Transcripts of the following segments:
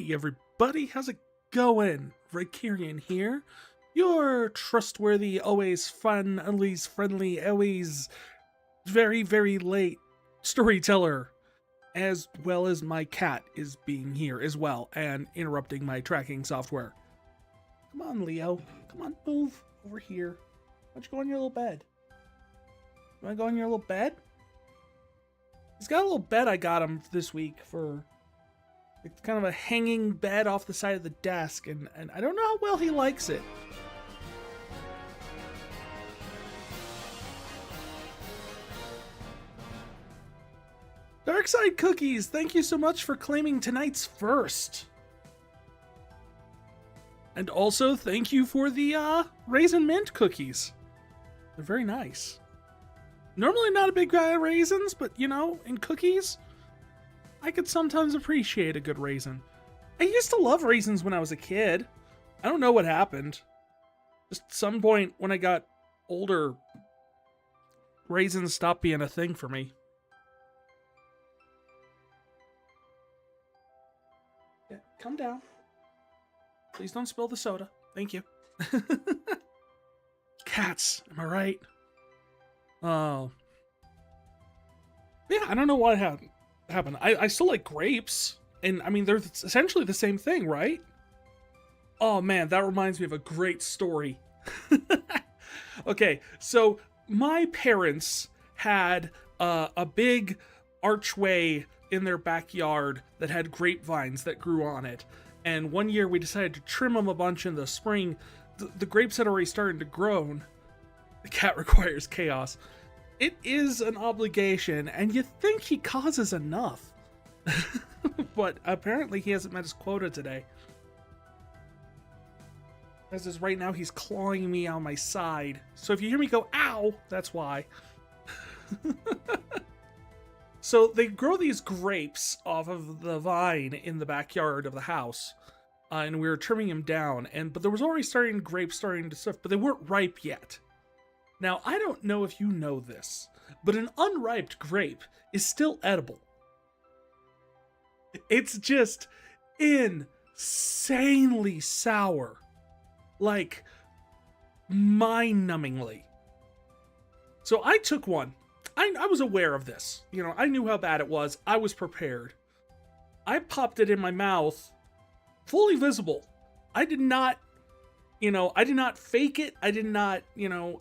Hey everybody, how's it going? Rikirian here, your trustworthy, always fun, always friendly, always very, very late storyteller, as well as my cat is being here as well and interrupting my tracking software. Come on, Leo. Come on, move over here. Why don't you go on your little bed? You wanna go on your little bed? He's got a little bed I got him this week for... It's kind of a hanging bed off the side of the desk, and I don't know how well he likes it. Darkside Cookies, thank you so much for claiming tonight's first. And also, thank you for the Raisin Mint cookies. They're very nice. Normally not a big guy of raisins, but you know, in cookies... I could sometimes appreciate a good raisin. I used to love raisins when I was a kid. I don't know what happened. Just at some point when I got older, raisins stopped being a thing for me. Yeah, come down. Please don't spill the soda. Thank you. Cats, am I right? Oh. Yeah, I don't know what happened. I still like grapes, and I mean they're essentially the same thing, right? Oh man, that reminds me of a great story. Okay, so my parents had a big archway in their backyard that had grapevines that grew on it, and one year we decided to trim them a bunch in the spring. The grapes had already started to grow. The cat requires chaos. It is an obligation, and you think he causes enough. But apparently he hasn't met his quota today. As is right now, he's clawing me on my side. So if you hear me go, ow, that's why. So they grow these grapes off of the vine in the backyard of the house. And we were trimming them down, but there was already grapes starting to stuff, but they weren't ripe yet. Now, I don't know if you know this, but an unripe grape is still edible. It's just insanely sour. Like, mind-numbingly. So I took one. I was aware of this. You know, I knew how bad it was. I was prepared. I popped it in my mouth, fully visible. I did not... I did not fake it. I did not,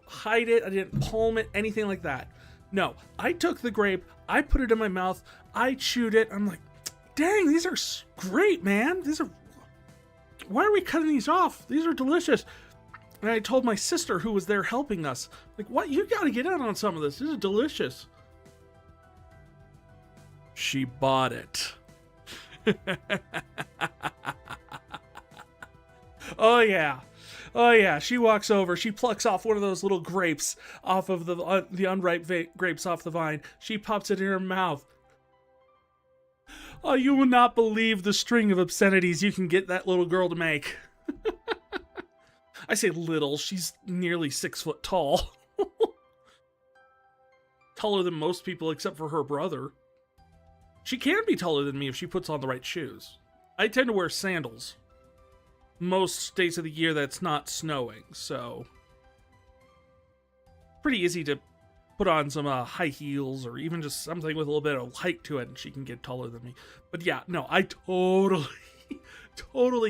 hide it. I didn't palm it, anything like that. No, I took the grape. I put it in my mouth. I chewed it. I'm like, dang, these are great, man. Why are we cutting these off? These are delicious. And I told my sister who was there helping us, like, what? You got to get in on some of this. This is delicious. She bought it. Oh, yeah. Oh yeah, she walks over, she plucks off one of those little grapes off of the unripe grapes off the vine. She pops it in her mouth. Oh, you will not believe the string of obscenities you can get that little girl to make. I say little, she's nearly 6 foot tall. Taller than most people except for her brother. She can be taller than me if she puts on the right shoes. I tend to wear sandals most days of the year that's not snowing, so pretty easy to put on some high heels or even just something with a little bit of height to it and she can get taller than me. But yeah, no, I totally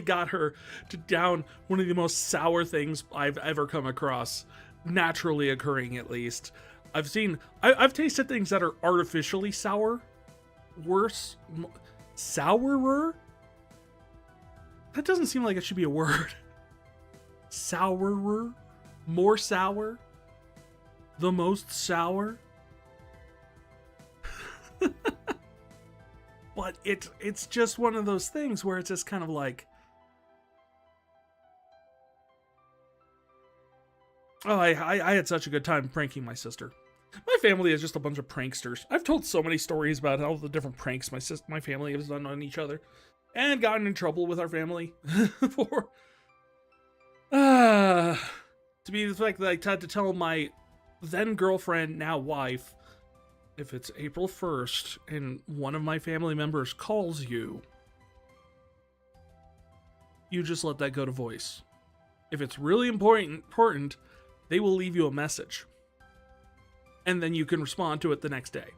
got her to down one of the most sour things I've ever come across, naturally occurring at least. I've tasted things that are artificially sour, sourer. That doesn't seem like it should be a word. Sourer? More sour? The most sour? But it's just one of those things where it's just kind of like... Oh, I had such a good time pranking my sister. My family is just a bunch of pranksters. I've told so many stories about all the different pranks my family has done on each other. And gotten in trouble with our family for to be the fact that I had to tell my then girlfriend, now wife, if it's April 1st and one of my family members calls you, you just let that go to voice. If it's really important, they will leave you a message. And then you can respond to it the next day.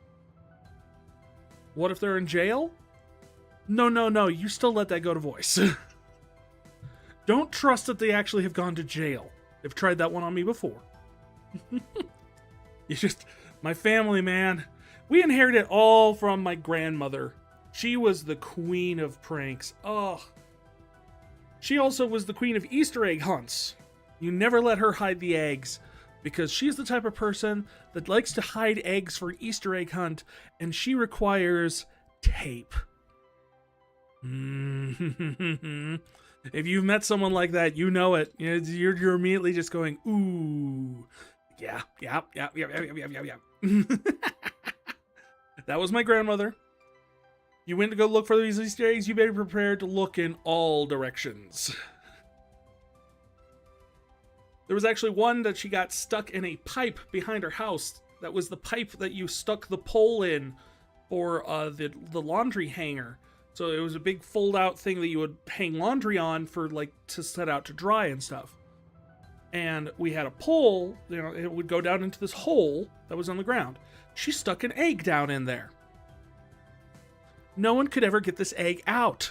What if they're in jail? No, you still let that go to voice. Don't trust that they actually have gone to jail. They've tried that one on me before. My family, man. We inherited all from my grandmother. She was the queen of pranks. Oh. She also was the queen of Easter egg hunts. You never let her hide the eggs, because she's the type of person that likes to hide eggs for an Easter egg hunt, and she requires tape. If you've met someone like that, you know it. You're immediately just going, ooh, yeah. That was my grandmother. You went to go look for these Easter eggs, you better be prepared to look in all directions. There was actually one that she got stuck in a pipe behind her house. That was the pipe that you stuck the pole in for the laundry hanger. So it was a big fold-out thing that you would hang laundry on for, like, to set out to dry and stuff. And we had a pole, it would go down into this hole that was on the ground. She stuck an egg down in there. No one could ever get this egg out.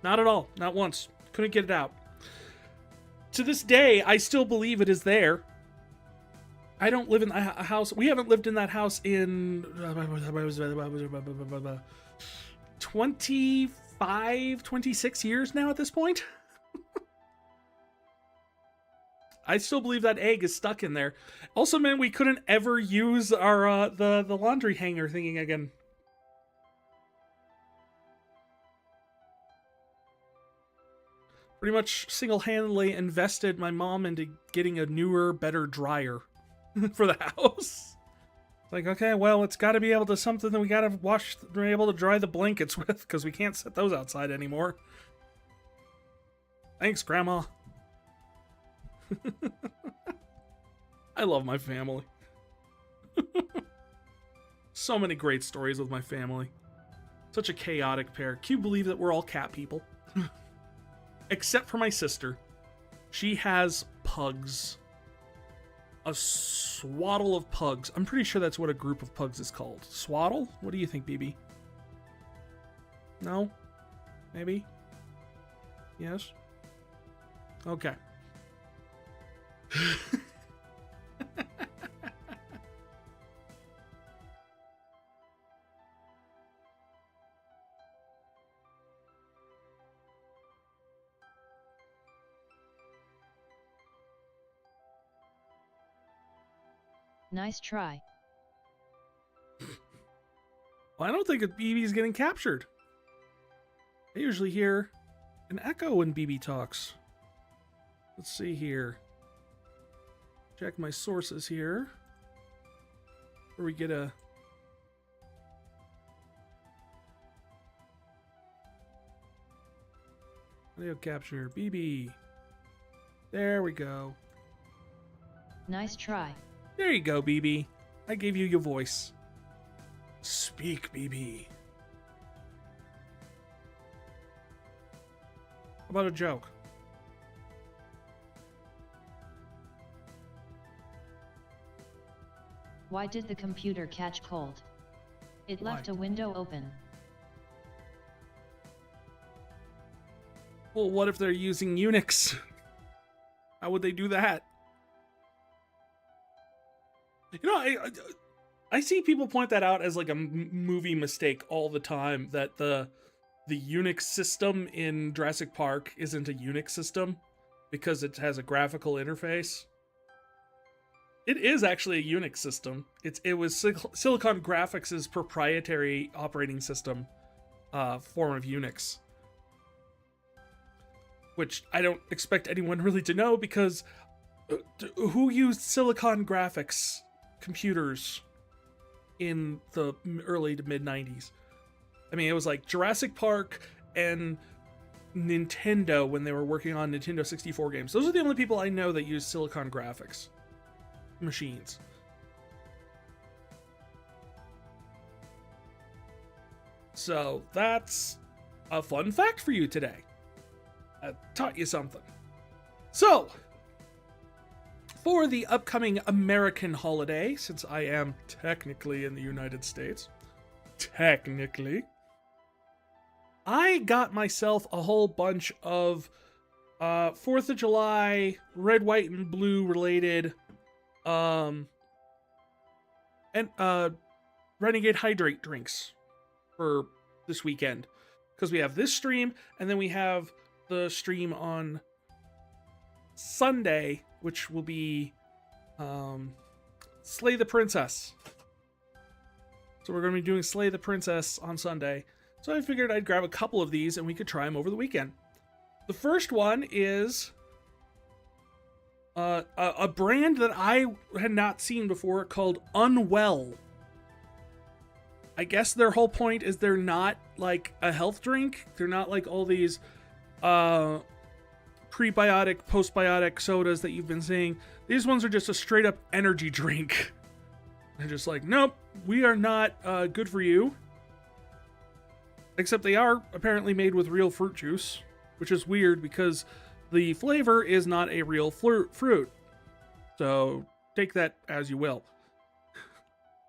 Not at all. Not once. Couldn't get it out. To this day, I still believe it is there. I don't live in a house. We haven't lived in that house in 26 years now at this point. I still believe that egg is stuck in there. Also, man, we couldn't ever use our the laundry hanger thingy again. Pretty much single-handedly invested my mom into getting a newer, better dryer for the house. Like, okay, well, it's got to be able to something that we got to wash, we're able to dry the blankets with, because we can't set those outside anymore. Thanks, Grandma. I love my family. So many great stories with my family. Such a chaotic pair. Can you believe that we're all cat people? Except for my sister. She has pugs. A swaddle of pugs. I'm pretty sure that's what a group of pugs is called. Swaddle? What do you think, BB? No? Maybe? Yes? Okay. Nice try. Well, I don't think BB's getting captured. I usually hear an echo when BB talks. Let's see here. Check my sources here. Where we get a... audio capture. BB. There we go. Nice try. There you go, BB. I gave you your voice. Speak, BB. How about a joke? Why did the computer catch cold? It left a window open. Well, what if they're using Unix? How would they do that? You know, I see people point that out as like a movie mistake all the time, that the Unix system in Jurassic Park isn't a Unix system because it has a graphical interface. It is actually a Unix system. It was Silicon Graphics' proprietary operating system form of Unix, which I don't expect anyone really to know, because who used Silicon Graphics computers in the early to mid 90s? I mean, it was like Jurassic Park and Nintendo when they were working on Nintendo 64 games. Those are the only people I know that use Silicon Graphics machines. So that's a fun fact for you today. I taught you something. So, for the upcoming American holiday, since I am technically in the United States, technically, I got myself a whole bunch of 4th of July, red, white, and blue related, and Renegade Hydrate drinks for this weekend. Because we have this stream, and then we have the stream on Sunday, which will be Slay the Princess. So we're going to be doing Slay the Princess on Sunday. So I figured I'd grab a couple of these and we could try them over the weekend. The first one is a brand that I had not seen before called Unwell. I guess their whole point is they're not like a health drink. They're not like all these prebiotic, postbiotic sodas that you've been seeing. These ones are just a straight up energy drink. They're just like, nope, we are not good for you. Except they are apparently made with real fruit juice, which is weird because the flavor is not a real fruit. So take that as you will.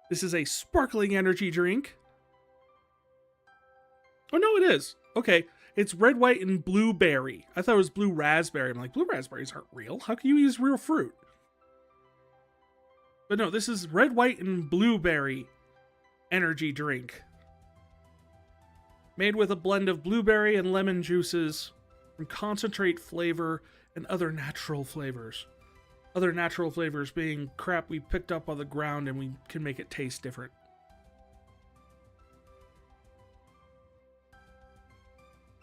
This is a sparkling energy drink. Oh, no, it is. Okay, it's red, white, and blueberry. I thought it was blue raspberry. I'm like, blue raspberries aren't real. How can you use real fruit? But no, this is red, white, and blueberry energy drink. Made with a blend of blueberry and lemon juices from concentrate flavor and other natural flavors. Other natural flavors being crap we picked up on the ground and we can make it taste different.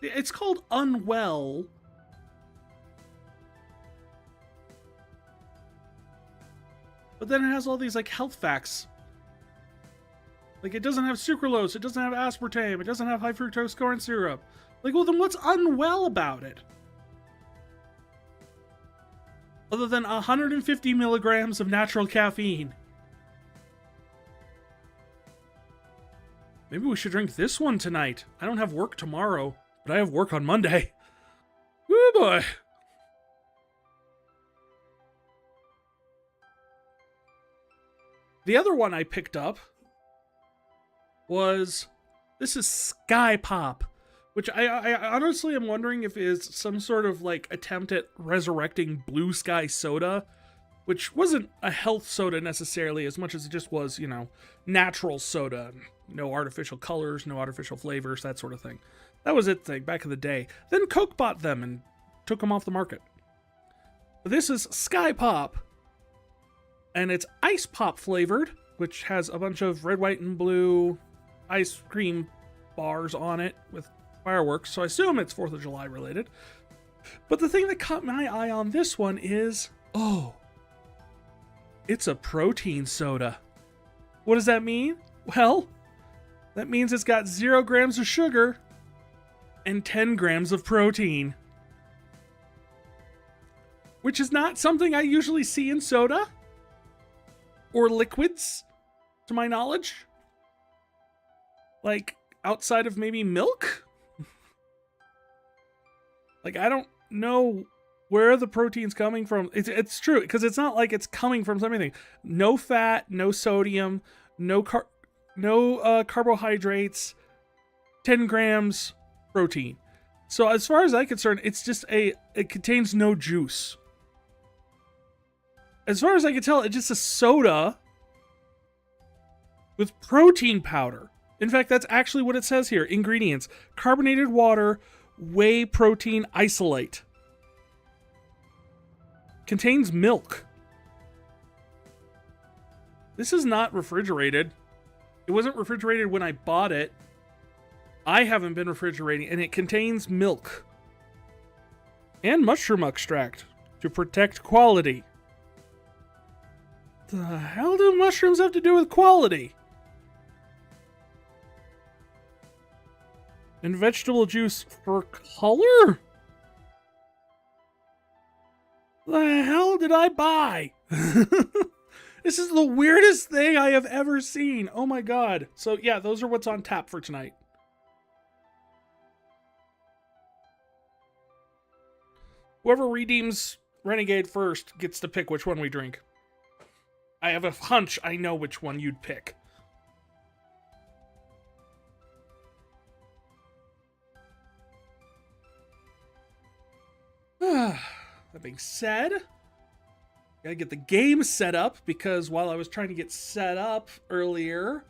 It's called Unwell. But then it has all these like health facts. Like, it doesn't have sucralose, it doesn't have aspartame, it doesn't have high fructose corn syrup. Like, well, then what's unwell about it? Other than 150 milligrams of natural caffeine. Maybe we should drink this one tonight. I don't have work tomorrow, but I have work on Monday. Woo boy. The other one I picked up was, this is Sky Pop, which I honestly am wondering if it is some sort of like attempt at resurrecting Blue Sky Soda, which wasn't a health soda necessarily as much as it just was, you know, natural soda. No artificial colors, no artificial flavors, that sort of thing. That was it thing back in the day. Then Coke bought them and took them off the market. But this is Sky Pop, and it's ice pop flavored, which has a bunch of red, white, and blue ice cream bars on it with fireworks, so I assume it's 4th of July related. But the thing that caught my eye on this one is, oh, it's a protein soda. What does that mean? Well, that means it's got 0 grams of sugar and 10 grams of protein. Which is not something I usually see in soda or liquids, to my knowledge. Like, outside of maybe milk? Like, I don't know where the protein's coming from. It's true, because it's not like it's coming from something. No fat, no sodium, no carbohydrates, 10 grams protein. So as far as I'm concerned, it's just it contains no juice. As far as I can tell, it's just a soda with protein powder. In fact, that's actually what it says here. Ingredients: carbonated water, whey protein isolate. Contains milk. This is not refrigerated. It wasn't refrigerated when I bought it. I haven't been refrigerating, and it contains milk and mushroom extract to protect quality. The hell do mushrooms have to do with quality? And vegetable juice for color? The hell did I buy? This is the weirdest thing I have ever seen. Oh my god. So yeah, those are what's on tap for tonight. Whoever redeems Renegade first gets to pick which one we drink. I have a hunch I know which one you'd pick. That being said, gotta get the game set up, because while I was trying to get set up earlier,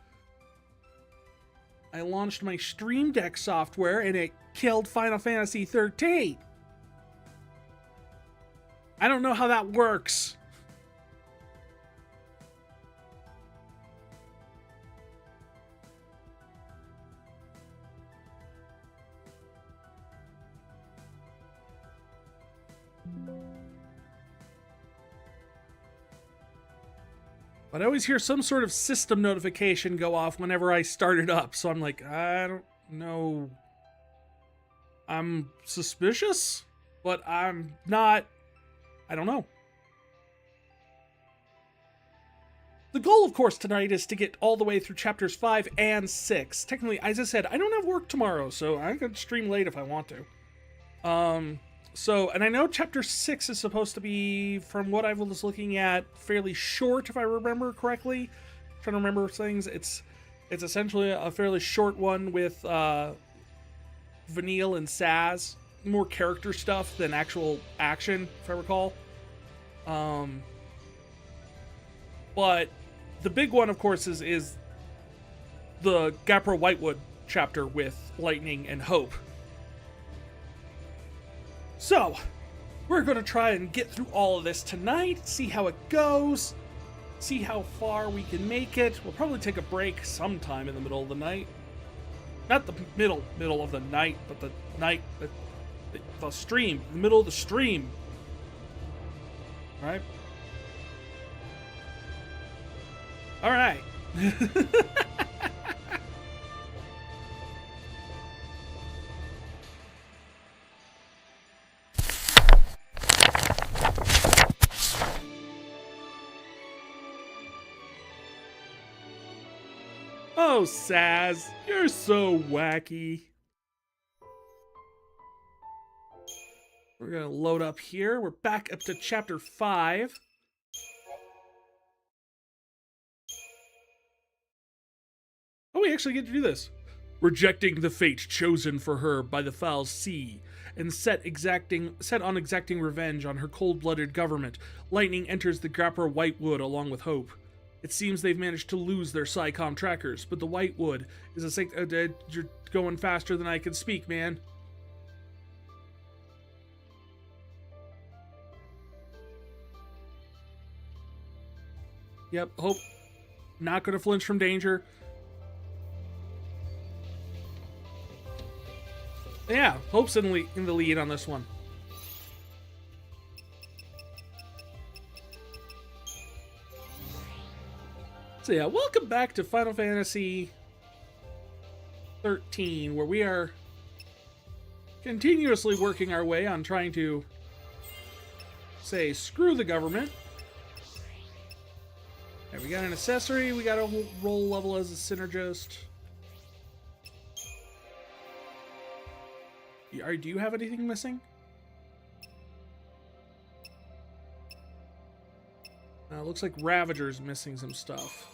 I launched my Stream Deck software and it killed Final Fantasy XIII. I don't know how that works. But I always hear some sort of system notification go off whenever I start it up, so I'm like, I don't know. I'm suspicious, but I'm not. I don't know. The goal, of course, tonight is to get all the way through chapters 5 and 6. Technically, as I said, I don't have work tomorrow, so I can stream late if I want to. And I know chapter 6 is supposed to be, from what I was looking at, fairly short, if I remember correctly. I'm trying to remember things. It's essentially a fairly short one with Vanille and Saz. More character stuff than actual action, if I recall. But the big one, of course, is the Gapra Whitewood chapter with Lightning and Hope. So, we're going to try and get through all of this tonight, see how it goes, see how far we can make it. We'll probably take a break sometime in the middle of the night. Not the middle of the night, but the night, the stream, the middle of the stream. Right? All right. Oh, Saz, you're so wacky. We're gonna load up here. We're back up to chapter 5. Oh, we actually get to do this. Rejecting the fate chosen for her by the foul sea, and set on exacting revenge on her cold-blooded government, Lightning enters the Gapra Whitewood along with Hope. It seems they've managed to lose their PSICOM trackers, but the Whitewood is you're going faster than I can speak, man. Yep, Hope, not going to flinch from danger. Yeah, Hope's in the lead on this one. So yeah, welcome back to Final Fantasy XIII, where we are continuously working our way on trying to say screw the government. Right, we got an accessory, we got a roll level as a synergist. Do you have anything missing? Looks like Ravager's missing some stuff.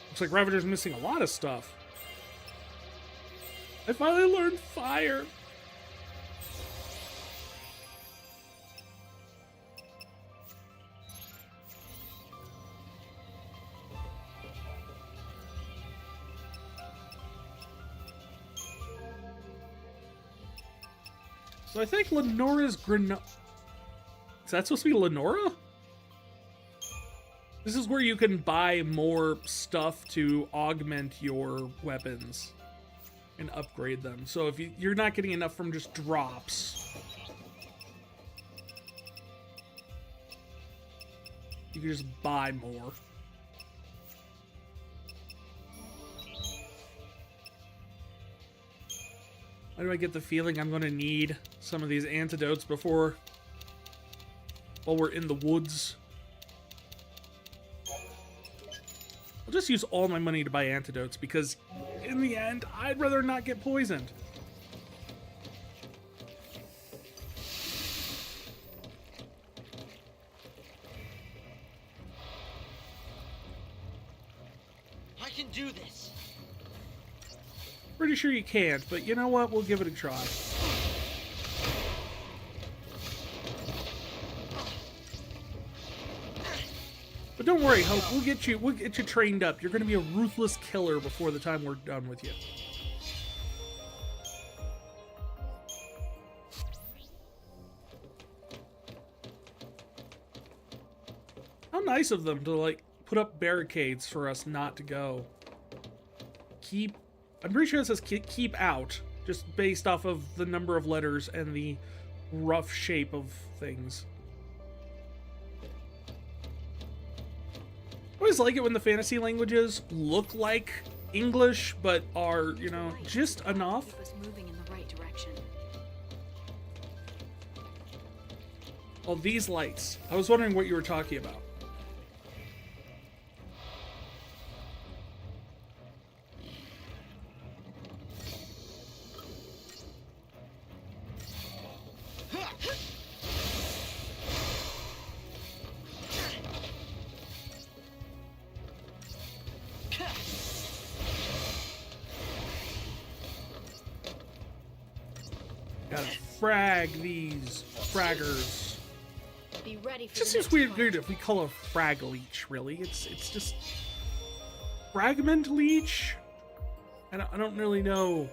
Looks like Ravager's missing a lot of stuff. I finally learned fire. So I think Lenora's Is that supposed to be Lenora? This is where you can buy more stuff to augment your weapons and upgrade them. So if you're not getting enough from just drops, you can just buy more. Why do I get the feeling I'm going to need some of these antidotes while we're in the woods? I'll just use all my money to buy antidotes because in the end, I'd rather not get poisoned. can do this. Pretty sure you can't, but you know what? We'll give it a try. But don't worry, Hope. We'll get you trained up. You're going to be a ruthless killer before the time we're done with you. How nice of them to, like, put up barricades for us not to go. I'm pretty sure it says keep out, just based off of the number of letters and the rough shape of things. I always like it when the fantasy languages look like English, but are, you know, just enough. Keep us moving in the right direction. Oh, these lights. I was wondering what you were talking about. Gotta frag these fraggers. Be ready for It just the seems next weird fight. if we call a frag leech, really. It's just fragment leech. I don't really know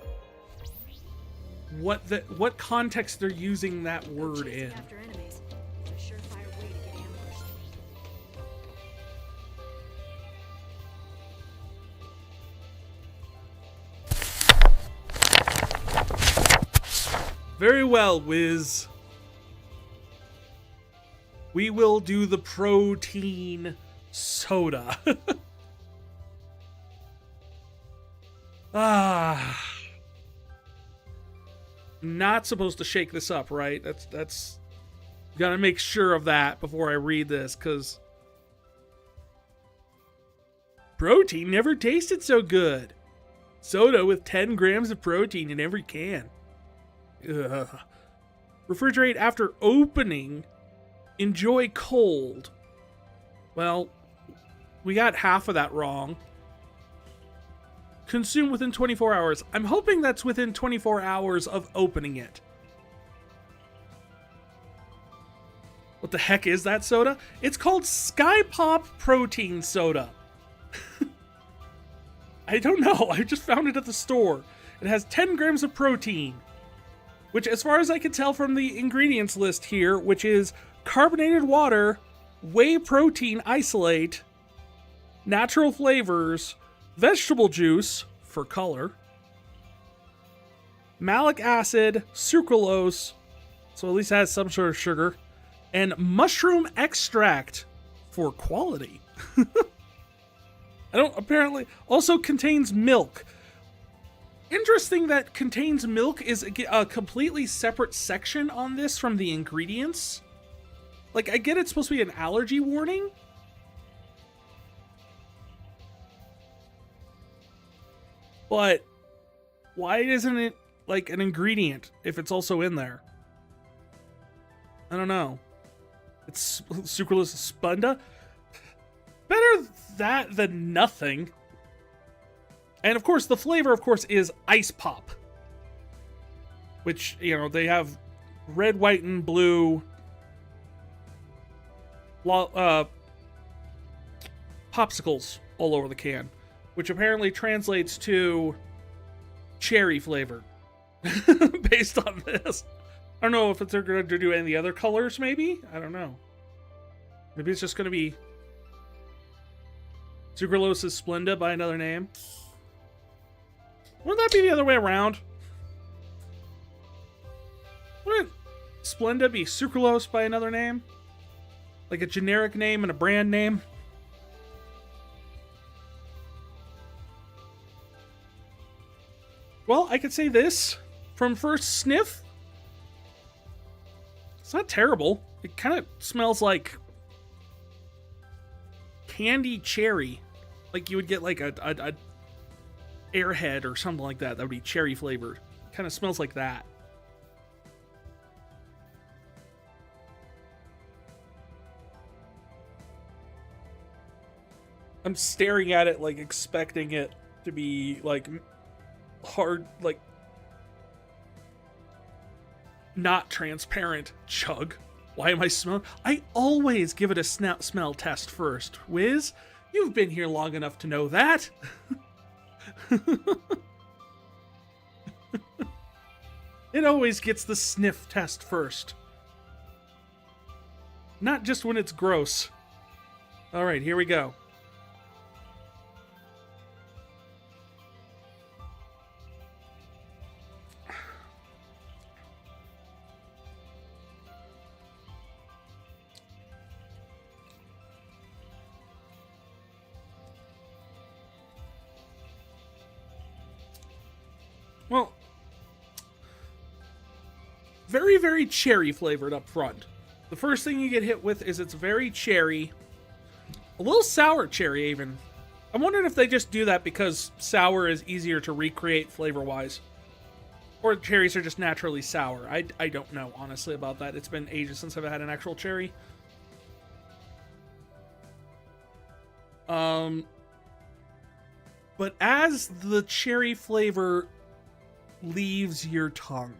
what context they're using that word Chasing in. after enemies. It's a surefire way to get ambushed. Very well, Wiz. We will do the protein soda. Not supposed to shake this up, right? That's gotta make sure of that before I read this, because protein never tasted so good. Soda with 10 grams of protein in every can. Ugh. Refrigerate after opening. Enjoy cold. Well, we got half of that wrong. Consume within 24 hours. I'm hoping that's within 24 hours of opening it. What the heck is that soda? It's called Sky Pop Protein Soda. I don't know. I just found it at the store. It has 10 grams of protein, which, as far as I can tell from the ingredients list here, which is carbonated water, whey protein isolate, natural flavors, vegetable juice for color, malic acid, sucralose, so at least it has some sort of sugar, and mushroom extract for quality. Apparently also contains milk. Interesting that contains milk is a completely separate section on this from the ingredients. Like, I get it's supposed to be an allergy warning. But why isn't it like an ingredient if it's also in there? I don't know. It's sucralose spunda. Better that than nothing. And of course, the flavor, of course, is ice pop. Which, you know, they have red, white, and blue popsicles all over the can, which apparently translates to cherry flavor based on this. I don't know if they're going to do any other colors, maybe? I don't know. Maybe it's just going to be Sucralose's Splenda by another name. Wouldn't that be the other way around? Wouldn't Splenda be Sucralose by another name? Like a generic name and a brand name? Well, I could say this. From first sniff, it's not terrible. It kind of smells like candy cherry. Like you would get like a Airhead or something like that. That would be cherry flavored. Kind of smells like that. I'm staring at it, like, expecting it to be, like, hard, like, not transparent. Chug. Why am I smelling? I always give it a smell test first. Wiz, you've been here long enough to know that. It always gets the sniff test first. Not just when it's gross. All right, here we go. Well, very, very cherry flavored up front. The first thing you get hit with is it's very cherry. A little sour cherry, even. I'm wondering if they just do that because sour is easier to recreate flavor-wise. Or cherries are just naturally sour. I don't know, honestly, about that. It's been ages since I've had an actual cherry. But as the cherry flavor leaves your tongue,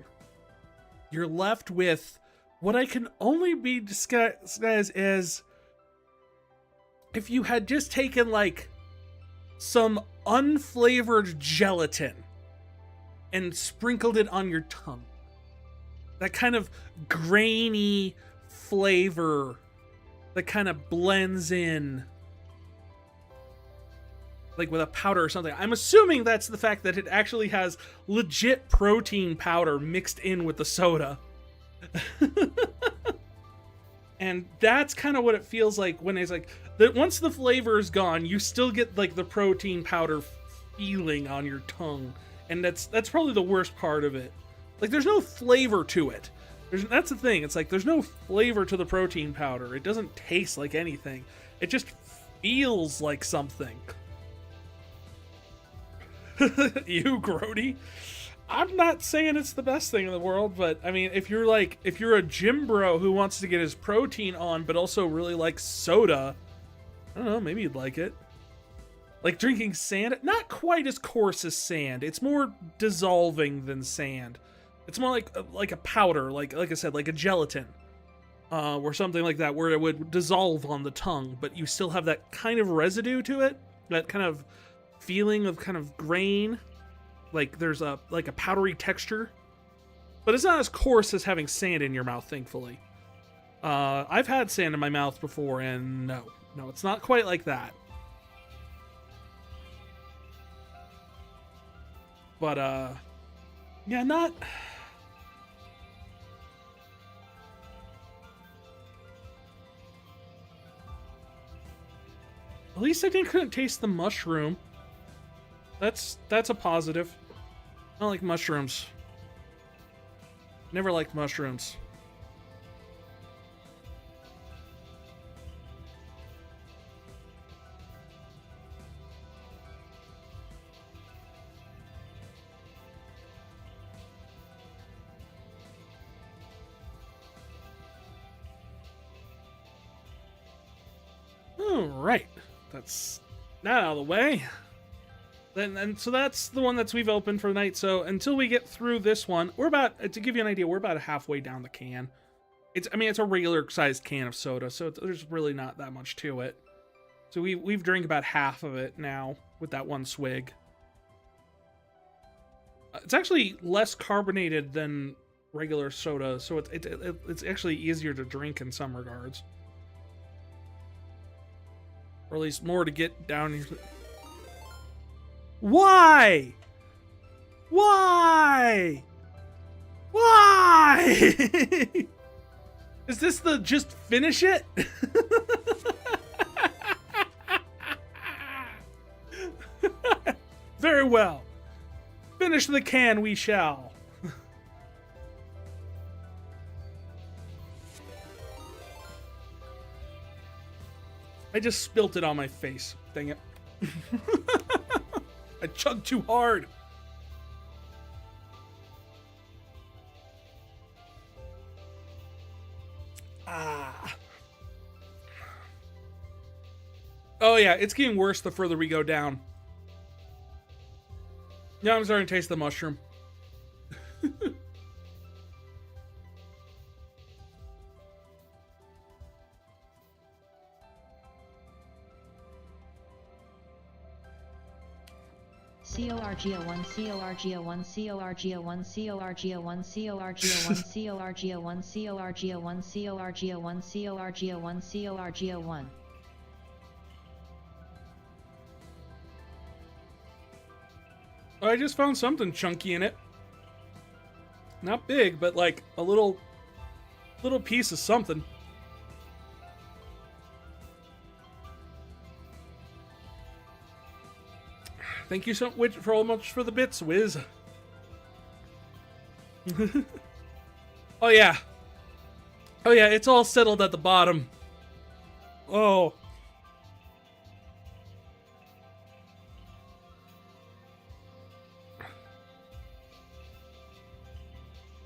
you're left with what I can only be discussed as if you had just taken, like, some unflavored gelatin and sprinkled it on your tongue. That kind of grainy flavor that kind of blends in, like with a powder or something. I'm assuming that's the fact that it actually has legit protein powder mixed in with the soda. And that's kind of what it feels like when it's like that. Once the flavor is gone, you still get like the protein powder feeling on your tongue, and that's probably the worst part of it. Like, there's no flavor to it. That's the thing. It's like there's no flavor to the protein powder. It doesn't taste like anything. It just feels like something. You grody. I'm not saying it's the best thing in the world, but I mean, if you're a gym bro who wants to get his protein on, but also really likes soda, I don't know, maybe you'd like it. Like drinking sand, not quite as coarse as sand. It's more dissolving than sand. It's more like a powder, like I said, like a gelatin, or something like that, where it would dissolve on the tongue, but you still have that kind of residue to it, that kind of feeling of kind of grain. Like there's a powdery texture, but it's not as coarse as having sand in your mouth, thankfully. I've had sand in my mouth before, and no, it's not quite like that. But yeah, not. At least I couldn't taste the mushroom. That's a positive. I don't like mushrooms. Never liked mushrooms. All right, that's that out of the way. And so that's the one that we've opened for the night. So until we get through this one, we're about, to give you an idea, we're about halfway down the can. It's a regular sized can of soda, so there's really not that much to it. So we've drank about half of it now with that one swig. It's actually less carbonated than regular soda, so it's actually easier to drink in some regards, or at least more to get down here. Why? Why? Is this the just finish it? Very well. Finish the can we shall. I just spilt it on my face. Dang it. I chugged too hard. Oh yeah, it's getting worse the further we go down. Yeah, I'm starting to taste the mushroom. CORGO1 CORGO1 CORGO1 CORGO1 CORGO1 CORGO1 CORGO1 CORGO1 CORGO1 CORGO1. I just found something chunky in it. Not big, but like a little piece of something. Thank you so much for the bits, Wiz. Oh yeah. Oh yeah, it's all settled at the bottom. Oh.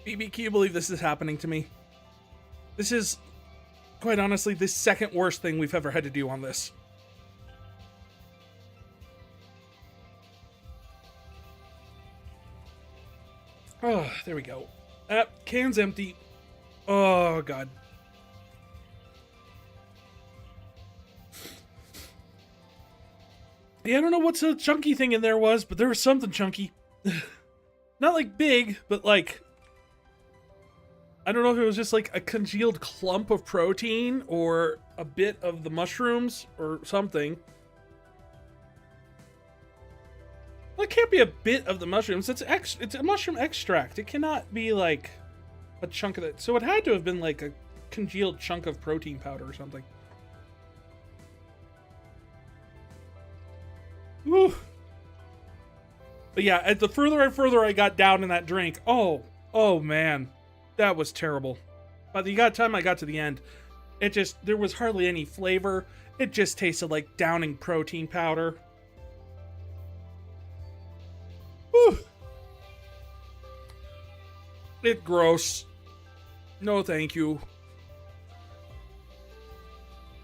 BB, can you believe this is happening to me? This is, quite honestly, the second worst thing we've ever had to do on this. Oh, there we go. Can's empty. Oh, God. Yeah, I don't know what the chunky thing in there was, but there was something chunky. Not like big, but like... I don't know if it was just like a congealed clump of protein or a bit of the mushrooms or something. Well, it can't be a bit of the mushrooms. It's a mushroom extract. It cannot be like a chunk of it. So it had to have been like a congealed chunk of protein powder or something. Woo. But yeah, the further and further I got down in that drink, oh man, that was terrible. By the time I got to the end, there was hardly any flavor. It just tasted like downing protein powder. Whew. It's gross. No, thank you.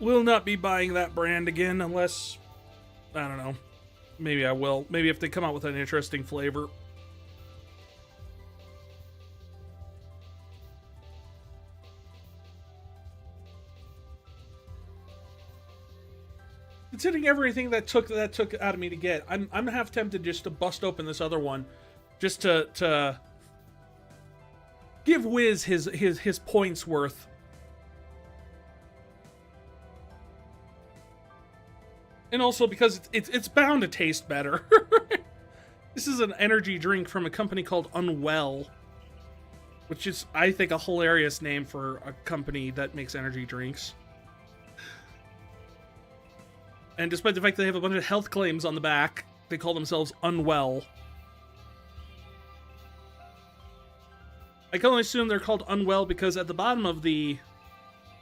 Will not be buying that brand again unless, I don't know. Maybe I will. Maybe if they come out with an interesting flavor. Considering everything that took out of me to get, I'm half tempted just to bust open this other one, just to give Wiz his points worth. And also because it's bound to taste better. This is an energy drink from a company called Unwell, which is, I think, a hilarious name for a company that makes energy drinks. And despite the fact they have a bunch of health claims on the back, they call themselves Unwell. I can only assume they're called Unwell because at the bottom of the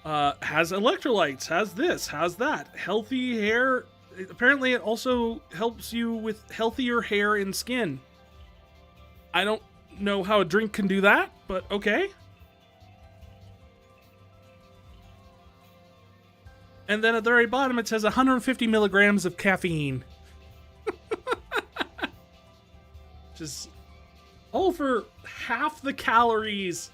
has electrolytes, has this, has that, healthy hair. Apparently it also helps you with healthier hair and skin. I don't know how a drink can do that, but okay. And then at the very bottom, it says 150 milligrams of caffeine. Which is all for half the calories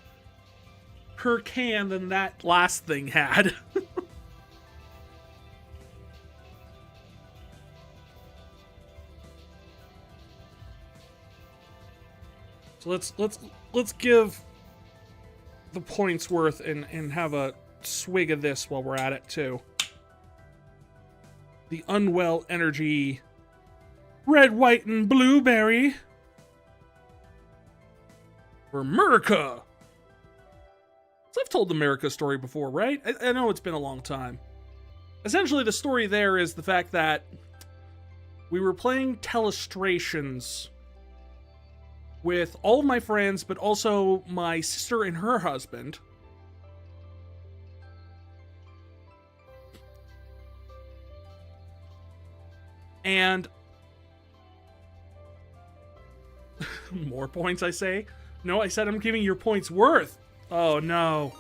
per can than that last thing had. So let's give the points worth and have a swig of this while we're at it too. The Unwell Energy Red, White, and Blueberry for America. So I've told the America story before, right? I know it's been a long time. Essentially, the story there is the fact that we were playing Telestrations with all of my friends, but also my sister and her husband. And more points, I say? No, I said I'm giving your points worth. Oh, no.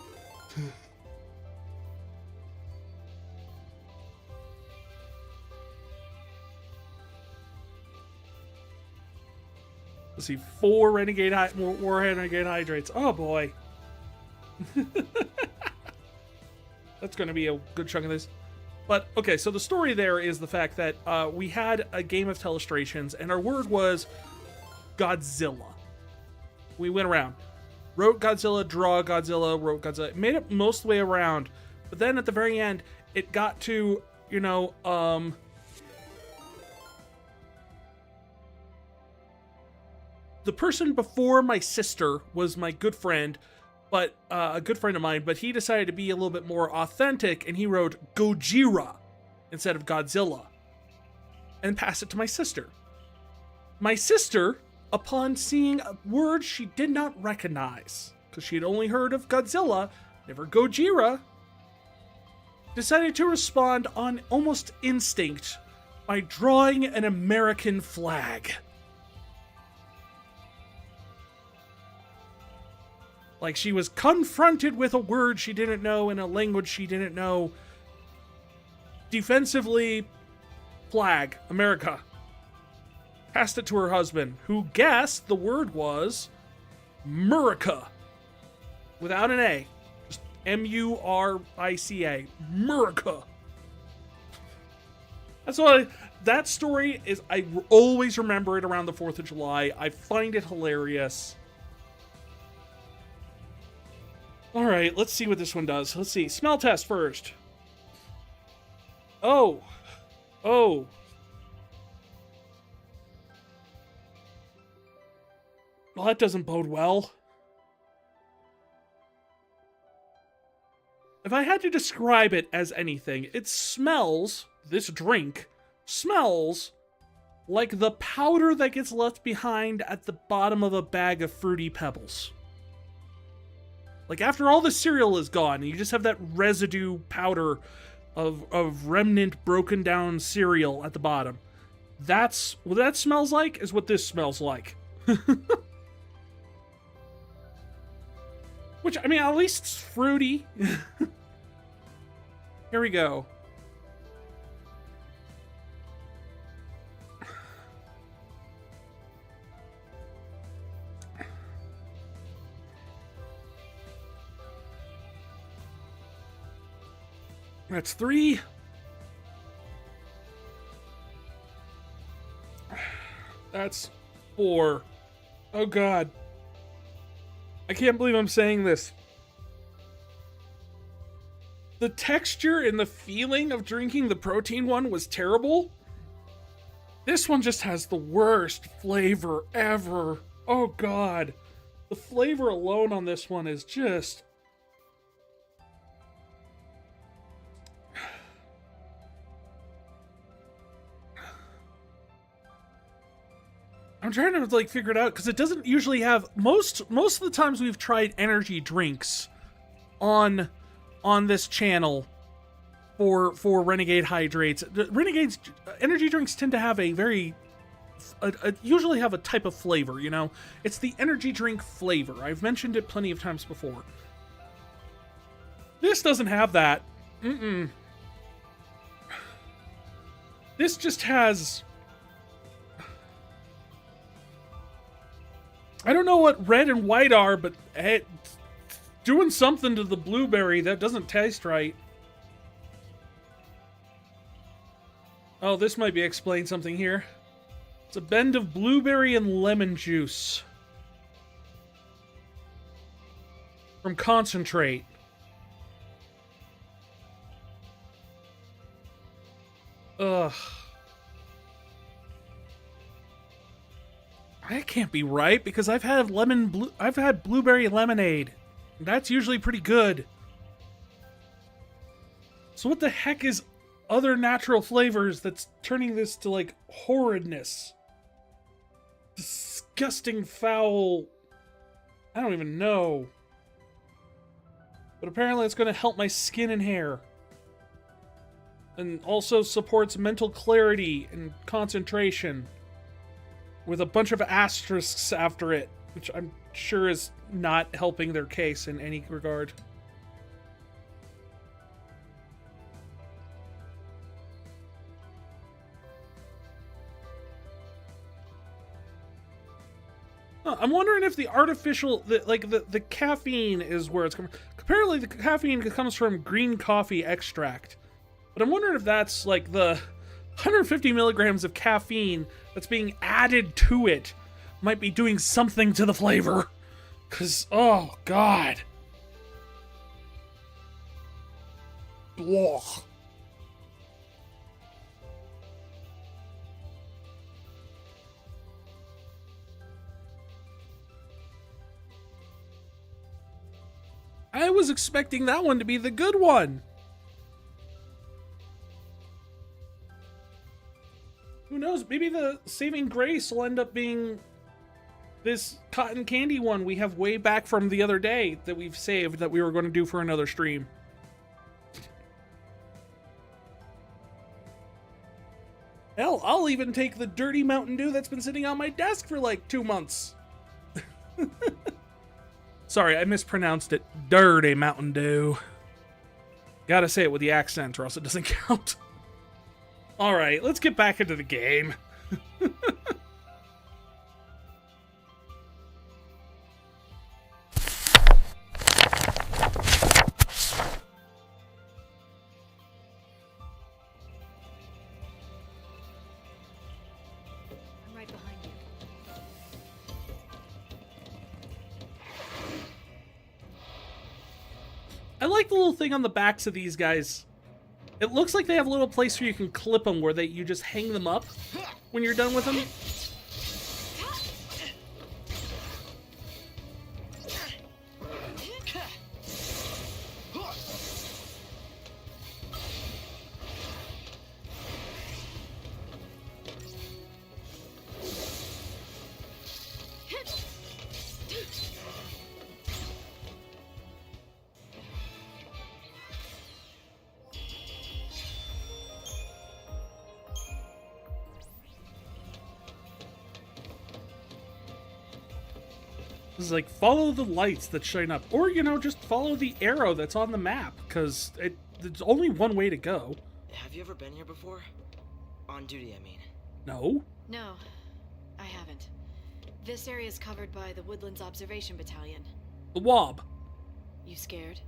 Let's see, 4 Warhead Renegade Hydrates. Oh boy. That's going to be a good chunk of this. But, okay, so the story there is the fact that we had a game of Telestrations, and our word was Godzilla. We went around. Wrote Godzilla, draw Godzilla, wrote Godzilla. Made it most of the way around. But then at the very end, it got to, you know, the person before my sister was my good friend, but a good friend of mine, but he decided to be a little bit more authentic, and he wrote Gojira instead of Godzilla and passed it to my sister. My sister, upon seeing a word she did not recognize, because she had only heard of Godzilla, never Gojira, decided to respond on almost instinct by drawing an American flag. Like she was confronted with a word she didn't know in a language she didn't know. Defensively, flag, America. Passed it to her husband, who guessed the word was Murica. Without an A. Just M-U-R-I-C-A. Murica. That's why that story is, I always remember it around the 4th of July. I find it hilarious. All right, let's see what this one does. Let's see. Smell test first. Oh. Well, that doesn't bode well. If I had to describe it as anything, it smells, this drink, smells like the powder that gets left behind at the bottom of a bag of Fruity Pebbles. Like after all the cereal is gone, and you just have that residue powder of remnant broken down cereal at the bottom. That's what that smells like, is what this smells like. Which, I mean, at least it's fruity. Here we go. That's 3. That's 4. Oh God. I can't believe I'm saying this. The texture and the feeling of drinking the protein one was terrible. This one just has the worst flavor ever. Oh God. The flavor alone on this one is just... I'm trying to like figure it out because it doesn't usually have most of the times we've tried energy drinks on this channel for Renegade Hydrates. Renegade's energy drinks tend to have a very usually have a type of flavor, you know? It's the energy drink flavor. I've mentioned it plenty of times before. This doesn't have that. This just has... I don't know what red and white are, but it's doing something to the blueberry that doesn't taste right. Oh, this might be explain something here. It's a blend of blueberry and lemon juice from concentrate. Ugh. That can't be right because I've had blueberry lemonade. That's usually pretty good. So what the heck is other natural flavors that's turning this to like horridness? Disgusting, foul. I don't even know. But apparently it's going to help my skin and hair. And also supports mental clarity and concentration. With a bunch of asterisks after it, which I'm sure is not helping their case in any regard. I'm wondering if the artificial, the caffeine is where it's coming. Apparently, the caffeine comes from green coffee extract. But I'm wondering if that's like the 150 milligrams of caffeine that's being added to it might be doing something to the flavor. Because, oh, God. Blah. I was expecting that one to be the good one. Who knows? Maybe the saving grace will end up being this cotton candy one we have way back from the other day that we've saved that we were going to do for another stream. Hell, I'll even take the dirty Mountain Dew that's been sitting on my desk for like 2 months. Sorry, I mispronounced it. Dirty Mountain Dew. Gotta say it with the accent or else it doesn't count. Alright, let's get back into the game. I'm right behind you. I like the little thing on the backs of these guys. It looks like they have a little place where you can clip them, where you just hang them up when you're done with them. This is like, follow the lights that shine up. Or, you know, just follow the arrow that's on the map, because there's only one way to go. Have you ever been here before? On duty, I mean. No? No, I haven't. This area is covered by the Woodlands Observation Battalion. The Wob. You scared?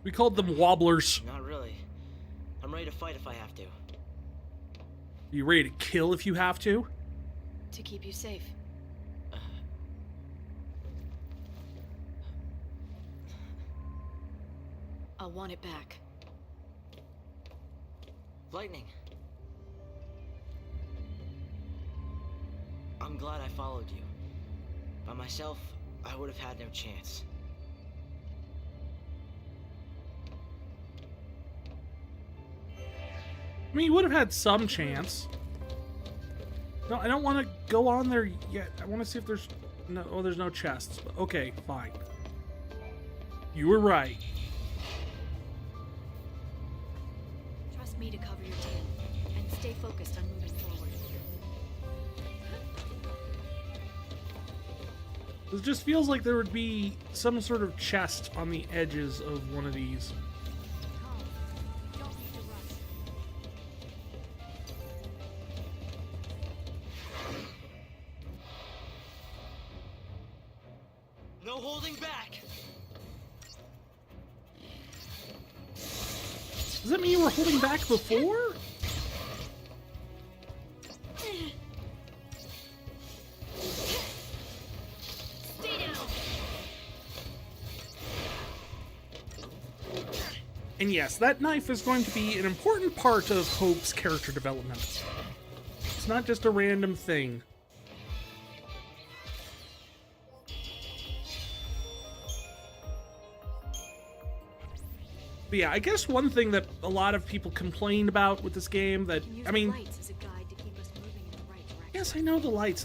We called them Wobblers. Not really. I'm ready to fight if I have to. You ready to kill if you have to? To keep you safe. I'll want it back. Lightning. I'm glad I followed you. By myself, I would have had no chance. I mean, you would have had some chance. No, I don't want to go on there yet. I want to see if there's no... Oh, there's no chests. Okay, fine. You were right. Trust me to cover your tail, and stay focused on moving forward. It just feels like there would be some sort of chest on the edges of one of these. Calm. You don't need to rush. No holding back! Does that mean you were holding back before? Stay down. And yes, that knife is going to be an important part of Hope's character development. It's not just a random thing. But yeah, I guess one thing that a lot of people complained about with this game that, Use I mean, the lights as a guide to keep us moving in the right direction. yes, I know the lights.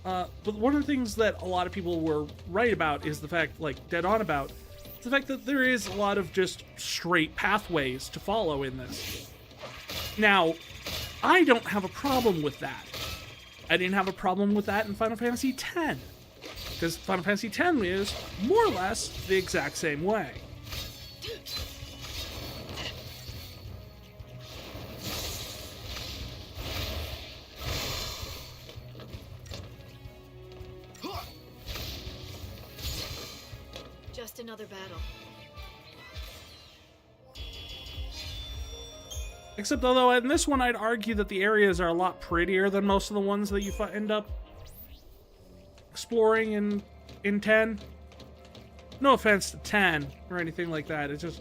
But one of the things that a lot of people were right about is the fact, like, dead on about, is the fact that there is a lot of just straight pathways to follow in this. Now, I don't have a problem with that. I didn't have a problem with that in Final Fantasy X. Because Final Fantasy X is more or less the exact same way. another battle. Except, although in this one, I'd argue that the areas are a lot prettier than most of the ones that you end up exploring in 10. No offense to 10 or anything like that. It's just...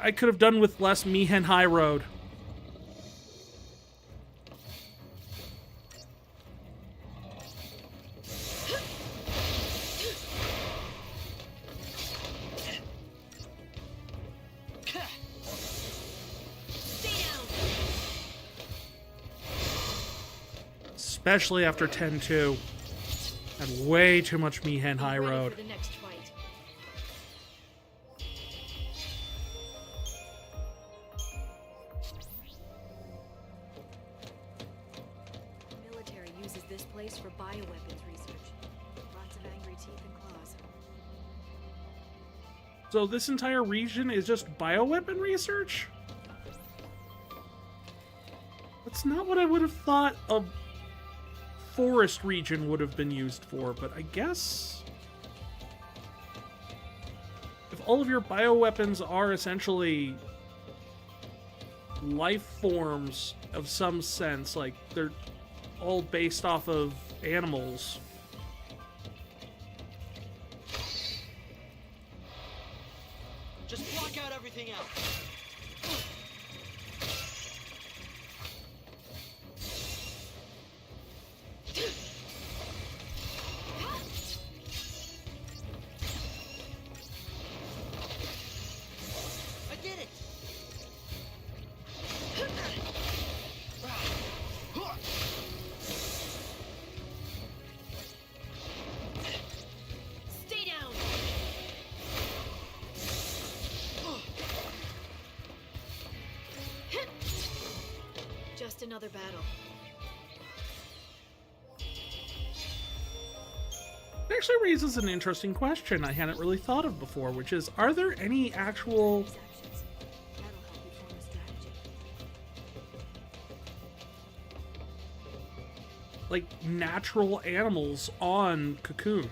I could have done with less Mihen High Road. Especially after 10-2. Had way too much Mihen High Road. For the next fight. The military uses this place for bioweapons research. Lots of angry teeth and claws. So this entire region is just bioweapon research? That's not what I would have thought a forest region would have been used for, but I guess if all of your bioweapons are essentially life forms of some sense, like they're all based off of animals. Just block out everything else. I did it. Stay down. Just another battle. It actually raises an interesting question I hadn't really thought of before, which is, are there any actual These actions. That'll help you form a strategy. like natural animals on Cocoon?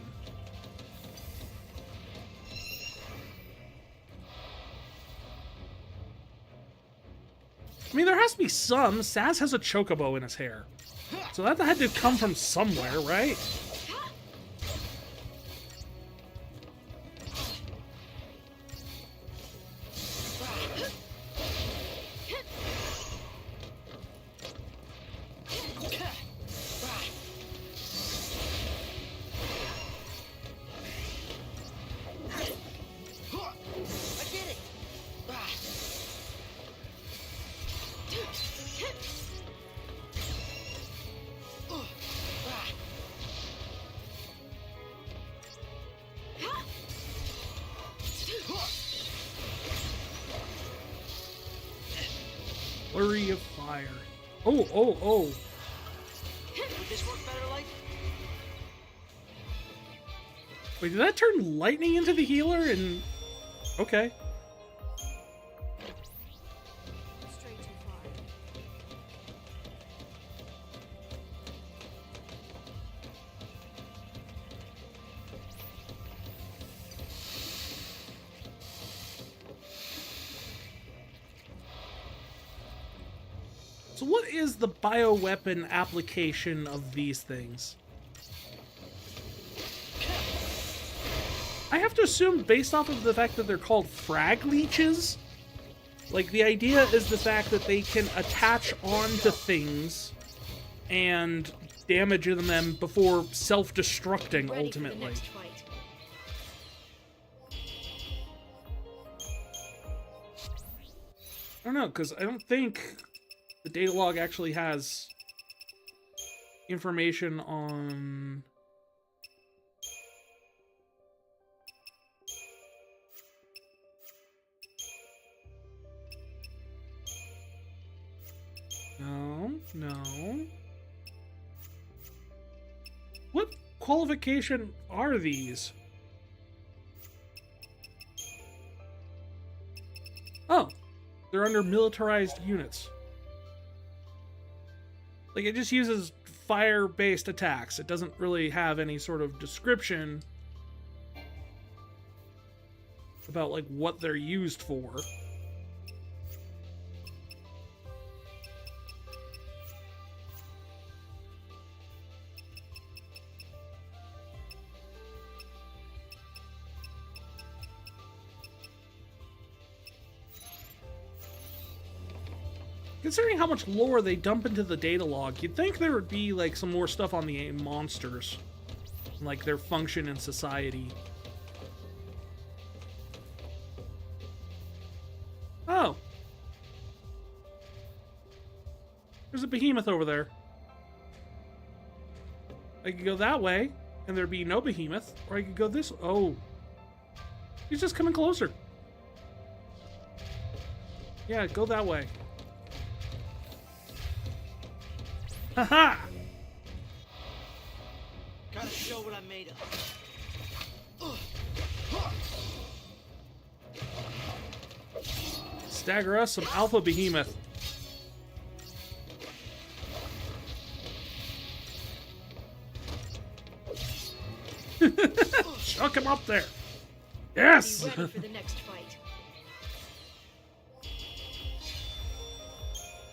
I mean, there has to be some. Saz has a chocobo in his hair. So that had to come from somewhere, right? I did it. Flurry of fire. Oh, oh, oh. Would this work better, like? Wait, did that turn lightning into the healer? And okay. Straight too far. So what is the bioweapon application of these things? I have to assume, based off of the fact that they're called frag leeches, like the idea is the fact that they can attach onto things and damage them before self-destructing Ready for the ultimately. next fight. I don't know, because I don't think the data log actually has information on... No. What qualification are these? Oh, they're under militarized units. Like, it just uses fire-based attacks. It doesn't really have any sort of description about like what they're used for. Considering how much lore they dump into the data log, you'd think there would be like some more stuff on the monsters, like their function in society. Oh. There's a behemoth over there. I could go that way, and there'd be no behemoth, or I could go this. Oh. He's just coming closer. Yeah, go that way. Haha! Gotta show what I'm made of. Stagger us some alpha behemoth. Chuck him up there. Yes! Be ready for the next fight.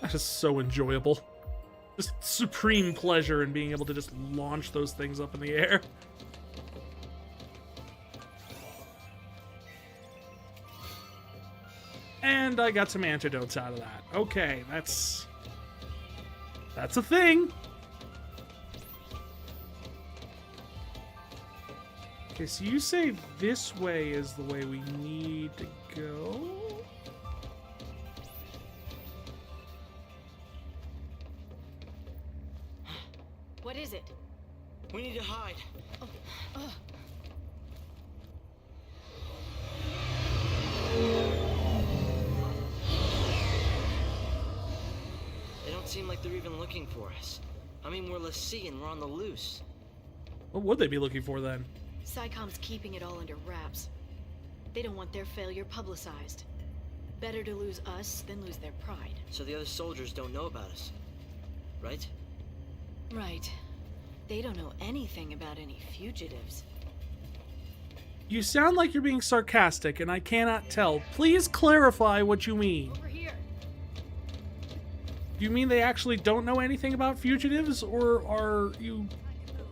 That is so enjoyable. Just supreme pleasure in being able to just launch those things up in the air. And I got some antidotes out of that. Okay, that's a thing. Okay, so you say this way is the way we need to go? What is it? We need to hide. They don't seem like they're even looking for us. I mean, we're Lassie and we're on the loose. What would they be looking for then? SciComm's keeping it all under wraps. They don't want their failure publicized. Better to lose us than lose their pride. So the other soldiers don't know about us, right? Right. They don't know anything about any fugitives. You sound like you're being sarcastic, and I cannot tell. Please clarify what you mean. Over here. Do you mean they actually don't know anything about fugitives, or are you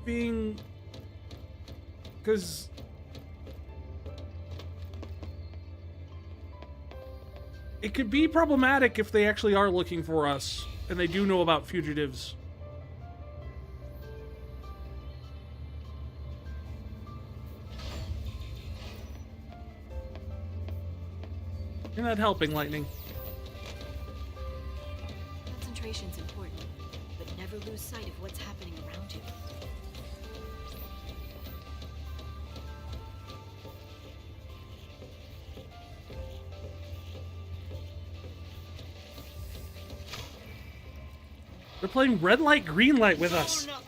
being... Because... It could be problematic if they actually are looking for us, and they do know about fugitives. You're not helping, Lightning. Concentration's important, but never lose sight of what's happening around you. They're playing red light, green light with us. Or nothing.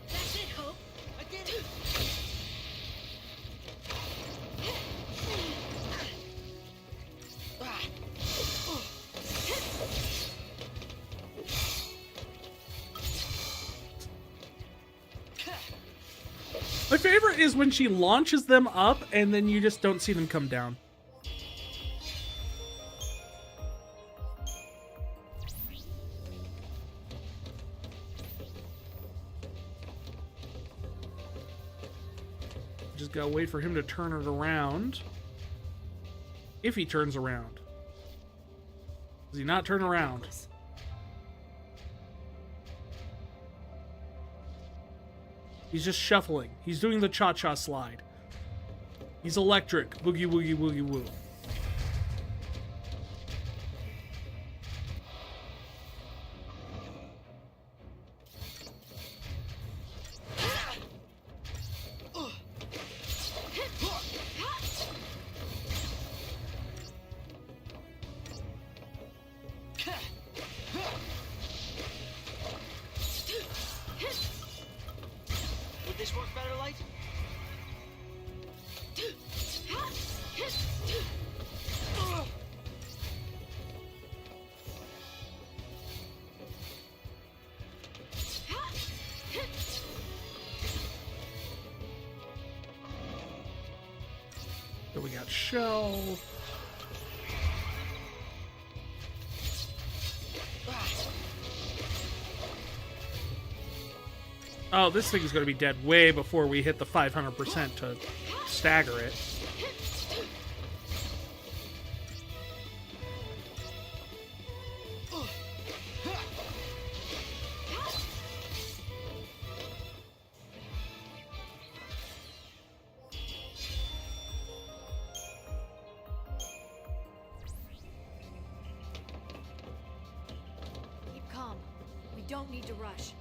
That's it, Hope. I did it. My favorite is when she launches them up and then you just don't see them come down. Just gotta wait for him to turn it around. If he turns around. Does he not turn around? He's just shuffling. He's doing the cha-cha slide. He's electric. Boogie woogie woogie woo. this work better, Light? Then we got Shell. Oh, this thing is going to be dead way before we hit the 500% to stagger it. Keep calm. We don't need to rush.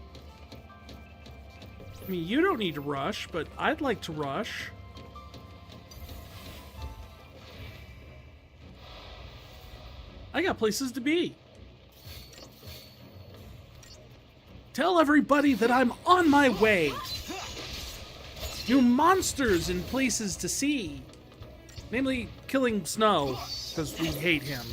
I mean, you don't need to rush, but I'd like to rush. I got places to be. Tell everybody that I'm on my way. New monsters and places to see. Namely, killing Snow, because we hate him.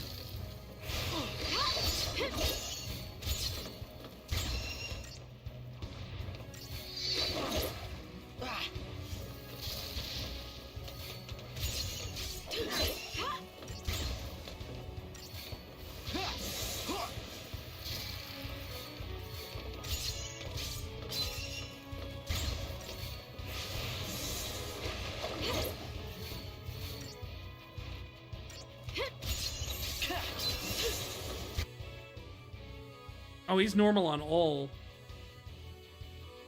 Oh, he's normal on all.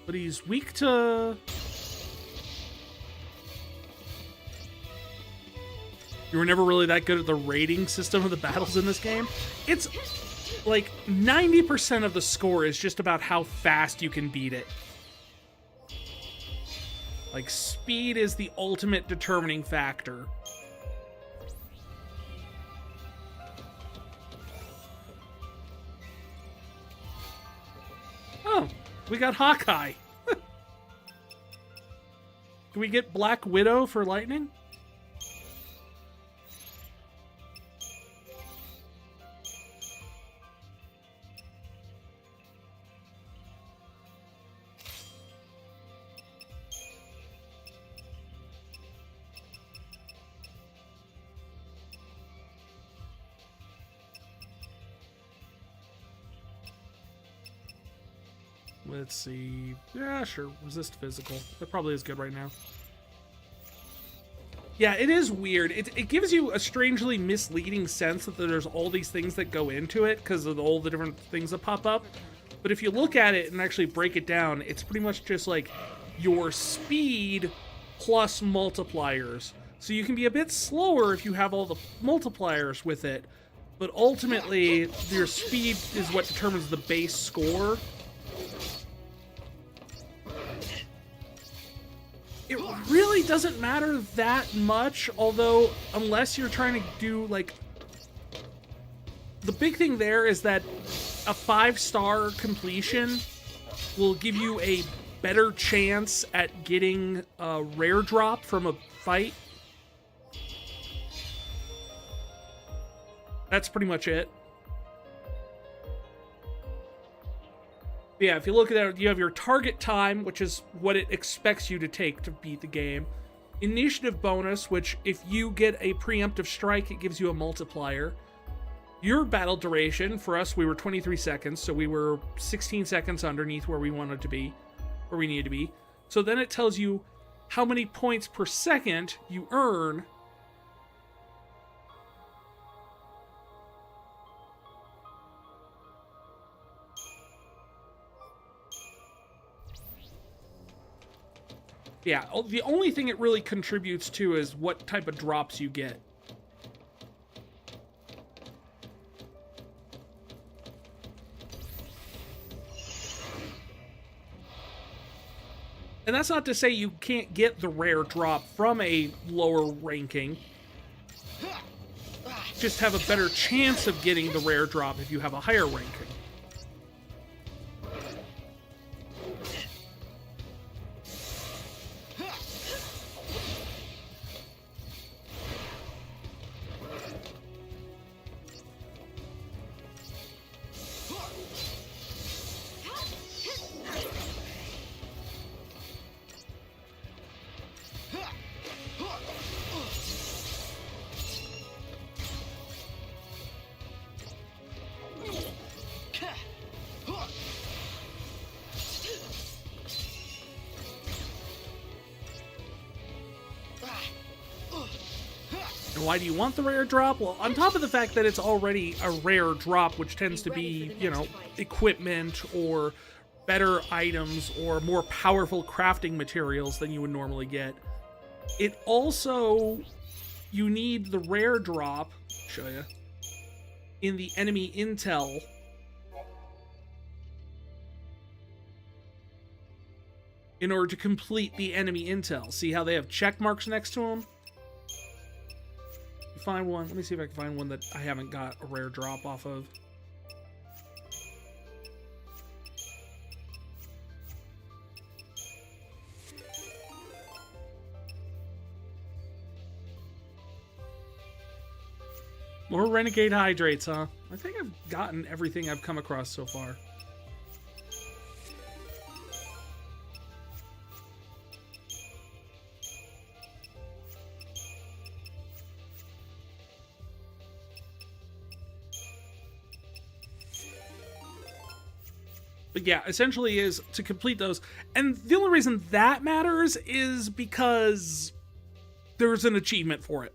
But he's weak to... You were never really that good at the rating system of the battles in this game. It's like 90% of the score is just about how fast you can beat it. Like, speed is the ultimate determining factor. Oh, we got Hawkeye. Can we get Black Widow for lightning? Let's see. Yeah, sure. Resist physical. That probably is good right now. Yeah, it is weird. It gives you a strangely misleading sense that there's all these things that go into it because of all the different things that pop up. But if you look at it and actually break it down, it's pretty much just like your speed plus multipliers. So you can be a bit slower if you have all the multipliers with it. But ultimately, your speed is what determines the base score. It really doesn't matter that much, although unless you're trying to do, like... The big thing there is that a 5-star completion will give you a better chance at getting a rare drop from a fight. That's pretty much it. Yeah, if you look at it, you have your target time, which is what it expects you to take to beat the game. Initiative bonus, which if you get a preemptive strike, it gives you a multiplier. Your battle duration, for us, we were 23 seconds, so we were 16 seconds underneath where we wanted to be, where we needed to be. So then it tells you how many points per second you earn. Yeah, the only thing it really contributes to is what type of drops you get. And that's not to say you can't get the rare drop from a lower ranking. Just have a better chance of getting the rare drop if you have a higher ranking. why do you want the rare drop? Well, on top of the fact that it's already a rare drop, which tends to be, you know, equipment or better items or more powerful crafting materials than you would normally get. It also, you need the rare drop, show you, in the enemy intel in order to complete the enemy intel. See how they have check marks next to them? Find one. Let me see if I can find one that I haven't got a rare drop off of. More renegade hydrates, huh? I think I've gotten everything I've come across so far. But yeah, essentially is to complete those. And the only reason that matters is because there's an achievement for it.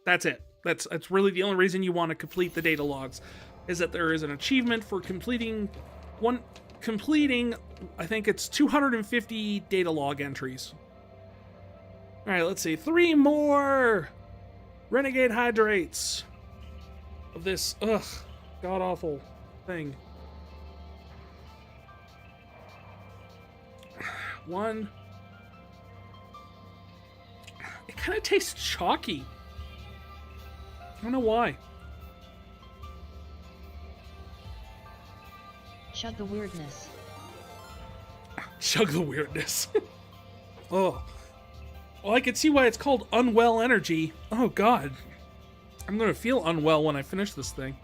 That's it. That's really the only reason you want to complete the data logs, is that there is an achievement for completing, I think it's 250 data log entries. All right, let's see. 3 more renegade hydrates of this, god-awful thing. 1. It kind of tastes chalky. I don't know why. Chug the weirdness. Chug the weirdness. Oh. Well, I can see why it's called unwell energy. Oh, God. I'm going to feel unwell when I finish this thing.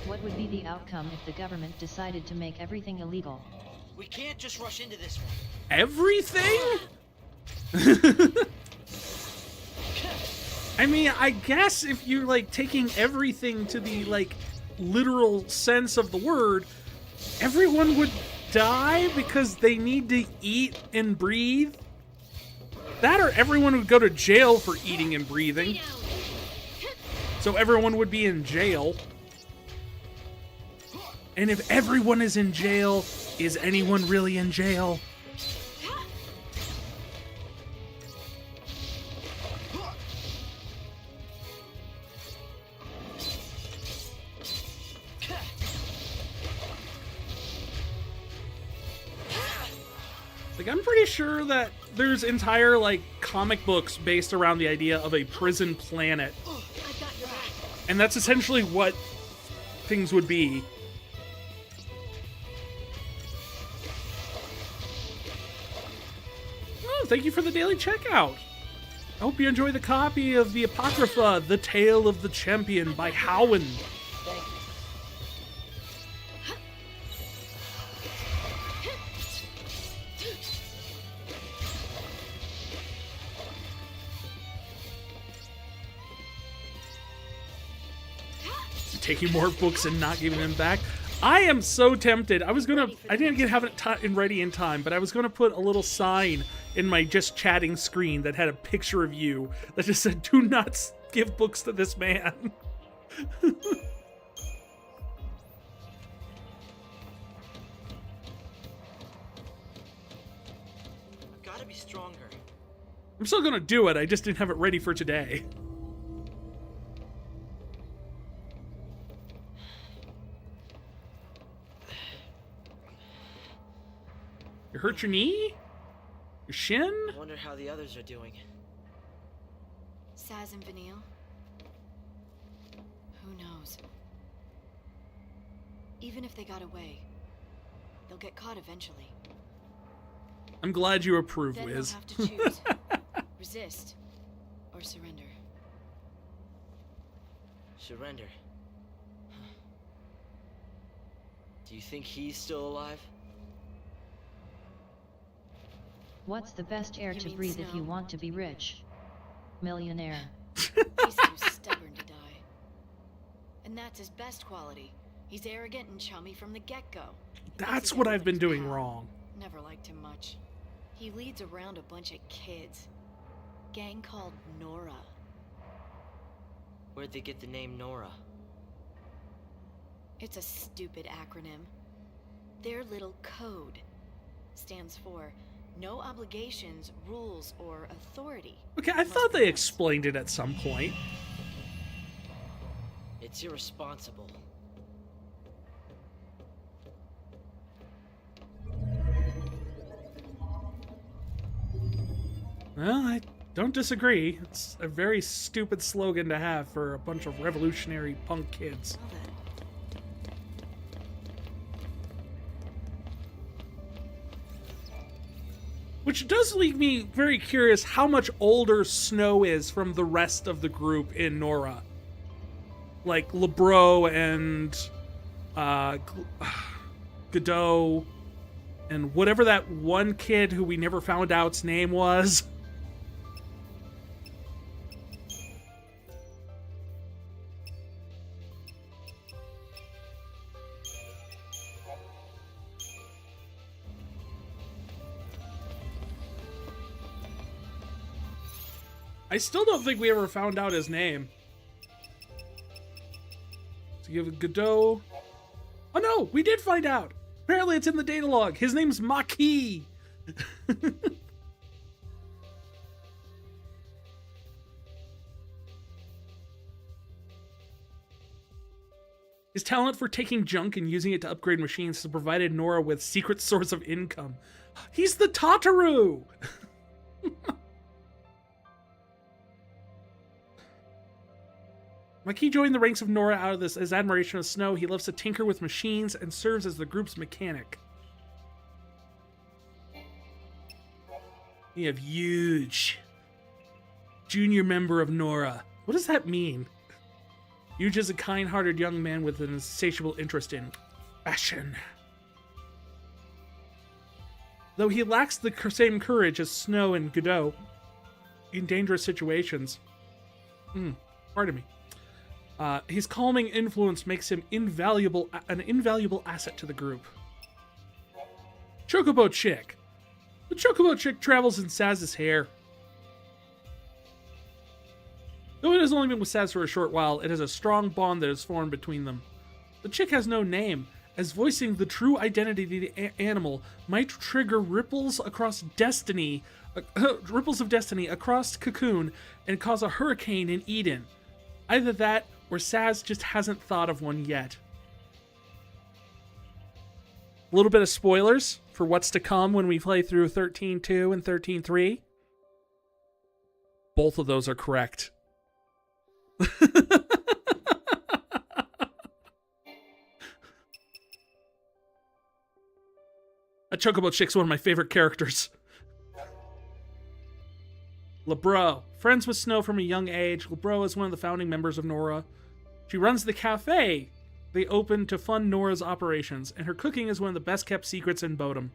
What would be the outcome if the government decided to make everything illegal? We can't just rush into this one. Everything? I mean, I guess if you're, like, taking everything to the, like, literal sense of the word, everyone would die because they need to eat and breathe. That or everyone would go to jail for eating and breathing. So everyone would be in jail. And if everyone is in jail, is anyone really in jail? Like, I'm pretty sure that there's entire, like, comic books based around the idea of a prison planet. And that's essentially what things would be. Oh, thank you for the daily checkout. I hope you enjoy the copy of the Apocrypha, The Tale of the Champion by Howen. Taking more books and not giving them back. I am so tempted. I didn't have it ready in time, but I was gonna put a little sign in my just chatting screen that had a picture of you that just said, "Do not give books to this man." I've gotta be stronger. I'm still gonna do it. I just didn't have it ready for today. You hurt your knee? Your shin? I wonder how the others are doing. Saz and Vanille? Who knows? Even if they got away, they'll get caught eventually. I'm glad you approve, Then Wiz. they'll have to choose. Resist or surrender. Surrender. Do you think he's still alive? What's the best air You to mean breathe if you snow? want to be rich? Millionaire. He's too stubborn to die. And that's his best quality. He's arrogant and chummy from the get-go. That's what I've been doing wrong. Never liked him much. He leads around a bunch of kids. Gang called Nora. Where'd they get the name Nora? It's a stupid acronym. Their little code stands for no obligations, rules, or authority. Okay, I Must thought be they nice. explained it at some point. It's irresponsible. Well, I don't disagree. It's a very stupid slogan to have for a bunch of revolutionary punk kids. Well then. Which does leave me very curious how much older Snow is from the rest of the group in Nora. Like LeBro and Godot and whatever that one kid who we never found out's name was. I still don't think we ever found out his name. So you have Godot. Oh no, we did find out. Apparently it's in the data log. His name's Maki. His talent for taking junk and using it to upgrade machines has provided Nora with secret source of income. He's the Tataru! Maki joined the ranks of Nora out of his admiration of Snow. He loves to tinker with machines and serves as the group's mechanic. You have Huge. Junior member of Nora. What does that mean? Huge is a kind-hearted young man with an insatiable interest in fashion. Though he lacks the same courage as Snow and Godot in dangerous situations. Pardon me. His calming influence makes him an invaluable asset to the group. Chocobo Chick. The Chocobo Chick travels in Saz's hair. Though it has only been with Saz for a short while, it has a strong bond that has formed between them. The chick has no name, as voicing the true identity of the animal might trigger ripples of destiny across Cocoon and cause a hurricane in Eden. Either that, or Saz just hasn't thought of one yet. A little bit of spoilers for what's to come when we play through 13.2 and 13.3. Both of those are correct. A Chocobo Chick's one of my favorite characters. LeBro. Friends with Snow from a young age, LeBro is one of the founding members of Nora. She runs the cafe they opened to fund Nora's operations, and her cooking is one of the best-kept secrets in Bodom.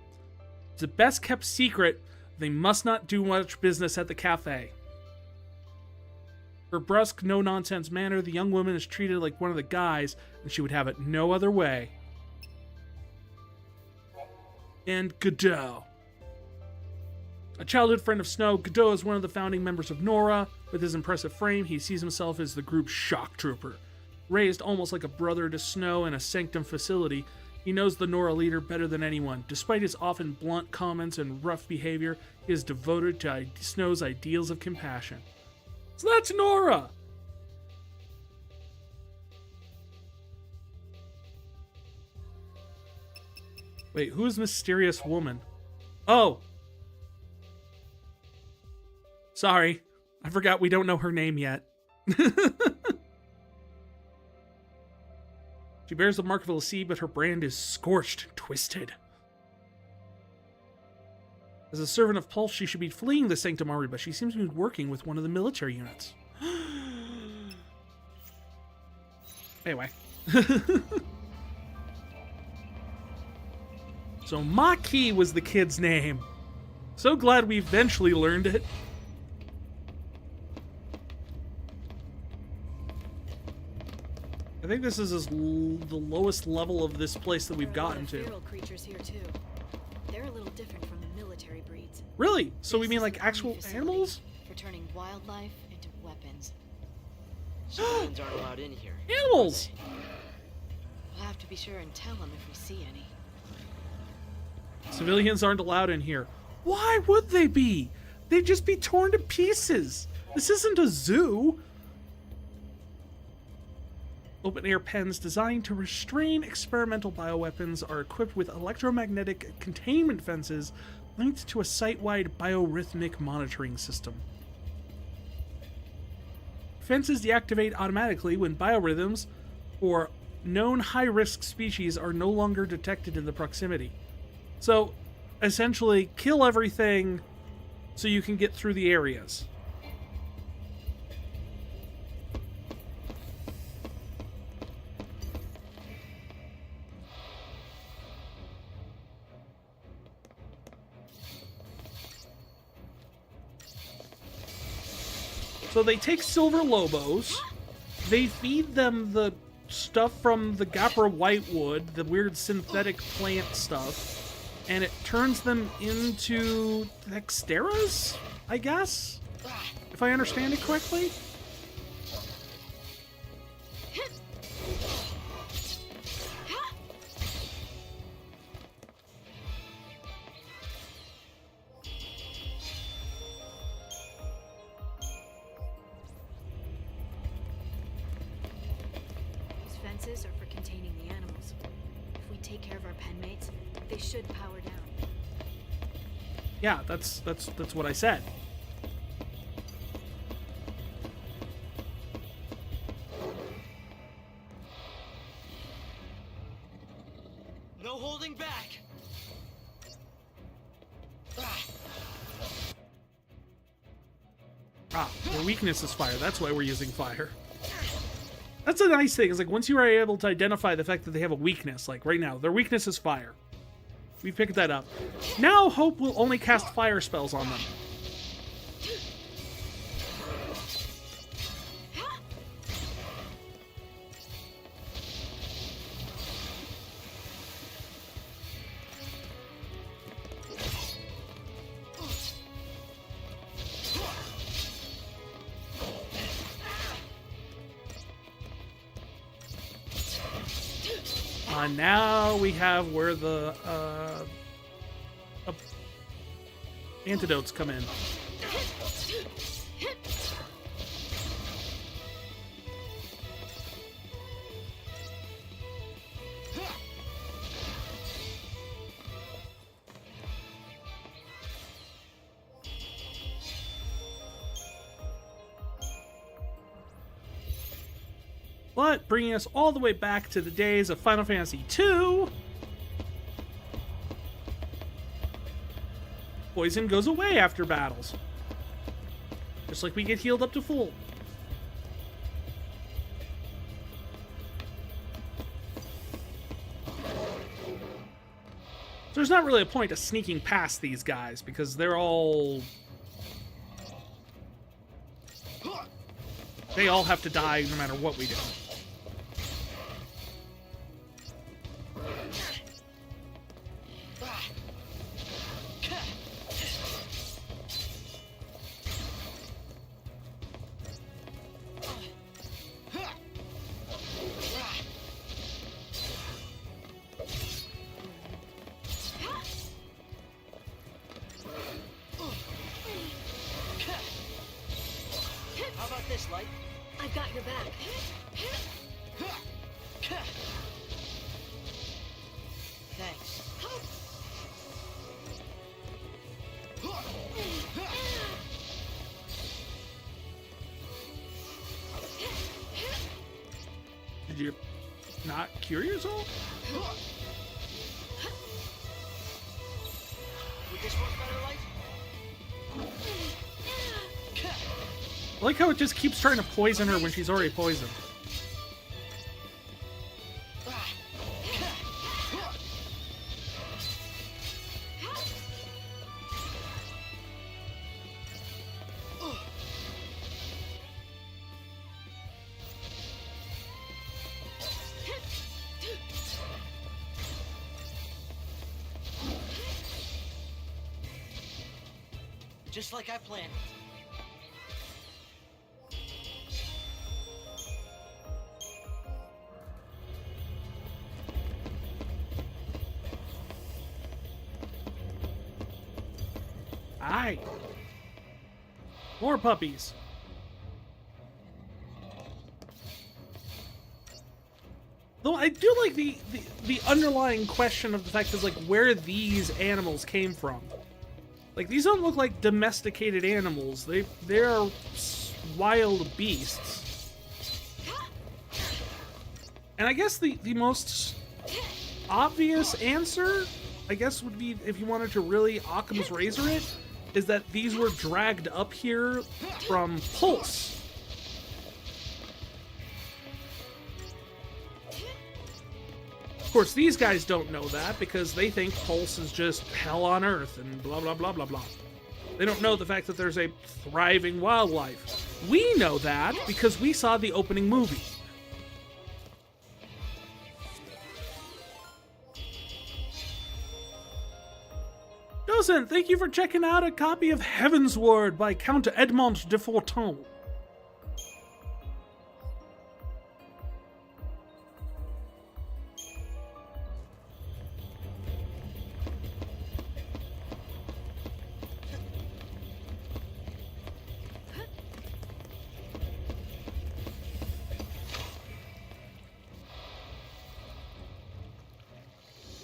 It's a best-kept secret. They must not do much business at the cafe. Her brusque, no-nonsense manner, the young woman is treated like one of the guys, and she would have it no other way. And Godot. A childhood friend of Snow, Godot is one of the founding members of Nora. With his impressive frame, he sees himself as the group's shock trooper. Raised almost like a brother to Snow in a sanctum facility, he knows the Nora leader better than anyone. Despite his often blunt comments and rough behavior, he is devoted to Snow's ideals of compassion. So that's Nora! Wait, who's Mysterious Woman? Oh! Sorry, I forgot we don't know her name yet. She bears the mark of a sea, but her brand is scorched and twisted. As a servant of Pulse, she should be fleeing the Sanctumary, but she seems to be working with one of the military units. Anyway. So Maki was the kid's name. So glad we eventually learned it. I think this is the lowest level of this place that we've gotten to. Feral creatures here too. They're a little different from the military breeds. Really? So we This mean is like an army actual facility animals? for turning wildlife into weapons. Civilians aren't allowed in here. Animals! We'll have to be sure and tell them if we see any. Civilians aren't allowed in here. Why would they be? They'd just be torn to pieces. This isn't a zoo. Open-air pens designed to restrain experimental bioweapons are equipped with electromagnetic containment fences linked to a site-wide biorhythmic monitoring system. Fences deactivate automatically when biorhythms or known high-risk species are no longer detected in the proximity. So, essentially, kill everything so you can get through the areas. So they take silver lobos, they feed them the stuff from the Gapra Whitewood, the weird synthetic plant stuff, and it turns them into Dexteras, I guess? If I understand it correctly? These fences are for containing the animals. If we take care of our pen mates, they should power down. Yeah, that's what I said. No holding back. Ah, their weakness is fire. That's why we're using fire. That's a nice thing. Is like once you are able to identify the fact that they have a weakness, like right now, their weakness is fire. We picked that up. Now Hope will only cast fire spells on them. Now we have where the antidotes come in. But bringing us all the way back to the days of Final Fantasy II, poison goes away after battles. Just like we get healed up to full. So there's not really a point of sneaking past these guys because they're all... They all have to die no matter what we do. How about this, Light? I've got your back. Thanks. Did you not cure yourself? Would this work better, Light? I like how it just keeps trying to poison her when she's already poisoned. just like I planned it. Aye. More puppies. Though I do like the underlying question of the fact is like where these animals came from. Like these don't look like domesticated animals. They're wild beasts. And I guess the most obvious answer, I guess, would be if you wanted to really Occam's razor it, is that these were dragged up here from Pulse. Of course, these guys don't know that because they think Pulse is just hell on earth and blah, blah, blah, blah, blah. They don't know the fact that there's a thriving wildlife. We know that because we saw the opening movie. Dozen, thank you for checking out a copy of Heaven's Word by Count Edmond de Forton.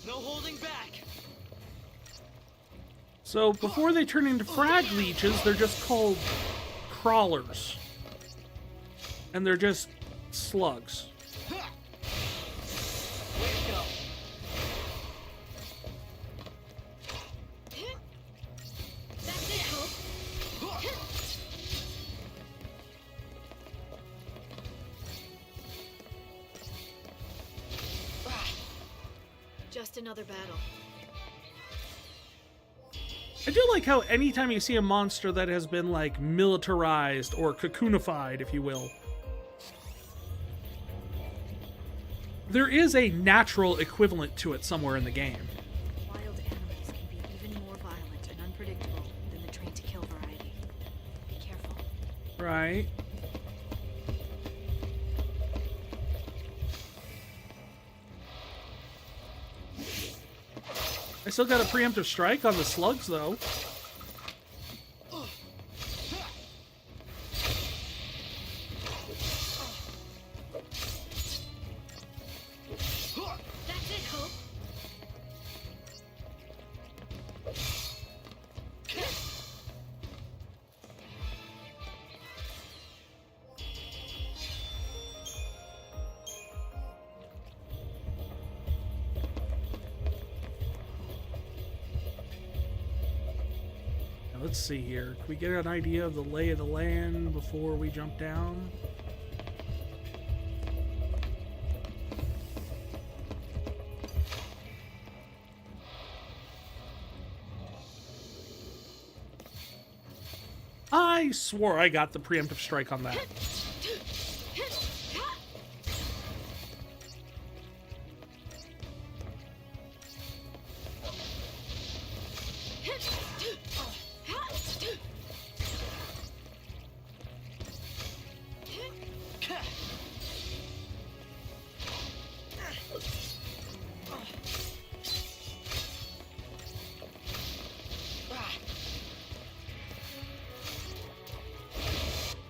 No holding back. So before they turn into frag leeches, they're just called crawlers. And they're just slugs. Way to go. That's it, Hope. Just another battle. I do like how anytime you see a monster that has been, like, militarized or cocoonified, if you will, there is a natural equivalent to it somewhere in the game. Wild animals can be even more violent and unpredictable than the trained-to-kill variety. Be careful. Right. I still got a preemptive strike on the slugs, though. That's it, Hope. Now, let's see here. Can we get an idea of the lay of the land before we jump down? I swore I got the preemptive strike on that.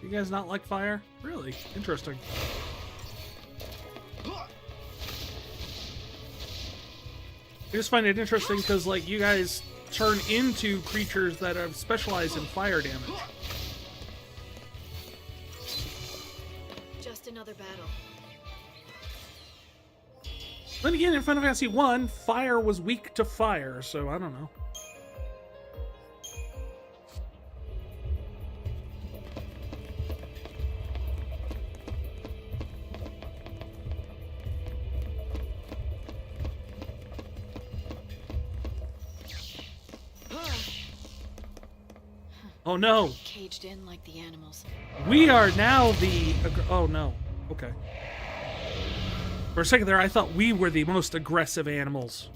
You guys not like fire? Really? Interesting. I just find it interesting because, like, you guys turn into creatures that have specialized in fire damage. Just another battle. Then again, in Final Fantasy I, fire was weak to fire, so I don't know. Oh no! Caged in like the animals. We are now the... Oh no. Okay. For a second there, I thought we were the most aggressive animals.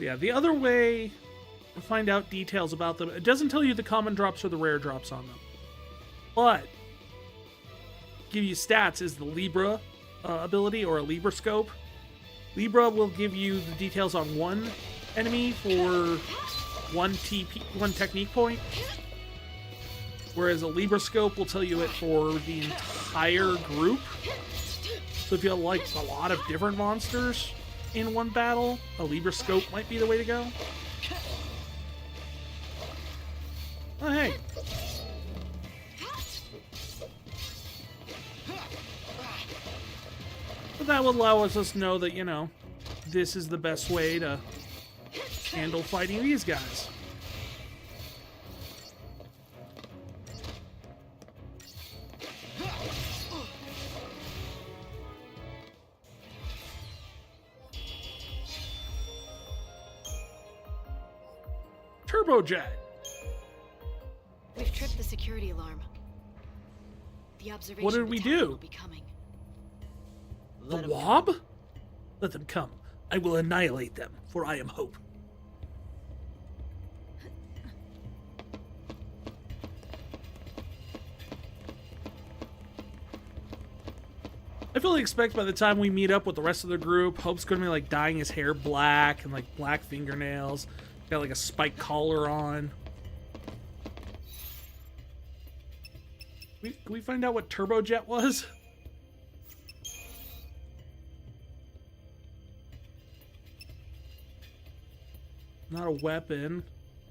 Yeah, the other way to find out details about them, it doesn't tell you the common drops or the rare drops on them. But give you stats is the Libra ability or a Libra scope. Libra will give you the details on one enemy for one technique point, whereas a Libra scope will tell you it for the entire group. So if you have like a lot of different monsters in one battle, a Libra scope might be the way to go. Oh hey. But that would allow us to know that, you know, this is the best way to handle fighting these guys. Turbojet. We've tripped the security alarm. The observation What did we battalion do? will be coming. The Let 'em Wob? Let them come. I will annihilate them, for I am hope. I fully expect by the time we meet up with the rest of the group, Hope's gonna be like dyeing his hair black and like black fingernails. Got like a spike collar on. Can we find out what Turbojet was? Not a weapon.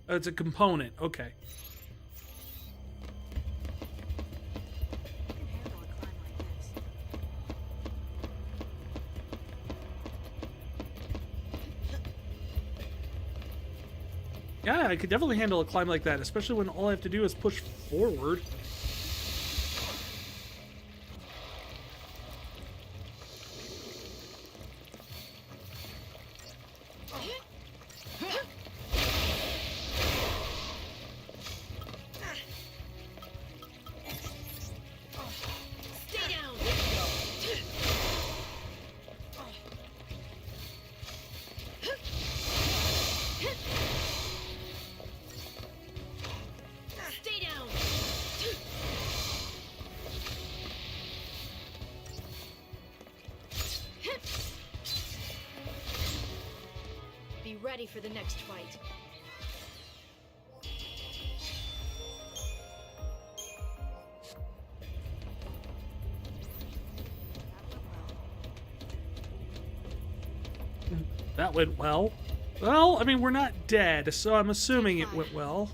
Oh, it's a component. Okay. Yeah, I could definitely handle a climb like that, especially when all I have to do is push forward. Stay down. Stay down. Be ready for the next fight. That went well. Well, I mean, we're not dead, so I'm assuming it went well.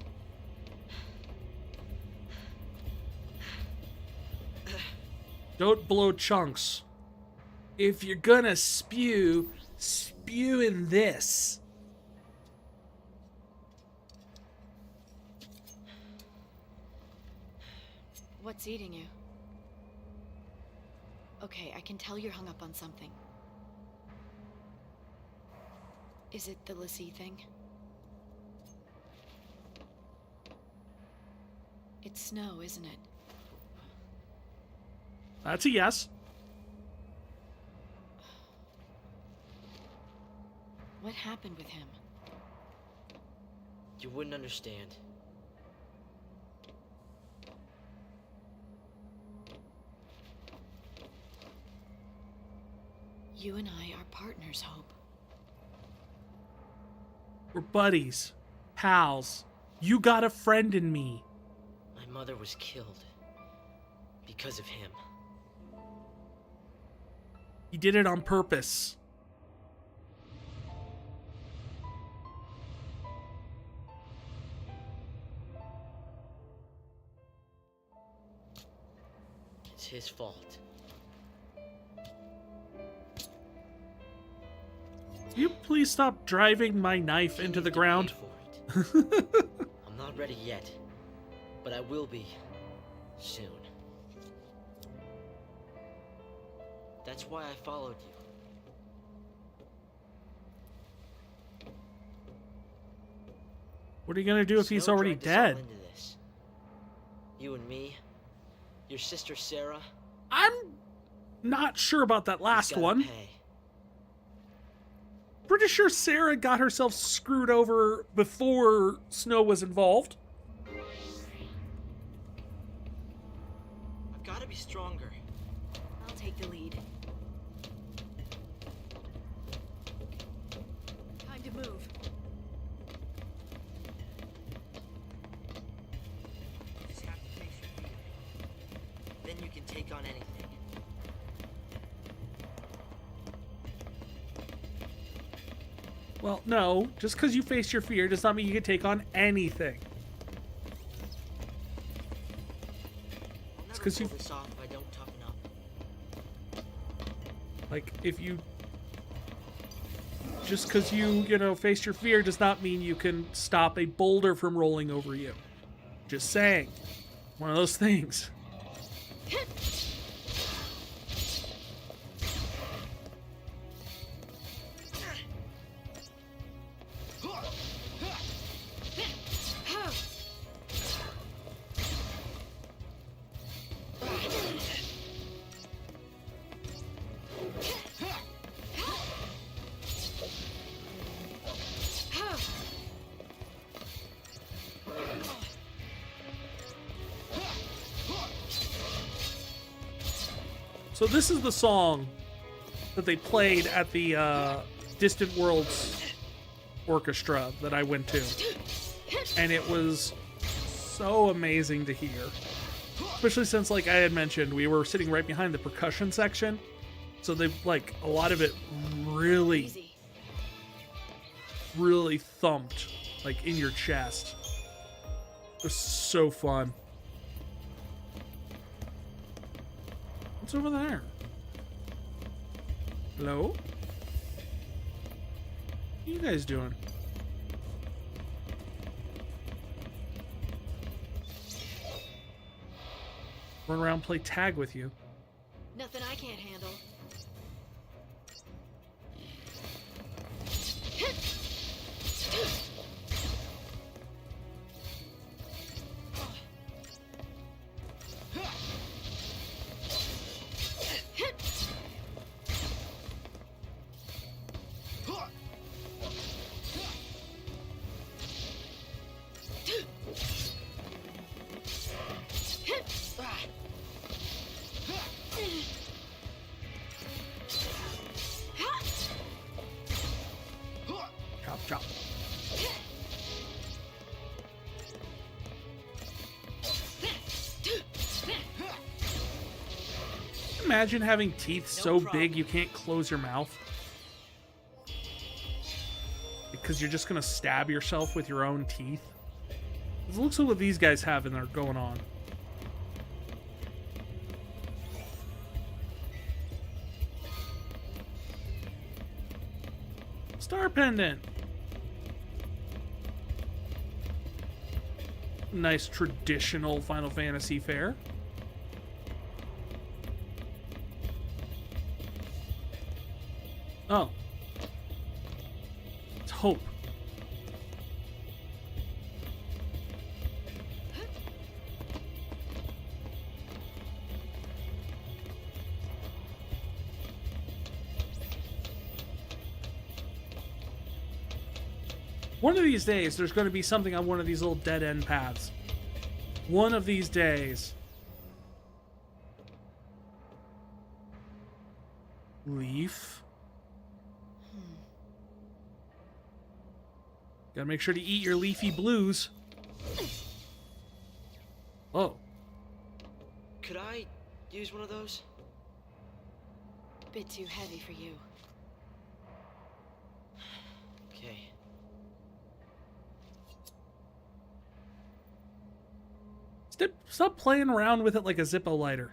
Don't blow chunks. If you're gonna spew, spew in this. What's eating you? Okay, I can tell you're hung up on something. Is it the Lassie thing? It's Snow, isn't it? That's a yes. What happened with him? You wouldn't understand. You and I are partners, Hope. We're buddies. Pals. You got a friend in me. My mother was killed because of him. He did it on purpose. It's his fault. Can you please stop driving my knife He into needs the to ground? pay for it. I'm not ready yet, but I will be soon. That's why I followed you. What are you gonna do if he's Snow already dragged us all dead? into this. You and me, your sister Sarah. I'm not sure about that he's last gotta one. pay. pretty sure Sarah got herself screwed over before Snow was involved. I've got to be stronger. I'll take the lead. Time to move. Just have to face your fear. Then you can take on anything. Well, no. Just because you face your fear does not mean you can take on anything. I'll never 'cause pull you- this off if I don't toughen up. Like, if you... Just because you know, face your fear does not mean you can stop a boulder from rolling over you. Just saying. One of those things. So this is the song that they played at the Distant Worlds Orchestra that I went to. And it was so amazing to hear. Especially since, like I had mentioned, we were sitting right behind the percussion section. So they, like, a lot of it really, Easy. really thumped, like, in your chest. It was so fun. What's over there? Hello? What are you guys doing? Run around, play tag with you. Nothing I can't handle. Chop, chop. Imagine having teeth so big you can't close your mouth. Because you're just gonna stab yourself with your own teeth. It looks like what these guys have in there going on. Star pendant. Nice traditional Final Fantasy fare. Oh. It's hope. One of these days, there's going to be something on one of these little dead-end paths. One of these days. Leaf. Gotta make sure to eat your leafy blues. Oh. Could I use one of those? Bit too heavy for you. Okay. Stop playing around with it like a Zippo lighter.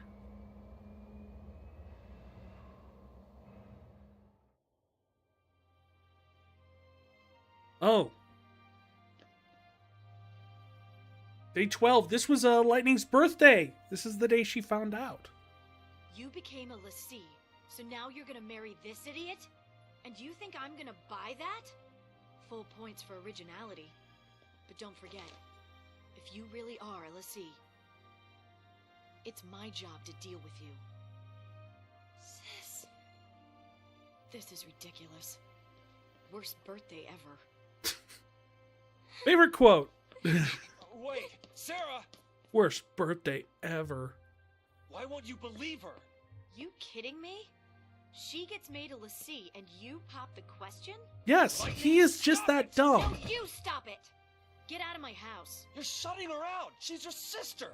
Oh. Day 12. This was Lightning's birthday. This is the day she found out. You became a lessee, so now you're gonna marry this idiot? And you think I'm gonna buy that? Full points for originality. But don't forget, if you really are a lessee, it's my job to deal with you. Sis. This is ridiculous. Worst birthday ever. Favorite quote. Wait, Sarah! Worst birthday ever. Why won't you believe her? You kidding me? She gets made a lessee and you pop the question? Yes, he is just that dumb. No, you stop it! Get out of my house. You're shutting her out. She's your sister.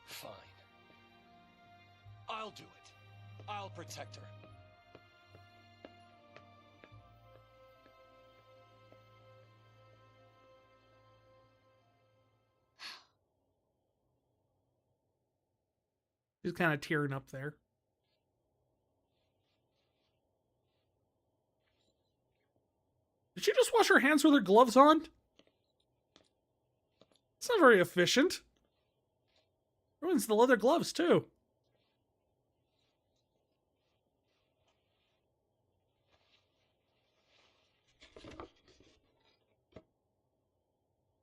Fine. I'll do it. I'll protect her. She's kind of tearing up there. Did she just wash her hands with her gloves on? It's not very efficient. Ruins the leather gloves, too.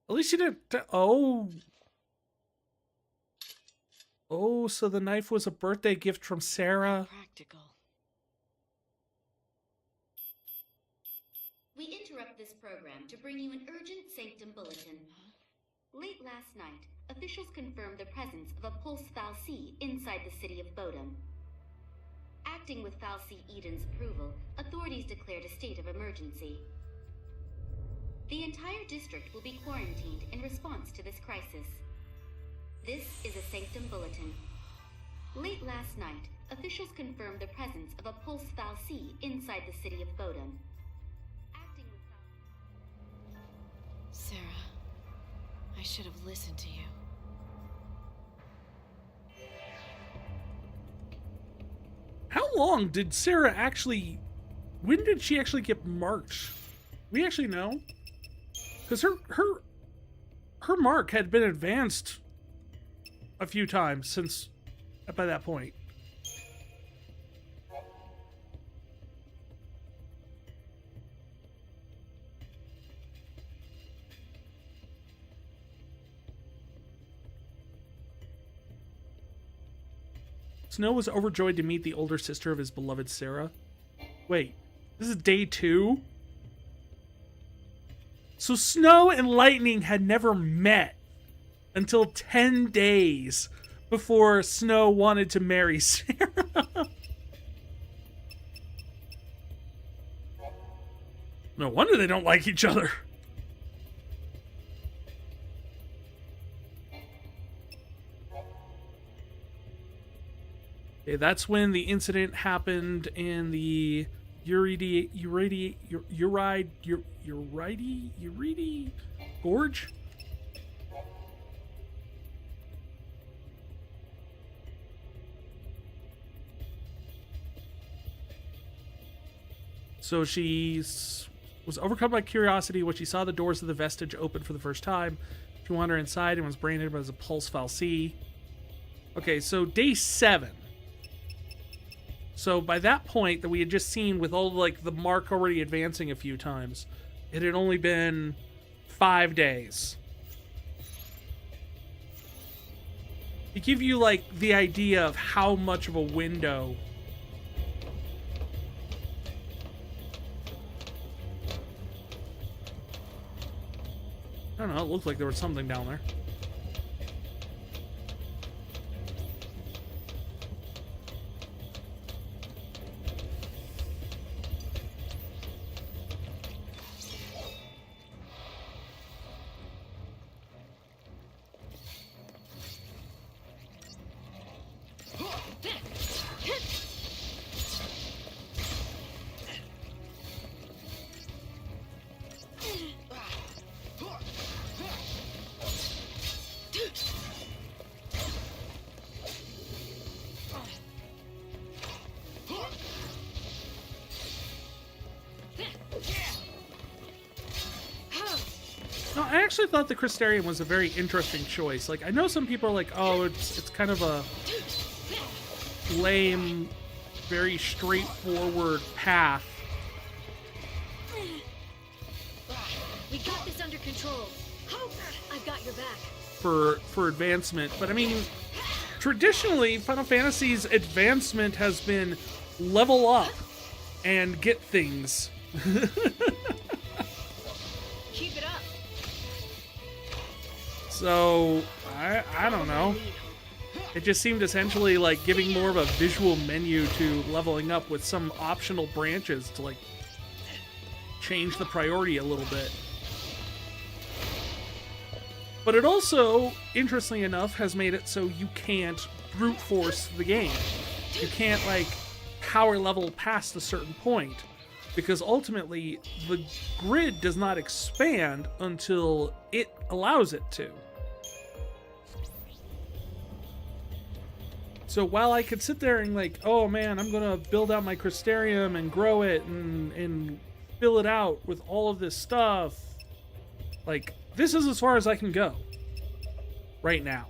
At least she didn't... Oh. Oh, so the knife was a birthday gift from Sarah. Practical. We interrupt this program to bring you an urgent Sanctum bulletin. Late last night, officials confirmed the presence of a pulse fal'C inside the city of Bodum. Acting with fal'C Eden's approval, authorities declared a state of emergency. The entire district will be quarantined in response to this crisis. This is a Sanctum bulletin. Late last night, officials confirmed the presence of a pulse fal'C inside the city of Bodum. Acting with Sarah, I should have listened to you. How long did Sarah actually... When did she actually get marked? We actually know? Because her mark had been advanced a few times since by that point. Snow was overjoyed to meet the older sister of his beloved Sarah. Wait, this is day 2? So Snow and Lightning had never met until 10 days before Snow wanted to marry Sarah. No wonder they don't like each other. Okay, that's when the incident happened in the Uridi Gorge? So she was overcome by curiosity when she saw the doors of the vestige open for the first time. She wandered inside and was branded as a pulse fal'C. Okay, so day 7. So by that point that we had just seen with all like the mark already advancing a few times, it had only been 5 days. To give you like the idea of how much of a window I don't know, it looked like there was something down there. No, I actually thought the Crystarium was a very interesting choice. Like, I know some people are like, oh, it's kind of a lame, very straightforward path. We got this under control. I've got your back. For advancement, but I mean, traditionally, Final Fantasy's advancement has been level up and get things. Keep it up. So, I don't know. It just seemed essentially like giving more of a visual menu to leveling up with some optional branches to like change the priority a little bit. But it also, interestingly enough, has made it so you can't brute force the game. You can't like power level past a certain point, because ultimately the grid does not expand until it allows it to. So while I could sit there and like, oh man, I'm gonna build out my Crystarium and grow it and fill it out with all of this stuff, like, this is as far as I can go right now.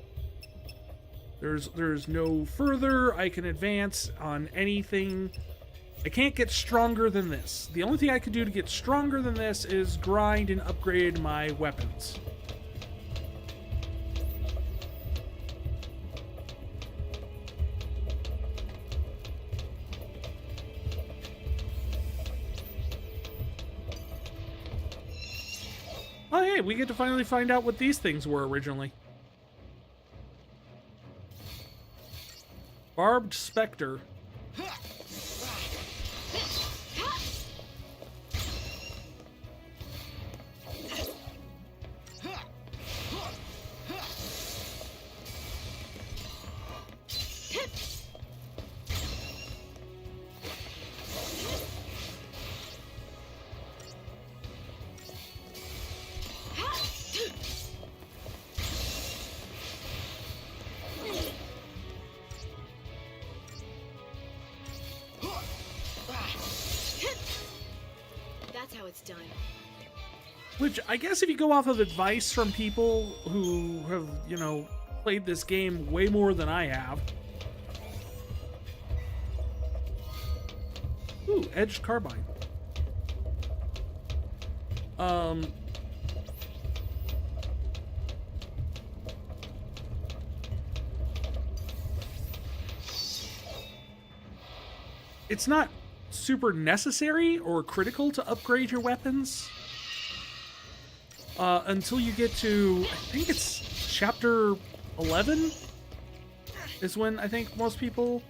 There's no further I can advance on anything. I can't get stronger than this. The only thing I could do to get stronger than this is grind and upgrade my weapons. Oh, hey, we get to finally find out what these things were originally. Barbed Spectre. That's how it's done. Which, I guess if you go off of advice from people who have, you know, played this game way more than I have. Ooh, Edged Carbine. It's not super necessary or critical to upgrade your weapons until you get to, I think it's chapter 11 is when I think most people,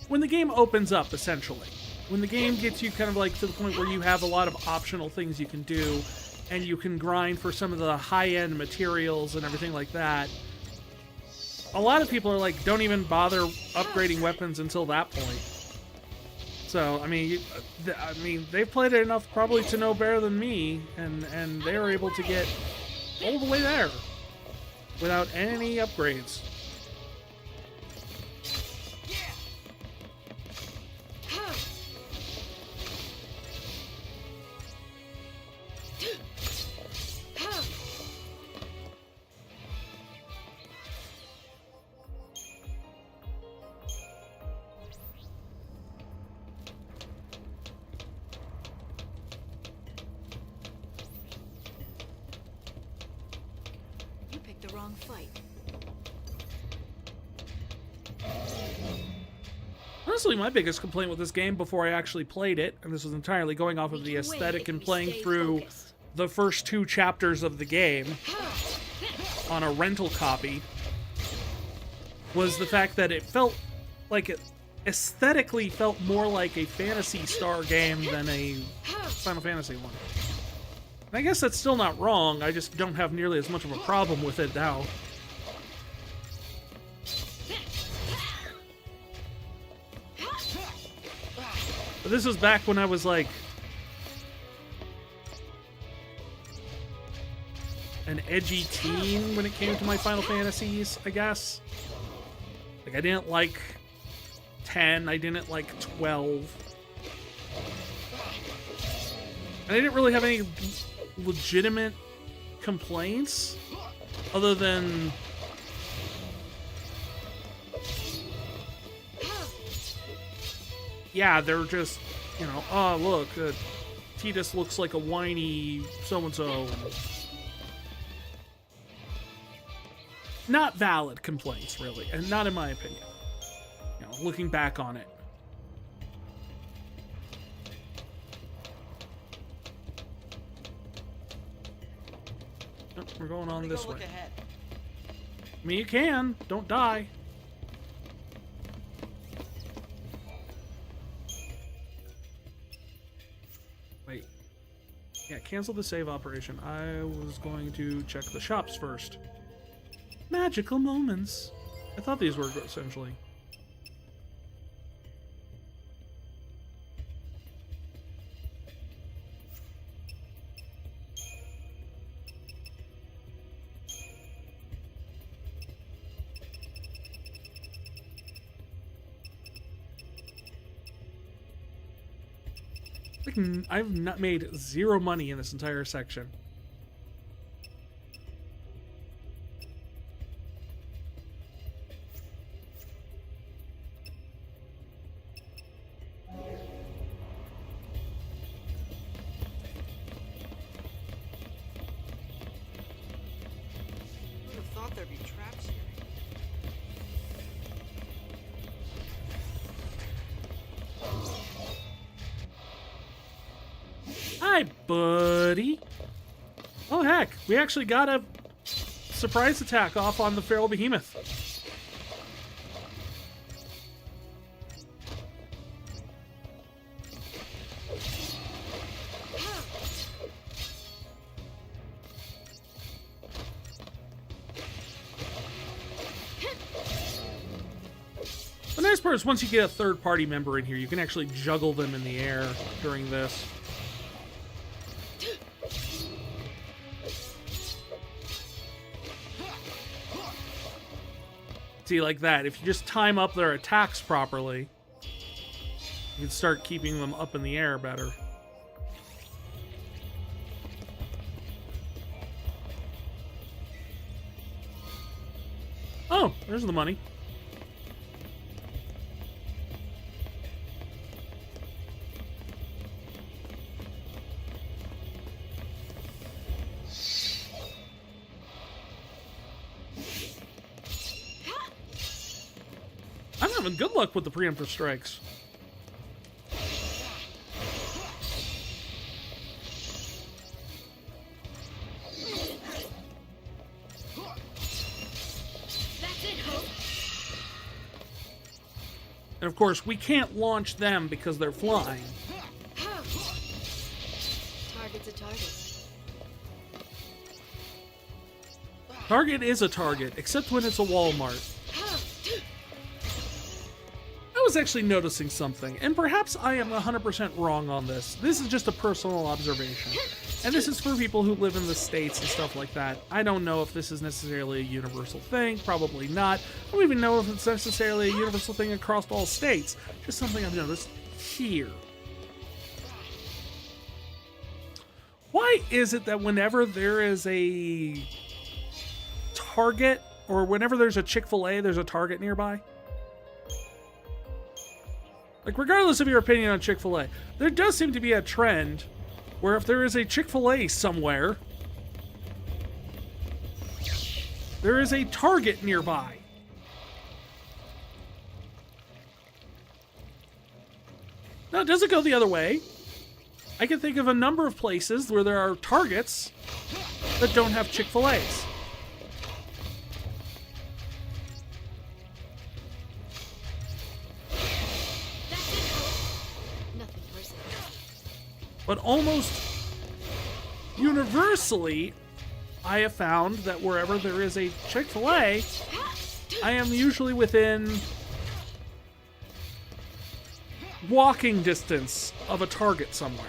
when the game opens up, essentially. When the game gets you kind of like to the point where you have a lot of optional things you can do, and you can grind for some of the high-end materials and everything like that. A lot of people are like, don't even bother upgrading weapons until that point. So, I mean, they've played it enough probably to know better than me, and they were able to get all the way there without any upgrades. You picked the wrong fight. Honestly, my biggest complaint with this game before I actually played it, and this was entirely going off of the aesthetic and playing through the first 2 chapters of the game on a rental copy, was the fact that it felt like it aesthetically felt more like a Phantasy Star game than a Final Fantasy one. And I guess that's still not wrong, I just don't have nearly as much of a problem with it now. But this was back when I was like an edgy teen when it came to my Final Fantasies, I guess. Like, I didn't like 10, I didn't like 12. And I didn't really have any legitimate complaints other than yeah, they're just, you know, oh look, Tidus looks like a whiny so-and-so. not valid complaints, really, and not in my opinion. You know, looking back on it. Oh, we're going on this way. Look ahead. I mean, you can. Don't die. Wait. Yeah, cancel the save operation. I was going to check the shops first. Magical moments. I thought these were essentially. I've not made zero money in this entire section. I would have thought there'd be traps here. Hi, buddy. Oh, heck. We actually got a surprise attack off on the feral behemoth. The nice part is once you get a third-party member in here, you can actually juggle them in the air during this. See, like that. If you just time up their attacks properly, you can start keeping them up in the air better. Oh, there's the money. I'm having good luck with the preemptive strikes. And of course, we can't launch them because they're flying. Target's a target. Target is a target, except when it's a Walmart. I was actually noticing something, and perhaps I am 100% wrong on this. This is just a personal observation. And this is for people who live in the States and stuff like that. I don't know if this is necessarily a universal thing, probably not. I don't even know if it's necessarily a universal thing across all states. Just something I've noticed here. Why is it that whenever there is a Target, or whenever there's a Chick-fil-A, there's a Target nearby? Like, regardless of your opinion on Chick-fil-A, there does seem to be a trend where if there is a Chick-fil-A somewhere, there is a Target nearby. Now, does it go the other way? I can think of a number of places where there are Targets that don't have Chick-fil-A's. But almost universally, I have found that wherever there is a Chick-fil-A, I am usually within walking distance of a Target somewhere.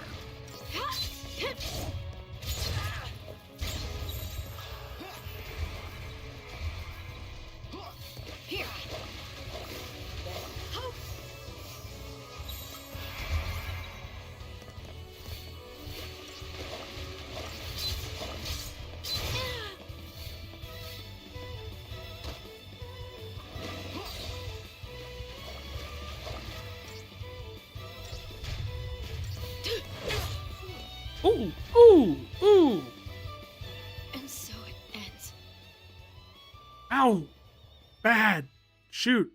Ooh, ooh, ooh. And so it ends. Ow. Shoot.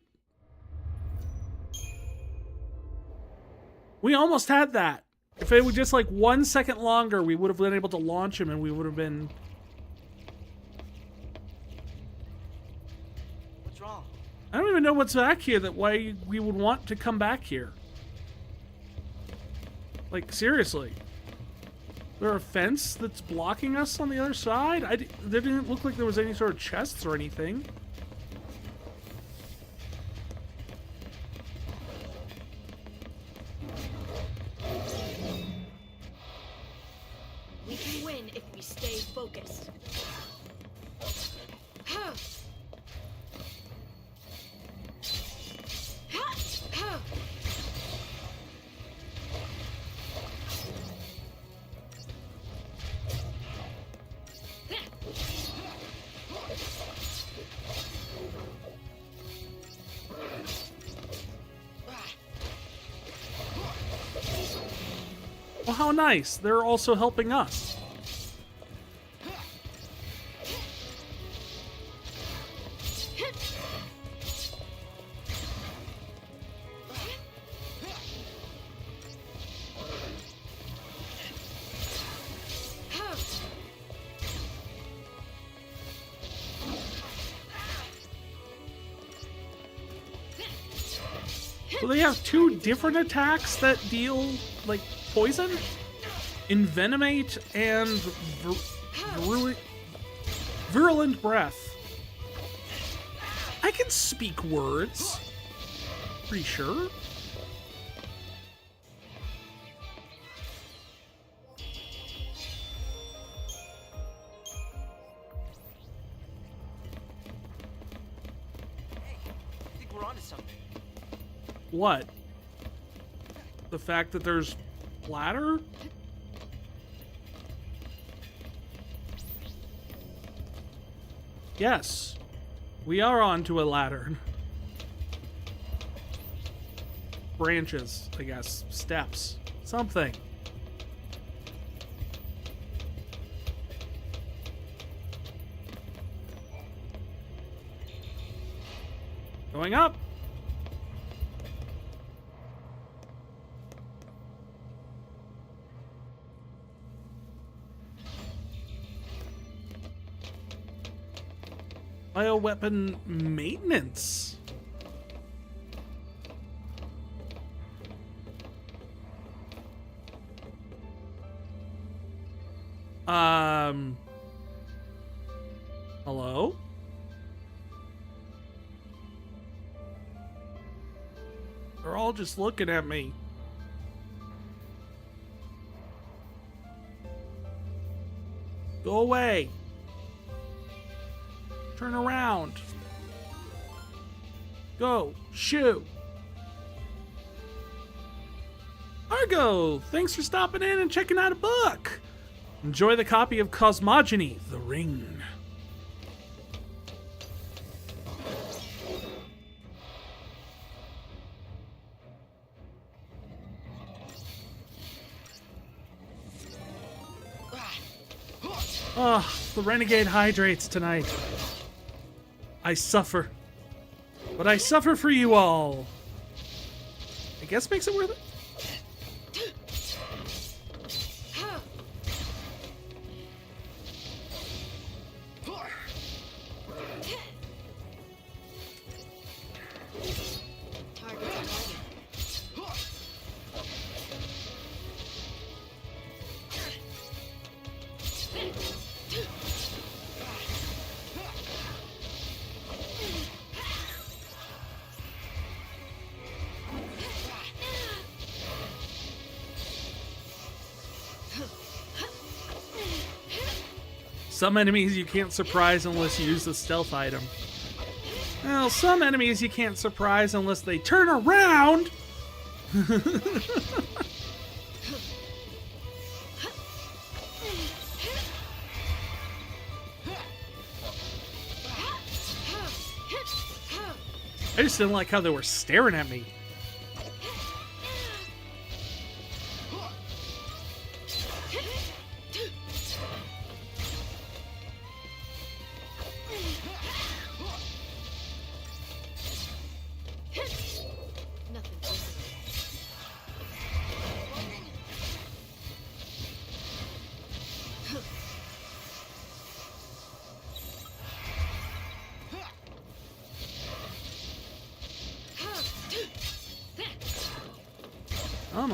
We almost had that. If it was just like 1 second longer, we would have been able to launch him and we would have been... What's wrong? I don't even know what's back here that why we would want to come back here. Like, seriously. Is there a fence that's blocking us on the other side? There didn't look like there was any sort of chests or anything. We can win if we stay focused. Well, how nice. They're also helping us. So they have two different attacks that deal, like, poison? Envenomate and virulent breath. I can speak words. Pretty sure. I think we're onto something. What? The fact that there's bladder? Yes. We are onto a ladder. Branches, I guess. Steps. Something. Going up. Bioweapon maintenance. Hello? They're all just looking at me. Go away. Turn around. Go. Shoo. Argo, thanks for stopping in and checking out a book. Enjoy the copy of Cosmogony, The Ring. Oh, the Renegade hydrates tonight. I suffer. But I suffer for you all. I guess makes it worth it. Some enemies you can't surprise unless you use the stealth item. Well, some enemies you can't surprise unless they turn around! I just didn't like how they were staring at me.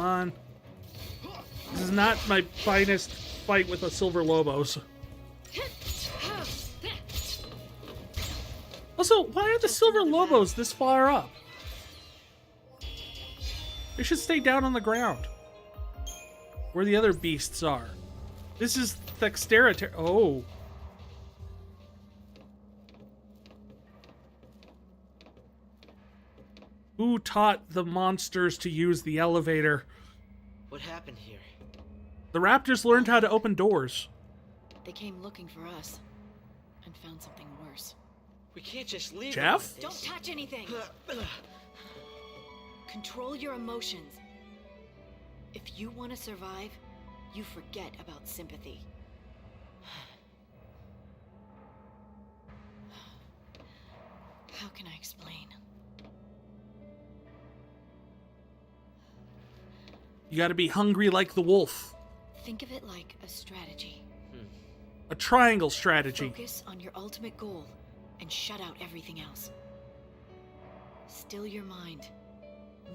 on. This is not my finest fight with a Silver Lobos. Also, why are the Silver Lobos this far up? They should stay down on the ground. Where the other beasts are. This is dexterity. Oh. Who taught the monsters to use the elevator? What happened here? The raptors learned how to open doors. They came looking for us and found something worse. We can't just leave Jeff? it like Don't this. touch anything! Control your emotions. If you want to survive, you forget about sympathy. How can I explain? You gotta be hungry like the wolf. Think of it like a strategy. A triangle strategy. Focus on your ultimate goal and shut out everything else. Still your mind.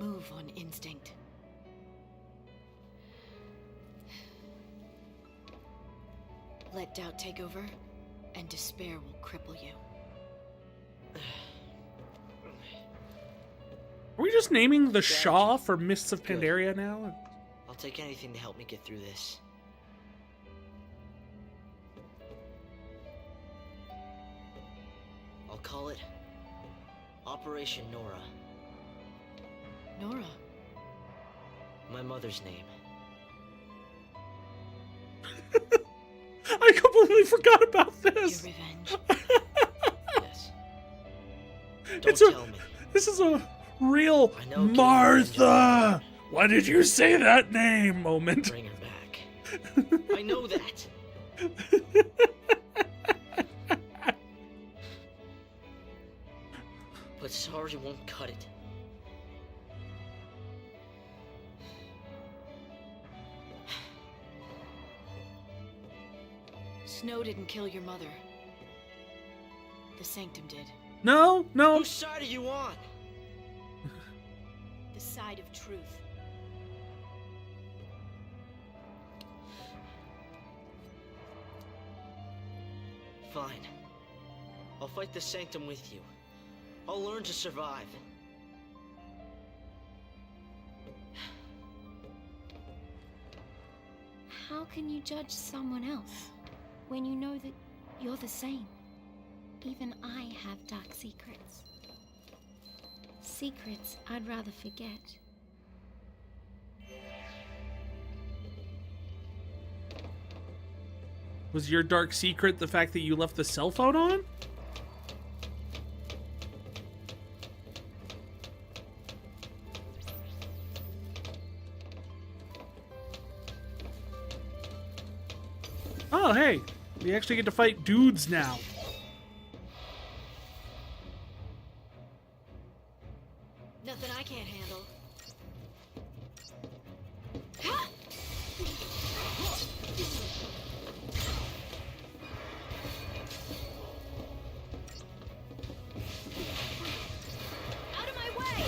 Move on instinct. Let doubt take over, and despair will cripple you. Are we just naming the Shaw for Mists of Pandaria now? I'll take anything to help me get through this. I'll call it Operation Nora. Nora, My mother's name. I completely forgot about your this. revenge. Yes. Don't It's a- tell me. This is a real I know, Martha. Why did you say that name moment? Bring her back. I know that. But sorry won't cut it. Snow didn't kill your mother. The Sanctum did. No, no. Whose side are you on? The side of truth. Fine. I'll fight the Sanctum with you. I'll learn to survive. How can you judge someone else when you know that you're the same? Even I have dark secrets. Secrets I'd rather forget. Was your dark secret the fact that you left the cell phone on? Oh, hey. We actually get to fight dudes now. Nothing I can't handle. Out of my way!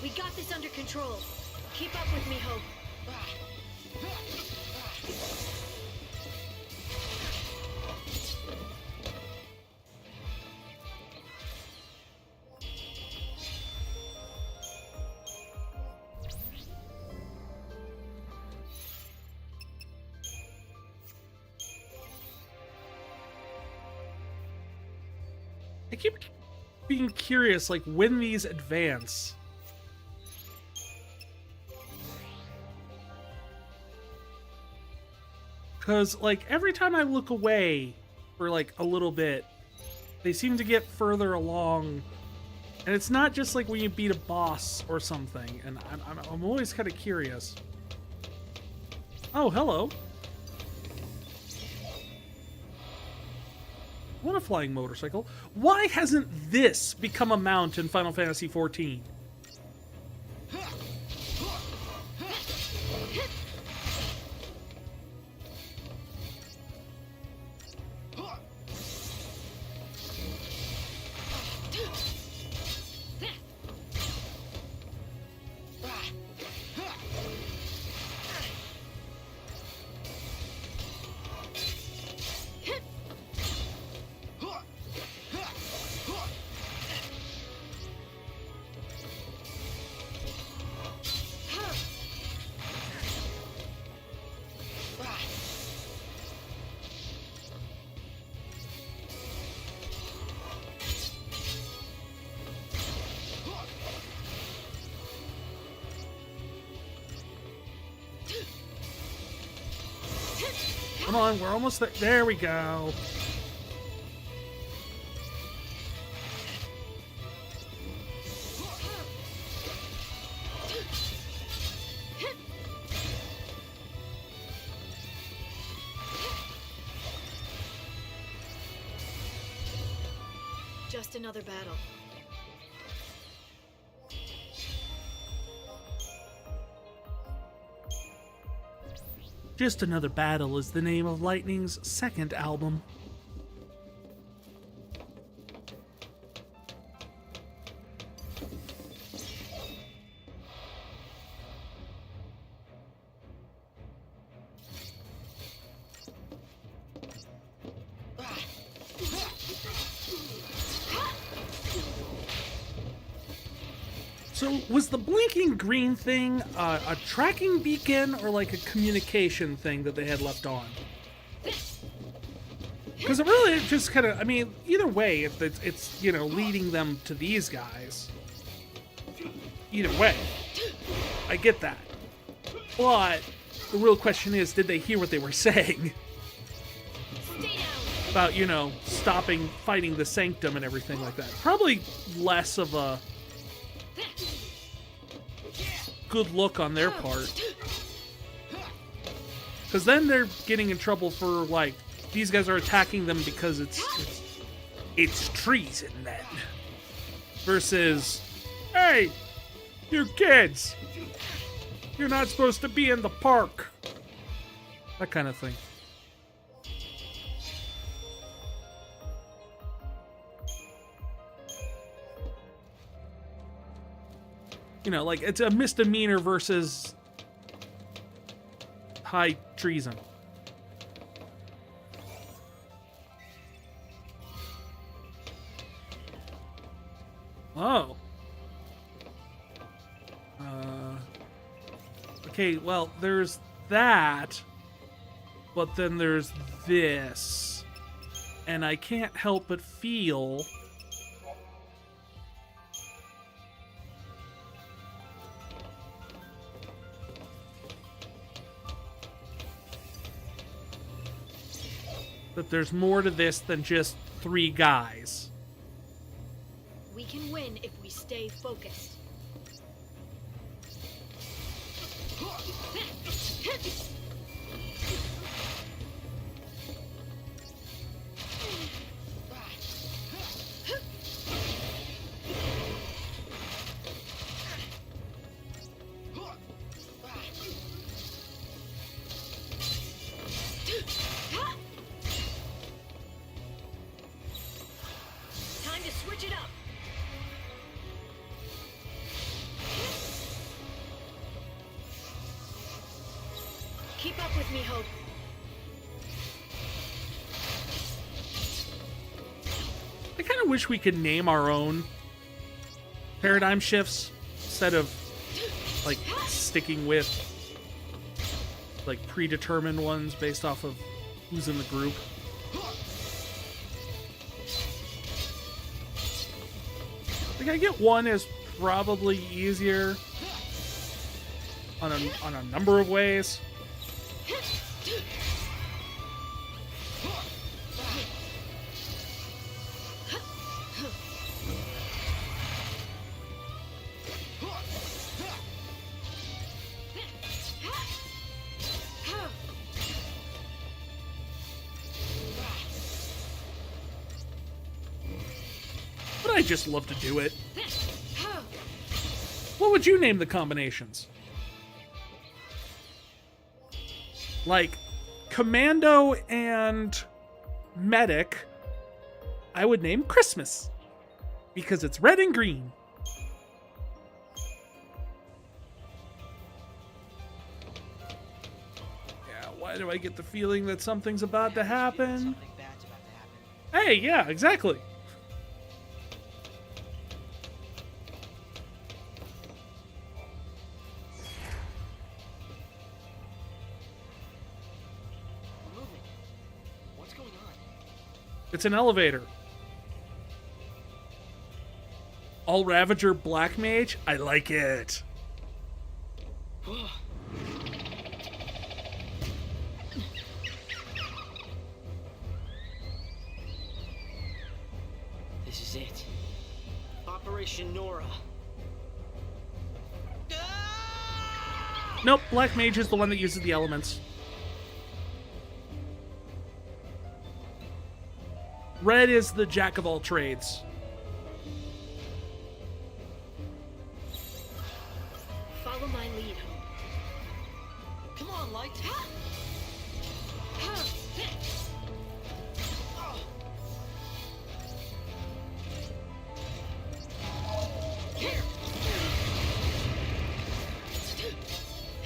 We got this under control. Keep up with me, Hope. I keep being curious, like, when these advance. Because, like, every time I look away for, like, a little bit, they seem to get further along And it's not just like when you beat a boss or something. And I'm always kind of curious. Oh, hello. What a flying motorcycle. Why hasn't this become a mount in Final Fantasy XIV? Come on, we're almost there. There we go. Just another battle. Just Another Battle is the name of Lightning's second album. So, was the blinking green thing a tracking beacon or like a communication thing that they had left on? Because it really just kind of, I mean, either way, it's, you know, leading them to these guys. Either way. I get that. But the real question is, did they hear what they were saying? About, you know, stopping fighting the Sanctum and everything like that. Probably less of a good look on their part. Because then they're getting in trouble for, like, these guys are attacking them because it's treason then. Versus, hey, you kids, you're not supposed to be in the park. That kind of thing. You know, like, it's a misdemeanor versus high treason. Oh. Okay, well, there's that, but then there's this. And I can't help but feel that there's more to this than just 3 guys. We can win if we stay focused. Time to switch it up. Keep up with me, Hope. I kind of wish we could name our own paradigm shifts instead of, like, sticking with, like, predetermined ones based off of who's in the group. Like, I get one is probably easier on a number of ways. I just love to do it. What would you name the combinations? Like, Commando and Medic, I would name Christmas. Because it's red and green. Yeah, why do I get the feeling that something's about to happen? Something bad's about to happen. Hey, yeah, exactly. We're moving. What's going on? It's an elevator. All Ravager Black Mage? I like it. This is it. Operation Nora. Nope, Black Mage is the one that uses the elements. Red is the jack of all trades. Follow my lead. Come on, Light.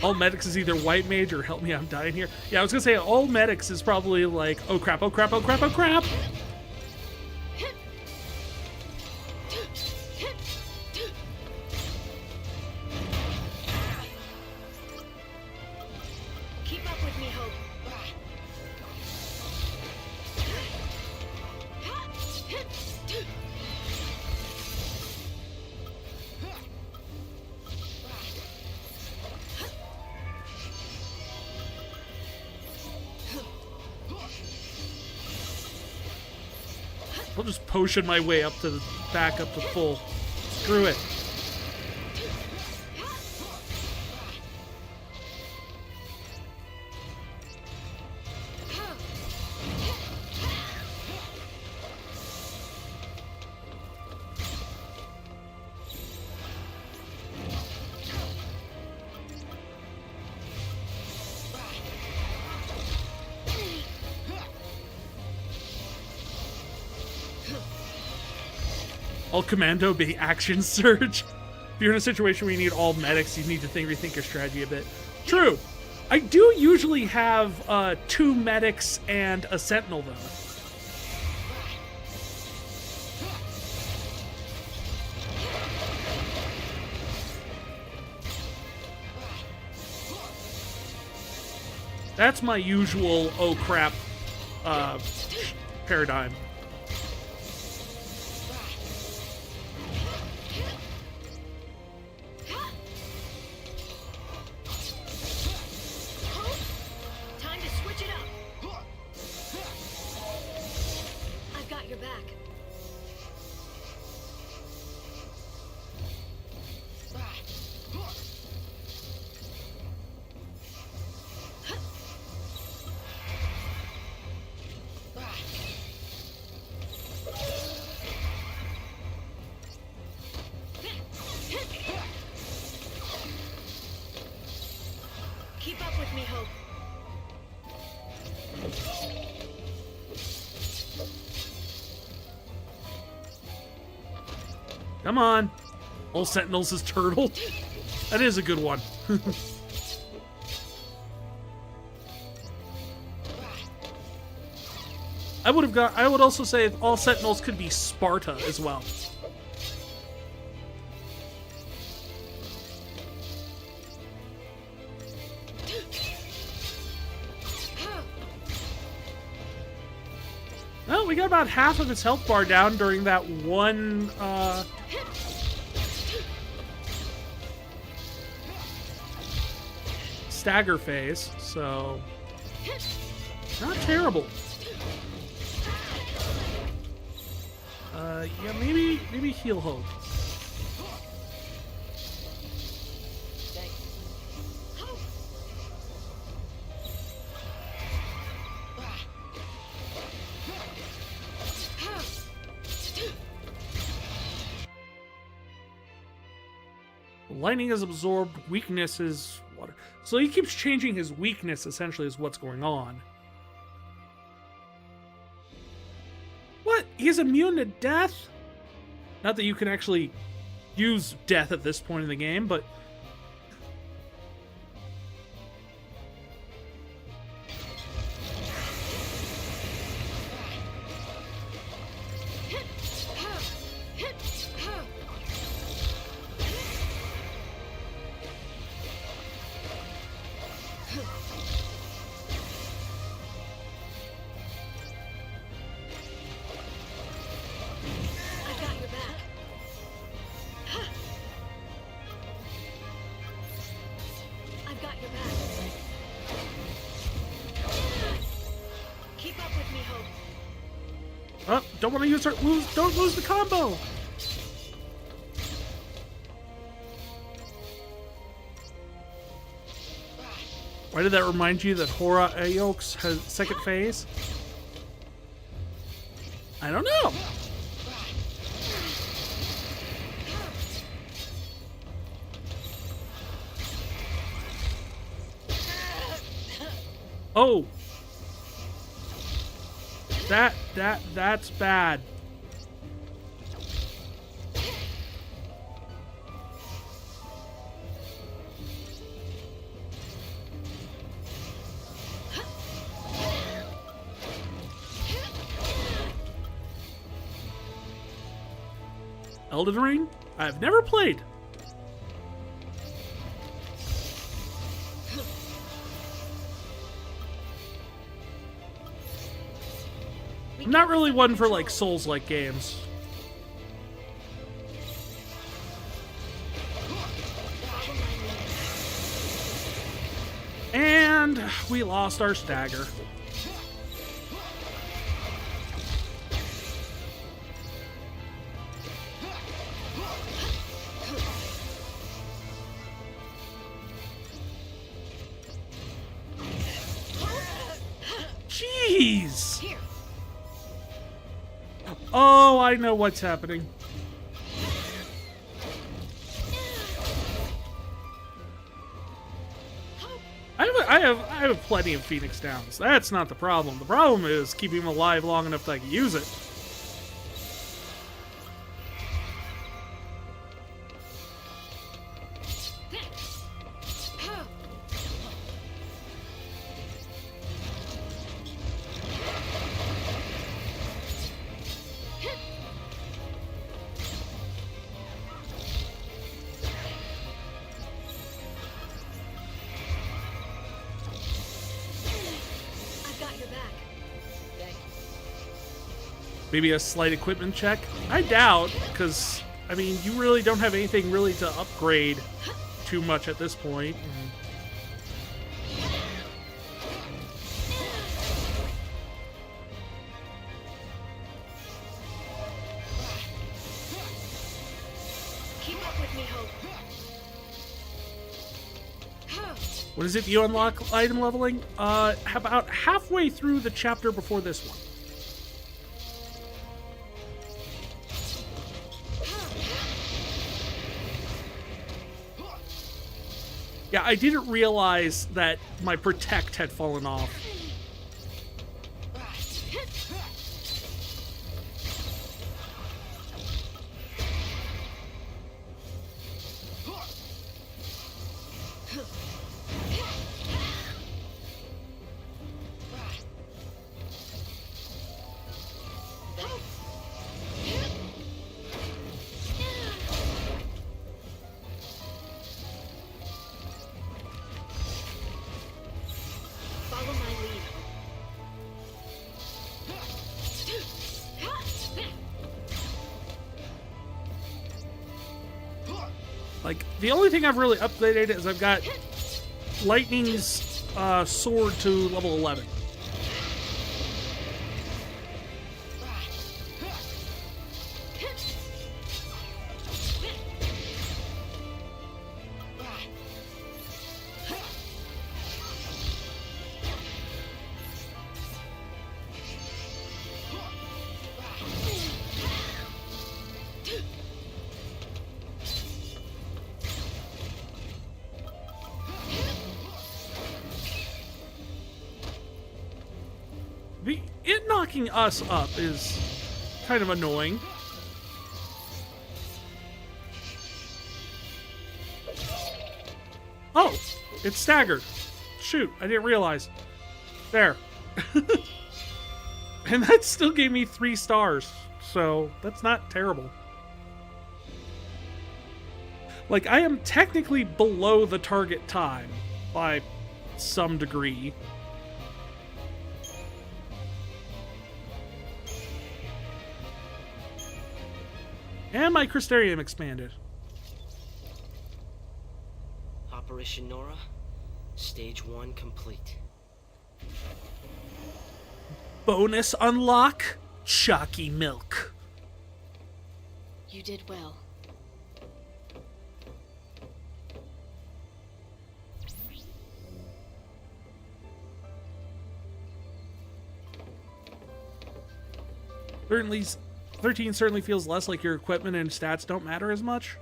All Medics is either White Mage or help me, I'm dying here. Yeah, I was gonna say all Medics is probably like, oh crap, oh crap, oh crap, oh crap. Keep up with me, Hope. I'll just potion my way up to the back up to full. Screw it. All Commando being Action Surge. If you're in a situation where you need all medics, you need to rethink your strategy a bit. True. I do usually have 2 medics and a sentinel, though. That's my usual oh crap paradigm. Time to switch it up. I've got your back. Keep up with me, Hope. Come on. All Sentinels is Turtle. That is a good one. I would also say all Sentinels could be Sparta as well. Well, we got about half of its health bar down during that one, stagger phase, so not terrible. Yeah, maybe heal Hope. Lightning is absorbed, weakness is water. So he keeps changing his weakness, essentially, is what's going on. What? He's immune to death? Not that you can actually use death at this point in the game, but... Oh, don't want to use her. Don't lose the combo. Why did that remind you that Hora Aox has second phase? I don't know. Oh. That's bad. Elden Ring? I've never played. I'm not really one for like Souls-like games. And we lost our stagger. Jeez! Oh, I know what's happening. I have plenty of Phoenix Downs. That's not the problem. The problem is keeping him alive long enough that I can use it. Maybe a slight equipment check? I doubt, because, I mean, you really don't have anything really to upgrade too much at this point. Keep up with me, Hope. What is it you unlock item leveling? About halfway through the chapter before this one. Yeah, I didn't realize that my protect had fallen off. Like, the only thing I've really upgraded is I've got Lightning's sword to level 11. It knocking us up is kind of annoying. Oh, it's staggered. Shoot, I didn't realize. There. And that still gave me 3 stars, so that's not terrible. Like, I am technically below the target time by some degree. And my Crystarium expanded. Operation Nora, Stage 1 complete. Bonus unlock, Chalky Milk. You did well. Certainly, 13 certainly feels less like your equipment and stats don't matter as much.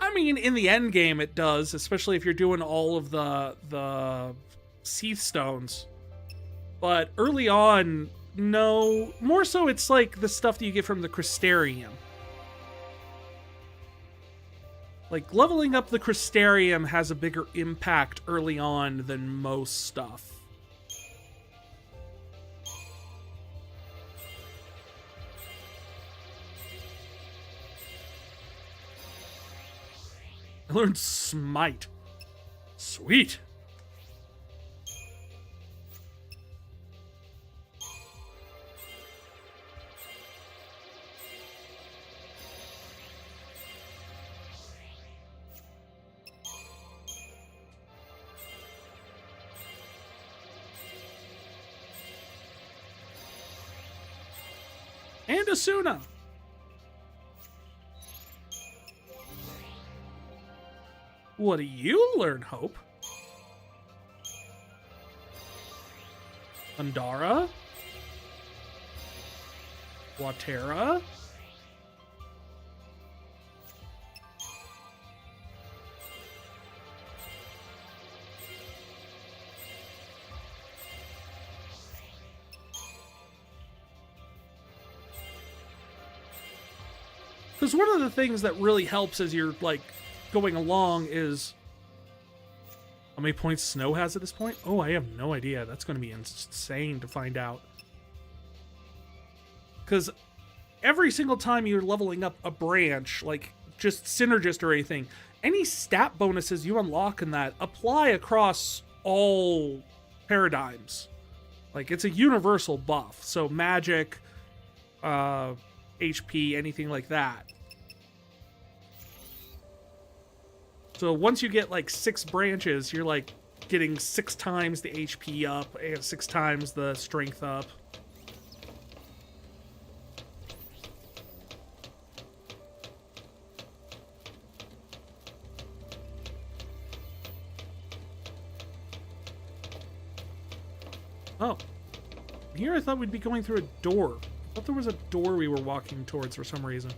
I mean, in the end game it does, especially if you're doing all of the Seath Stones. But early on, no. More so it's like the stuff that you get from the Crystarium. Like, leveling up the Crystarium has a bigger impact early on than most stuff. I learned Smite. Sweet. And Asuna. What do you learn, Hope? Andara? Watera? Because one of the things that really helps as you're, like, going along is... How many points Snow has at this point? Oh, I have no idea. That's going to be insane to find out. Because every single time you're leveling up a branch, like just Synergist or anything, any stat bonuses you unlock in that apply across all paradigms. Like, it's a universal buff. So magic, HP, anything like that. So once you get like 6 branches, you're like getting 6 times the HP up and 6 times the strength up. Oh. Here I thought we'd be going through a door. I thought there was a door we were walking towards for some reason.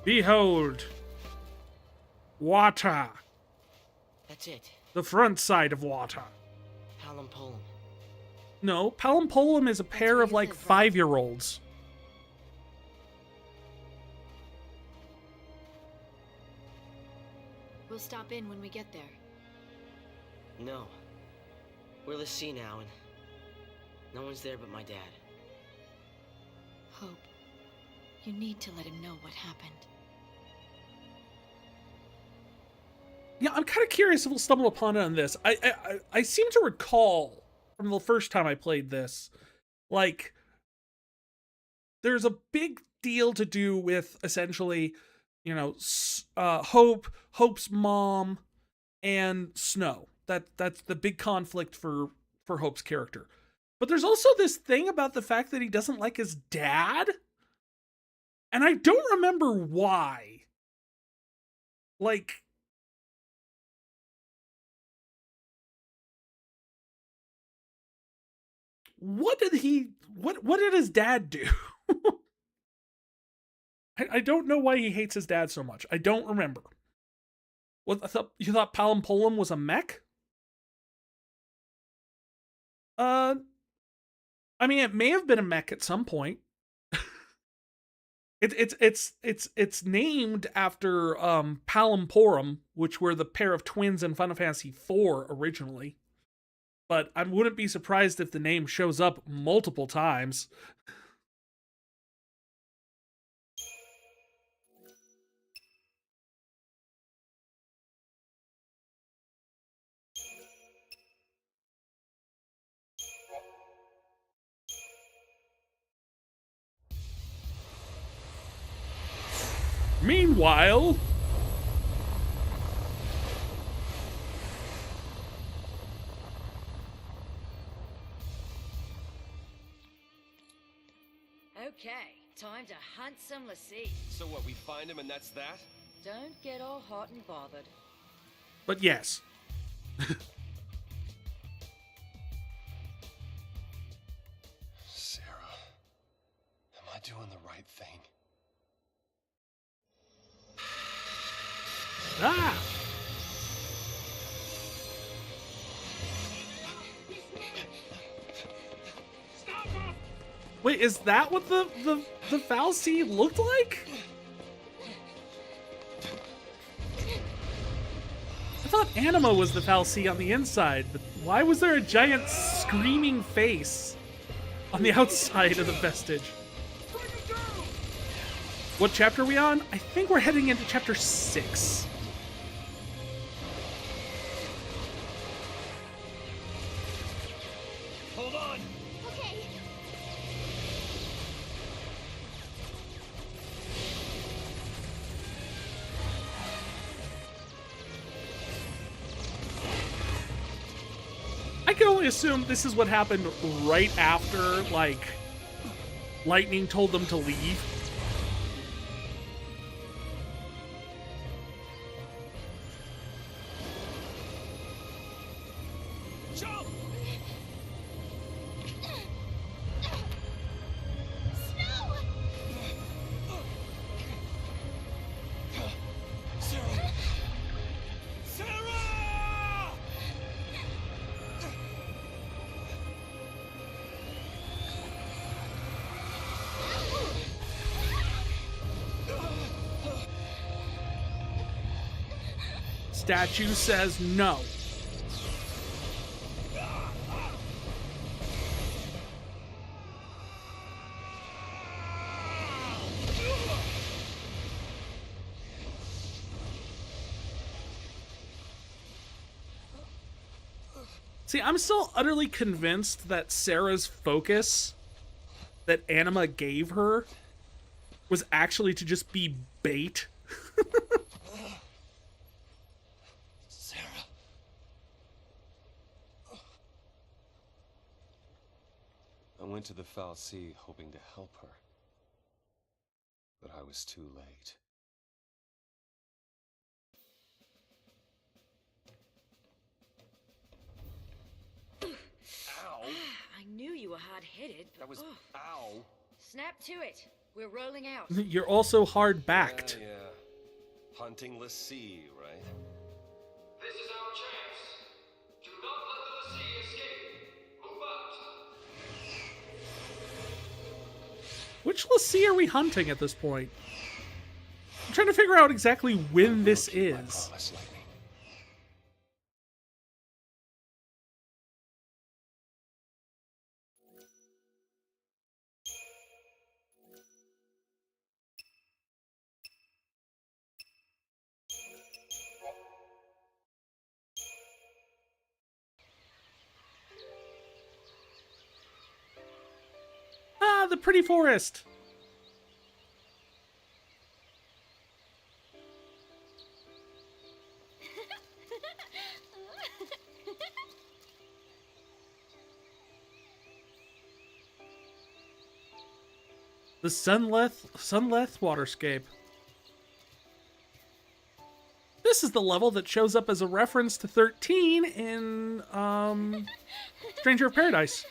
Behold, water. That's it. The front side of water. Palom Polum. No, Palom Polum is a pair where of you like live, right? 5-year-olds. We'll stop in when we get there. No. We're the sea now, and no one's there but my dad. Hope, you need to let him know what happened. Yeah, I'm kind of curious if we'll stumble upon it on this. I seem to recall from the first time I played this, like, there's a big deal to do with essentially, you know, Hope's mom, and Snow. That's the big conflict for Hope's character. But there's also this thing about the fact that he doesn't like his dad, and I don't remember why. Like, what did his dad do? I don't know why he hates his dad so much. I don't remember. What, you thought Palumpolum was a mech? I mean, it may have been a mech at some point. It's named after Palumporum, which were the pair of twins in Final Fantasy IV originally. But I wouldn't be surprised if the name shows up multiple times. Meanwhile, Okay, time to hunt some lassie. So what, we find him and that's that? Don't get all hot and bothered. but yes. Sarah, am I doing the right thing? Ah! Wait, is that what the Fal'Cie looked like? I thought Anima was the Fal'Cie on the inside, but why was there a giant screaming face on the outside of the vestige? What chapter are we on? I think we're heading into chapter 6. Hold on! Okay. I can only assume this is what happened right after, like, Lightning told them to leave. Jump! Sarah! Sarah! Statue says no. See, I'm still utterly convinced that Sarah's focus that Anima gave her was actually to just be bait. Sarah. I went to the Fal'Cie hoping to help her. But I was too late. Ow! I knew you were hard-headed, but That was... oh, Ow! snap to it. We're rolling out. You're also hard-backed. Yeah. Hunting lassie, right? This is our chance. Do not let the lassie escape. Move out. Which lassie are we hunting at this point? I'm trying to figure out exactly when this Keep my is. promise, Lightning. Ah, the pretty forest. The Sunleth waterscape. This is the level that shows up as a reference to 13 in Stranger of Paradise.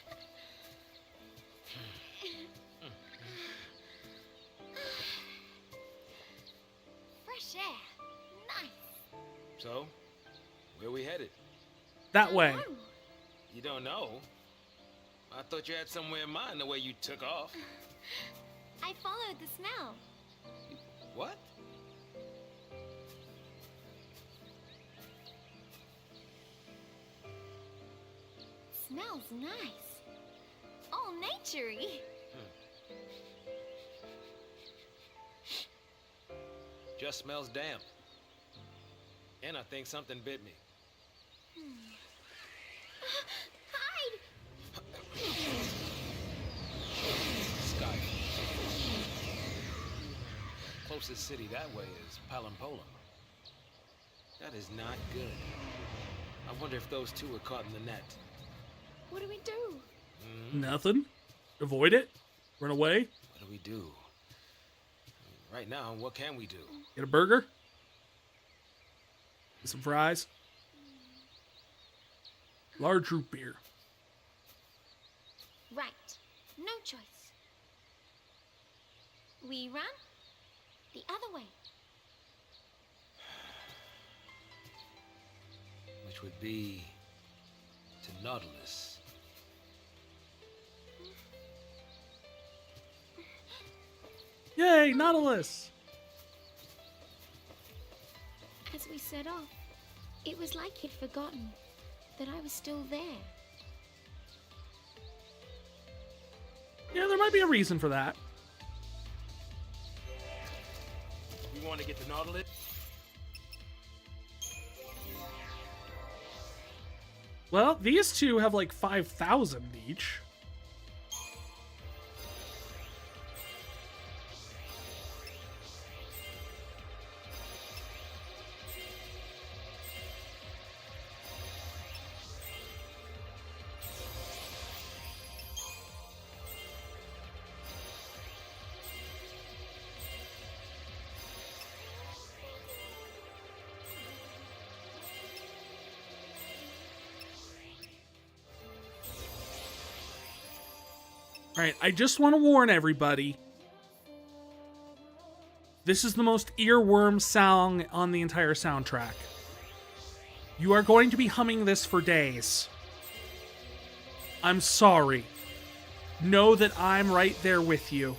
we headed? That way. Oh, You don't know? I thought you had somewhere in mind the way you took off. I followed the smell. What? Smells nice. All naturey. Just smells damp. And I think something bit me. Hide! Sky. Closest city that way is Palampolam. That is not good. I wonder if those two were caught in the net. What do we do? Nothing. Avoid it. Run away. What do we do? Right now, what can we do? Get a burger. Get some fries. Large root beer. Right. No choice. We run the other way. Which would be to Nautilus. Yay, Nautilus! As we set off, it was like he'd forgotten that I was still there. Yeah, there might be a reason for that. We want to get to Nautilus? Well, these two have like 5,000 each. Alright, I just want to warn everybody. This is the most earworm song on the entire soundtrack. You are going to be humming this for days. I'm sorry. Know that I'm right there with you.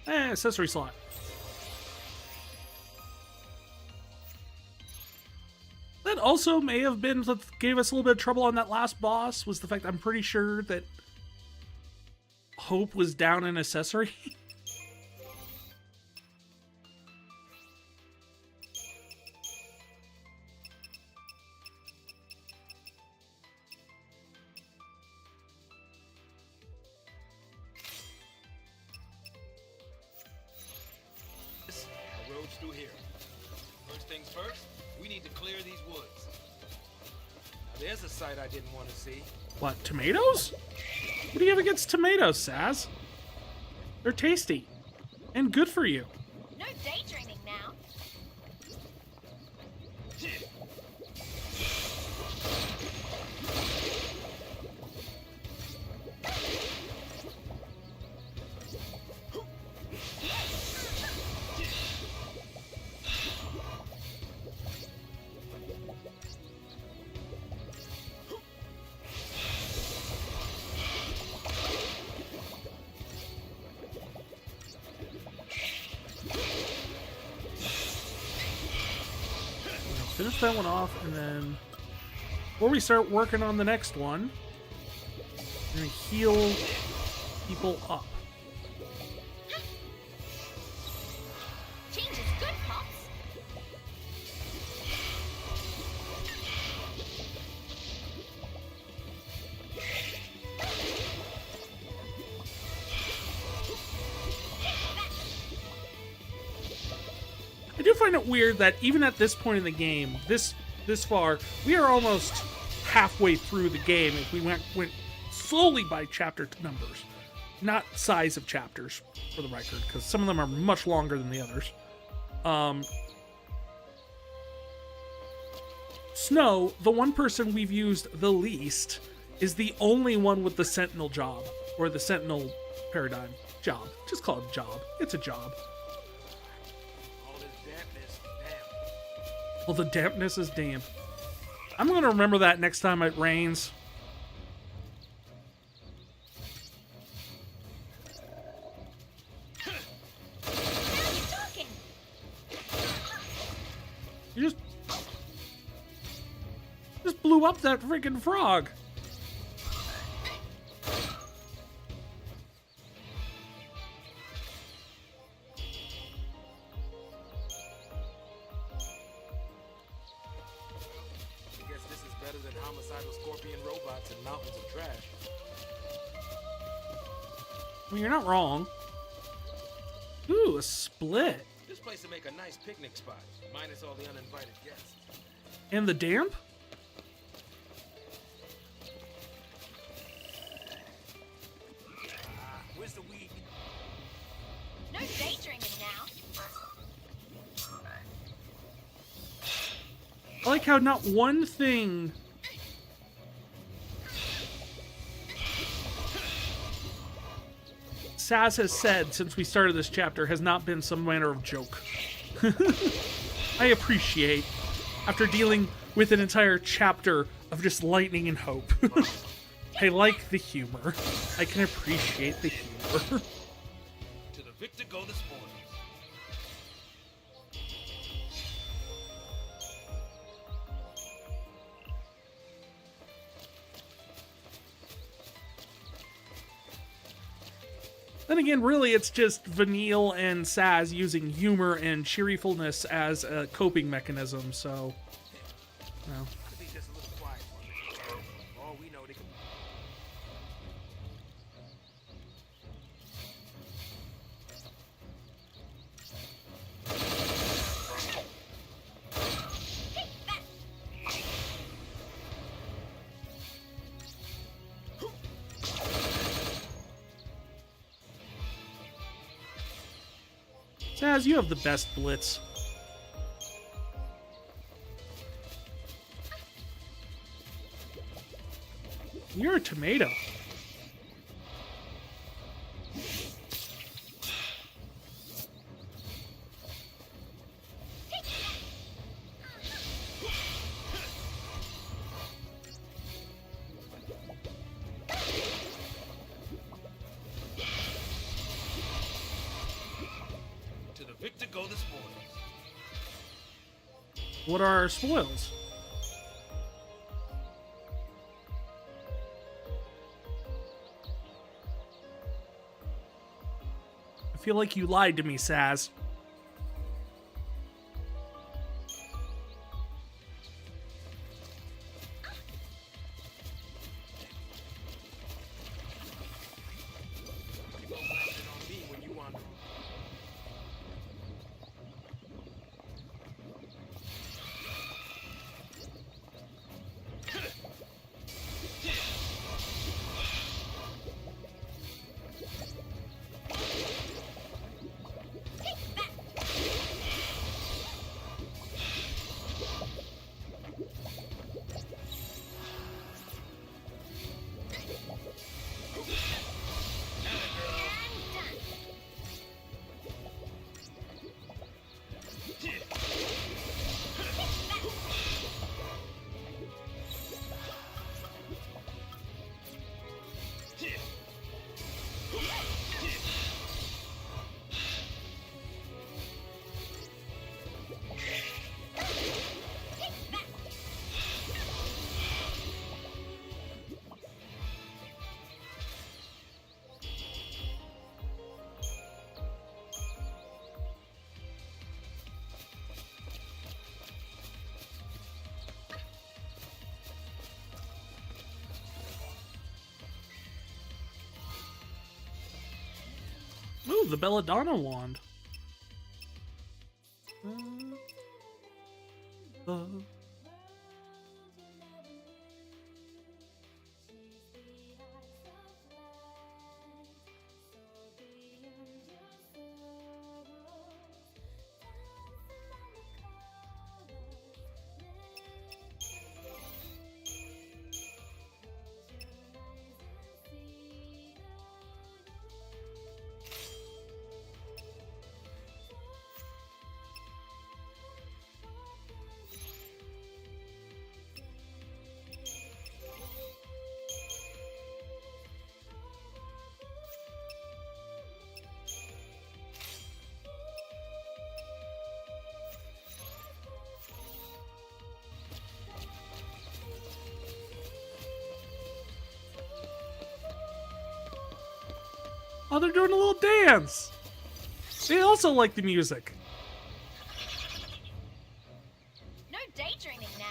Accessory slot. That also may have been what gave us a little bit of trouble on that last boss, was the fact I'm pretty sure that Hope was down an accessory. The road's through here. First things first, we need to clear these woods. Now, there's a sight I didn't want to see. What, tomatoes? What do you have against tomatoes, Saz? They're tasty. And good for you. No daydreaming now. Finish that one off, and then before we start working on the next one, we're gonna heal people up. Change is good, Pops. find it weird that even at this point in the game, this far, we are almost halfway through the game if we went solely by chapter numbers, not size of chapters, for the record, because some of them are much longer than the others. Snow, the one person we've used the least, is the only one with the Sentinel job, or the Sentinel paradigm job. Just call it job. It's a job. All this dampness, damn. Well, the dampness is damp. I'm going to remember that next time it rains. You just blew up that freaking frog. I guess this is better than homicidal scorpion robots and mountains of trash. I mean, you're not wrong. Ooh, a split. This place will make a nice picnic spot, minus all the uninvited guests. And the damp? Where's the weed? No day drinking now. I like how not one thing Saz has said since we started this chapter has not been some manner of joke. I appreciate, after dealing with an entire chapter of just lightning and hope. I like the humor. I can appreciate the humor. To the victor go the spoils. Then again, really, it's just Vanille and Saz using humor and cheerfulness as a coping mechanism, so... No. Could be just a little quiet for me. For all we know, they could... Saz, you have the best blitz. You're a tomato. To the victor go the spoils. What are our spoils? I feel like you lied to me, Saz. You go blasting on me when you wander. Ooh, the Belladonna wand. Oh, they're doing a little dance. They also like the music. No daydreaming now.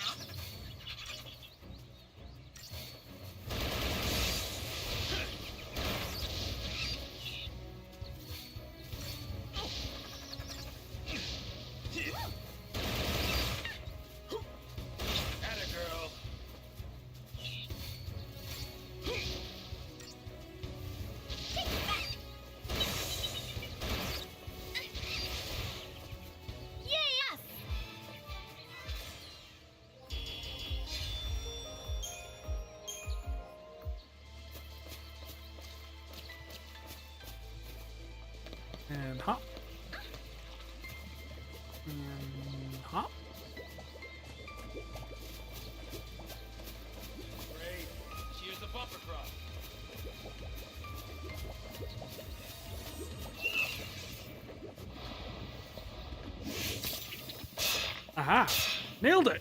And hop. And hop. Great. Here's the bumper crop. Aha! Nailed it!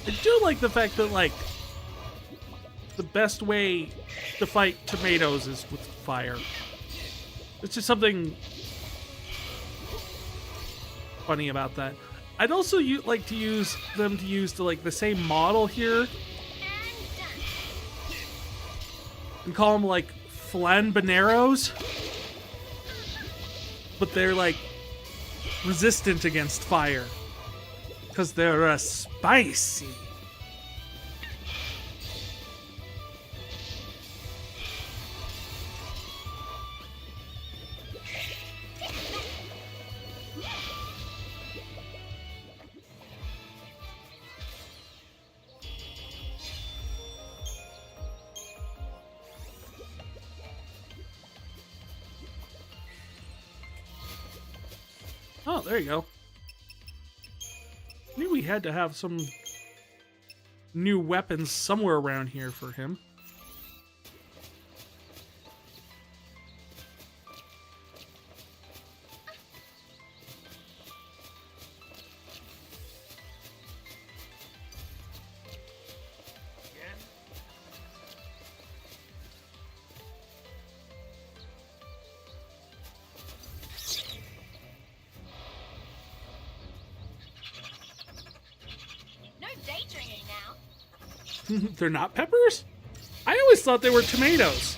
I do like the fact that, like, the best way to fight tomatoes is with fire. It's just something funny about that. I'd also like to use them to use the same model here and call them like flambaneros, but they're like resistant against fire because they're spicy. Oh, there you go. Knew we had to have some new weapons somewhere around here for him. Daydreaming now. They're not peppers? I always thought they were tomatoes.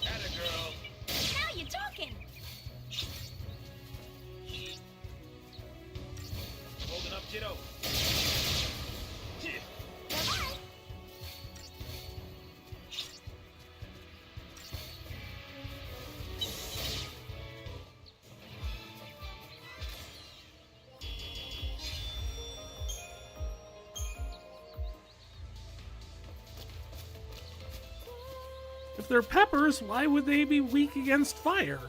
Now you're talking. Holding up, kiddo. If they're peppers, why would they be weak against fire?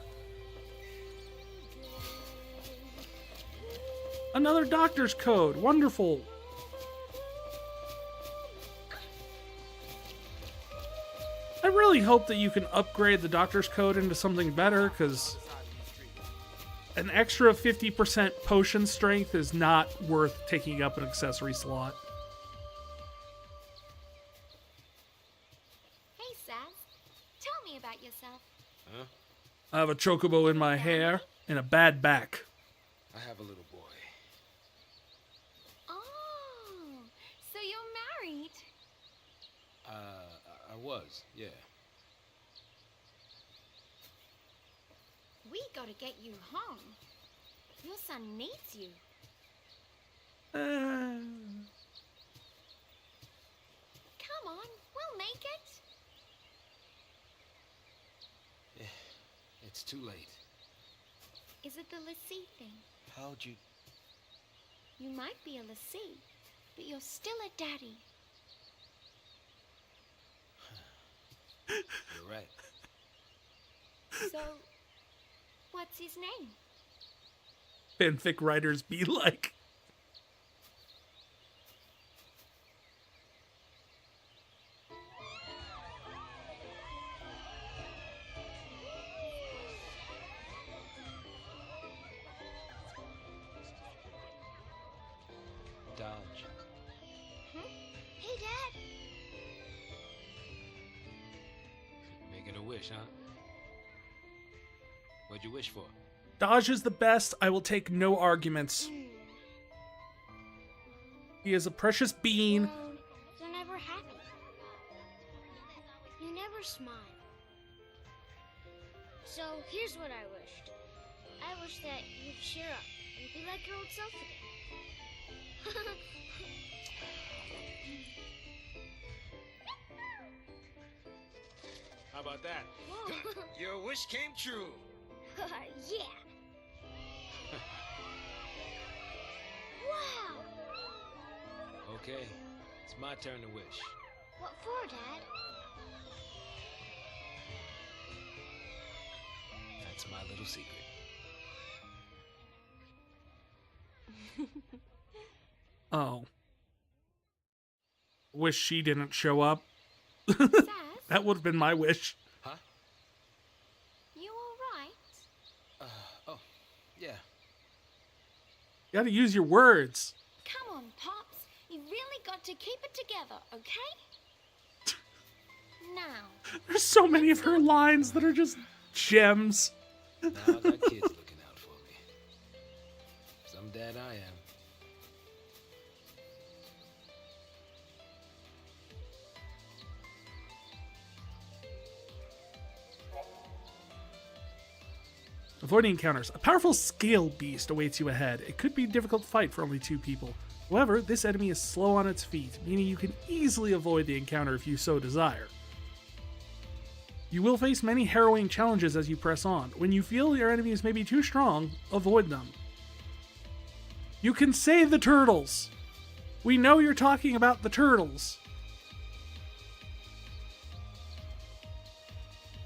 Another doctor's code. Wonderful. I really hope that you can upgrade the doctor's code into something better, because an extra 50% potion strength is not worth taking up an accessory slot. Hey, Saz. Tell me about yourself. Huh? I have a chocobo in my hair and a bad back. I have a little boy. Oh, so you're married. I was, yeah. We gotta get you home. Your son needs you. Uh, Come on, we'll make it. It's too late. Is it the Lassie thing? How'd you... You might be a lassie, but you're still a daddy. You're right. So, what's his name? Fanfic writers be like. Dodge. Hey, Dad. Making a wish, huh? What'd you wish for? Dodge is the best. I will take no arguments. He is a precious bean. Well, you're never happy. You never smile. So here's what I wished. I wish that you'd cheer up and be like your old self again. How about that? Whoa. Your wish came true. Yeah. Wow. Okay, it's my turn to wish. What for, Dad? That's my little secret. Oh. Wish she didn't show up. Sass, That would have been my wish. Huh? you all right? Oh, yeah. You gotta use your words. Come on, Pops. You really got to keep it together, okay? Now, There's so many of her lines that are just gems. Now I got kids looking out for me. Some dad I am. Avoiding encounters. A powerful scale beast awaits you ahead. It could be a difficult fight for only 2 people. However, this enemy is slow on its feet, meaning you can easily avoid the encounter if you so desire. You will face many harrowing challenges as you press on. When you feel your enemies may be too strong, avoid them. You can save the turtles! We know you're talking about the turtles.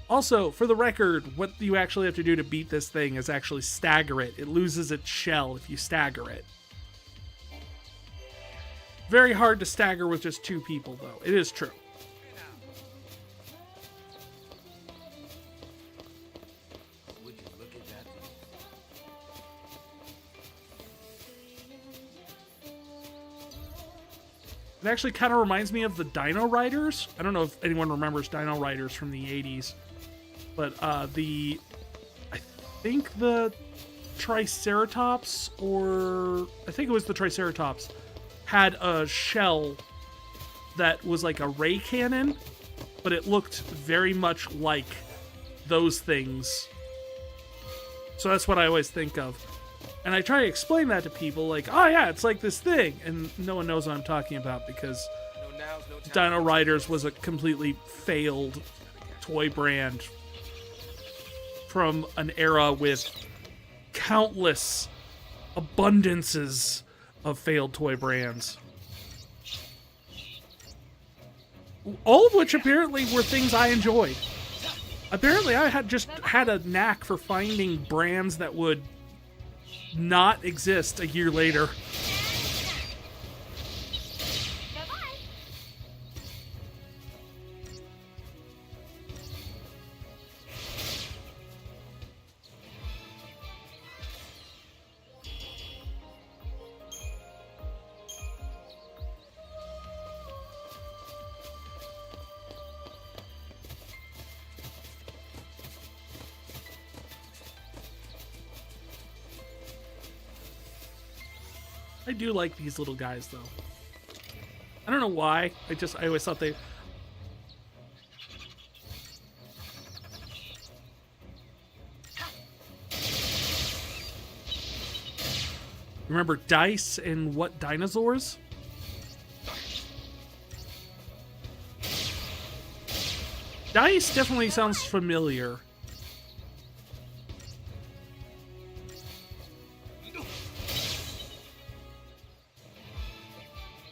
Also, for the record, what you actually have to do to beat this thing is actually stagger it. It loses its shell if you stagger it. Very hard to stagger with just 2 people, though. It is true. Would you look at that? It actually kind of reminds me of the Dino Riders. I don't know if anyone remembers Dino Riders from the 80s. But I think the Triceratops, or I think it was the Triceratops, had a shell that was like a ray cannon, but it looked very much like those things. So that's what I always think of. And I try to explain that to people, like, oh yeah, it's like this thing. And no one knows what I'm talking about because No nows, no time. Dino Riders was a completely failed toy brand from an era with countless abundances of failed toy brands. All of which apparently were things I enjoyed. Apparently I had a knack for finding brands that would not exist a year later. bye-bye. I do like these little guys, though. I don't know why. I always thought they... Remember Dice and What Dinosaurs? Dice definitely sounds familiar.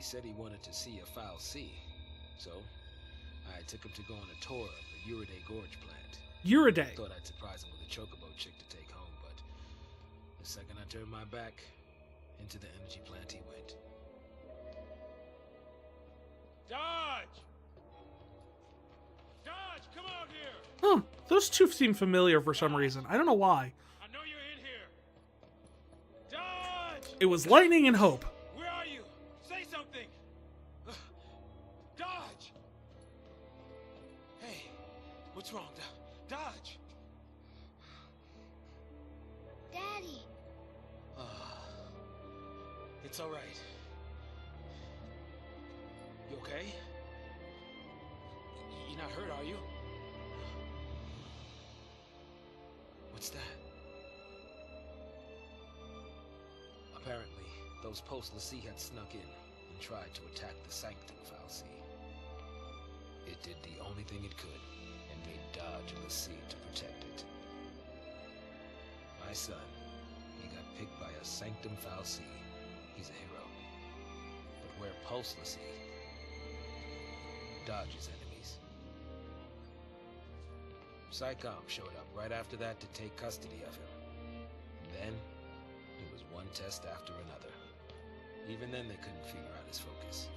He said he wanted to see a foul sea, so I took him to go on a tour of the Uriday Gorge plant. Uriday. Thought I'd surprise him with a chocobo chick to take home, but the second I turned my back, into the energy plant he went. Dodge! Dodge, come out here! Huh, those two seem familiar for some reason. I don't know why. I know you're in here. Dodge! It was Lightning and Hope. Where are you? Say something! Dodge! Hey, what's wrong? Dodge! Daddy. It's all right. You okay? You're not hurt, are you? What's that? Apparently, those post-Lassie had snuck in and tried to attack the Sanctum Fal'Cie. It did the only thing it could and made dodge of the sea to protect it. My son, he got picked by a Sanctum Fal'Cie. He's a hero. But where post-Lassie, dodges enemies. Psycom showed up right after that to take custody of him. Then, it was one test after another. Even then they couldn't figure out his focus.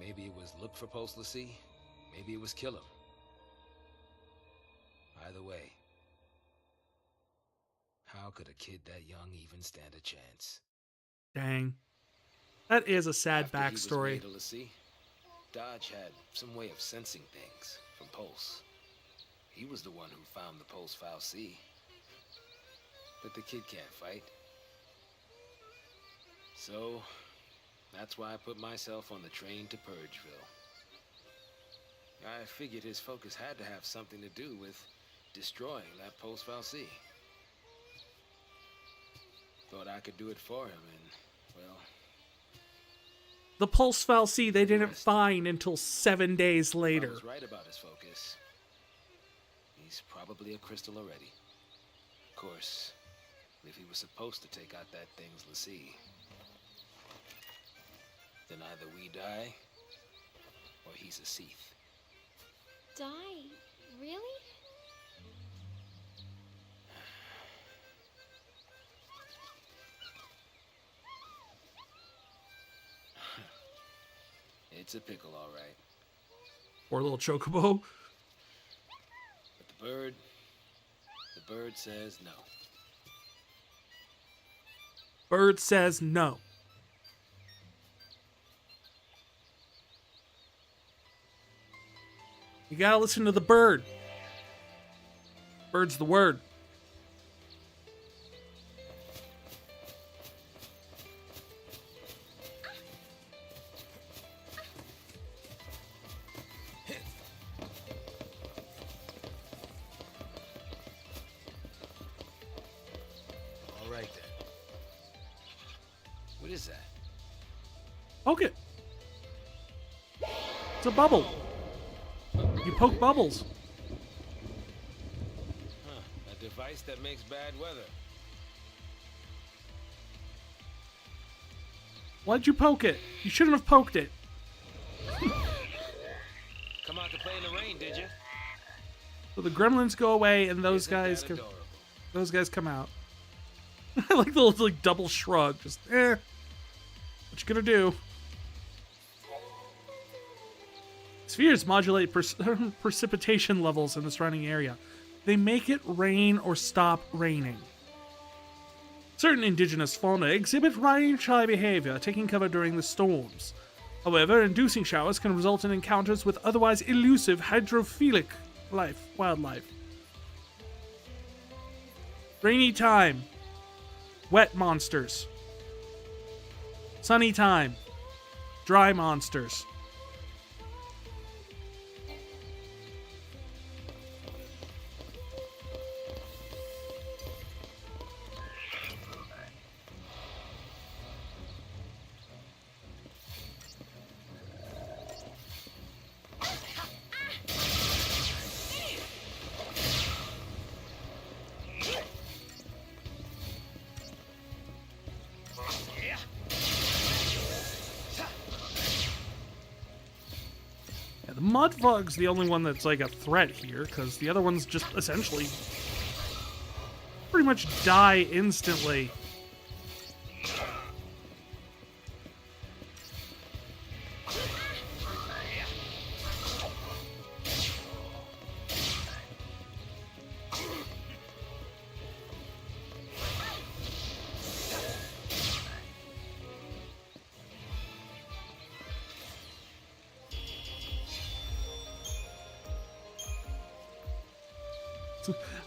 Maybe it was look for post-Lassie, maybe it was kill him. Either way, how could a kid that young even stand a chance? Dang. That is a sad After backstory. he was made a Lassie, Dodge had some way of sensing things from Pulse. He was the one who found the Pulse Fal'Cie. But the kid can't fight. So, that's why I put myself on the train to Purgeville. I figured his focus had to have something to do with destroying that Pulse Fal'Cie. Thought I could do it for him, and, well... The Pulse Fal'Cie they didn't find until 7 days I later. was right about his focus. He's probably a crystal already. Of course, if he was supposed to take out that thing's Lassie, then either we die, or he's a Seath. Die? Really? It's a pickle, all right. Poor little chocobo. But the bird says no. Bird says no. You gotta listen to the bird. Bird's the word. All right then. What is that? Poke it. It's a bubble. You poke bubbles. Huh, a device that makes bad weather. Why'd you poke it? You shouldn't have poked it. Come out to play in the rain, did you? So the gremlins go away and those Isn't guys that come, adorable? those guys come out. I like the little like double shrug. Just what you gonna do? Spheres modulate precipitation levels in the surrounding area. They make it rain or stop raining. Certain indigenous fauna exhibit rain-shy behavior, taking cover during the storms. However, inducing showers can result in encounters with otherwise elusive hydrophilic wildlife. Rainy time. Wet monsters. Sunny time. Dry monsters. The Mudbug's the only one that's like a threat here, because the other ones just essentially pretty much die instantly.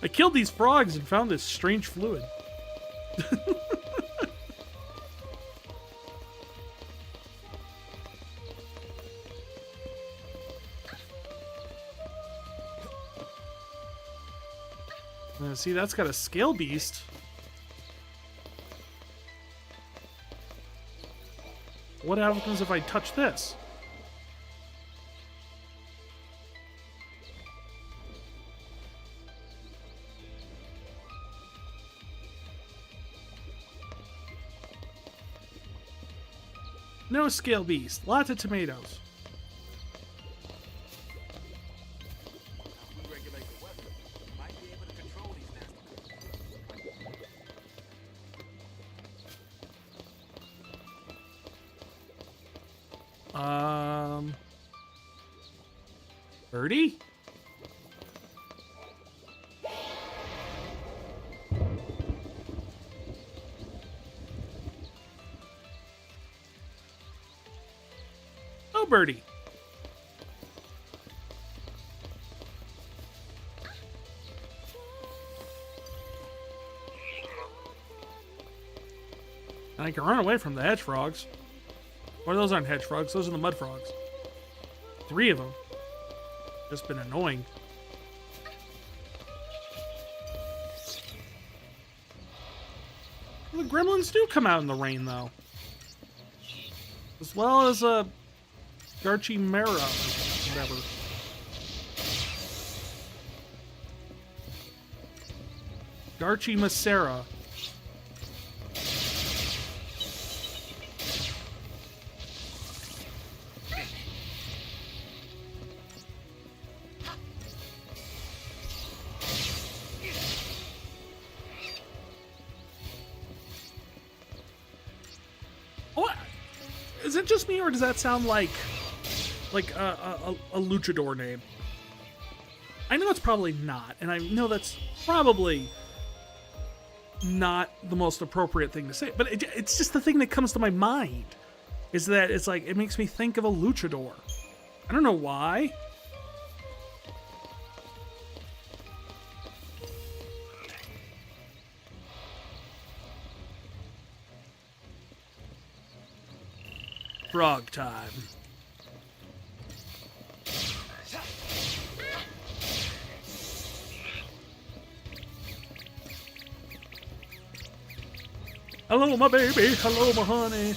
I killed these frogs and found this strange fluid. See, that's got a scale beast. What happens if I touch this? No scale beast. Lots of tomatoes. Birdie? Oh, birdie. I can run away from the hedge frogs. Or those aren't hedge frogs, those are the mud frogs. 3 of them. Just been annoying. The gremlins do come out in the rain, though. As well as a Garchi Mera, whatever. Garchi Macera. Is it just me, or does that sound like a luchador name? I know it's probably not, and I know that's probably not the most appropriate thing to say, but it's just the thing that comes to my mind. Is that it's like, it makes me think of a luchador. I don't know why. Frog time. Hello, my baby. Hello, my honey.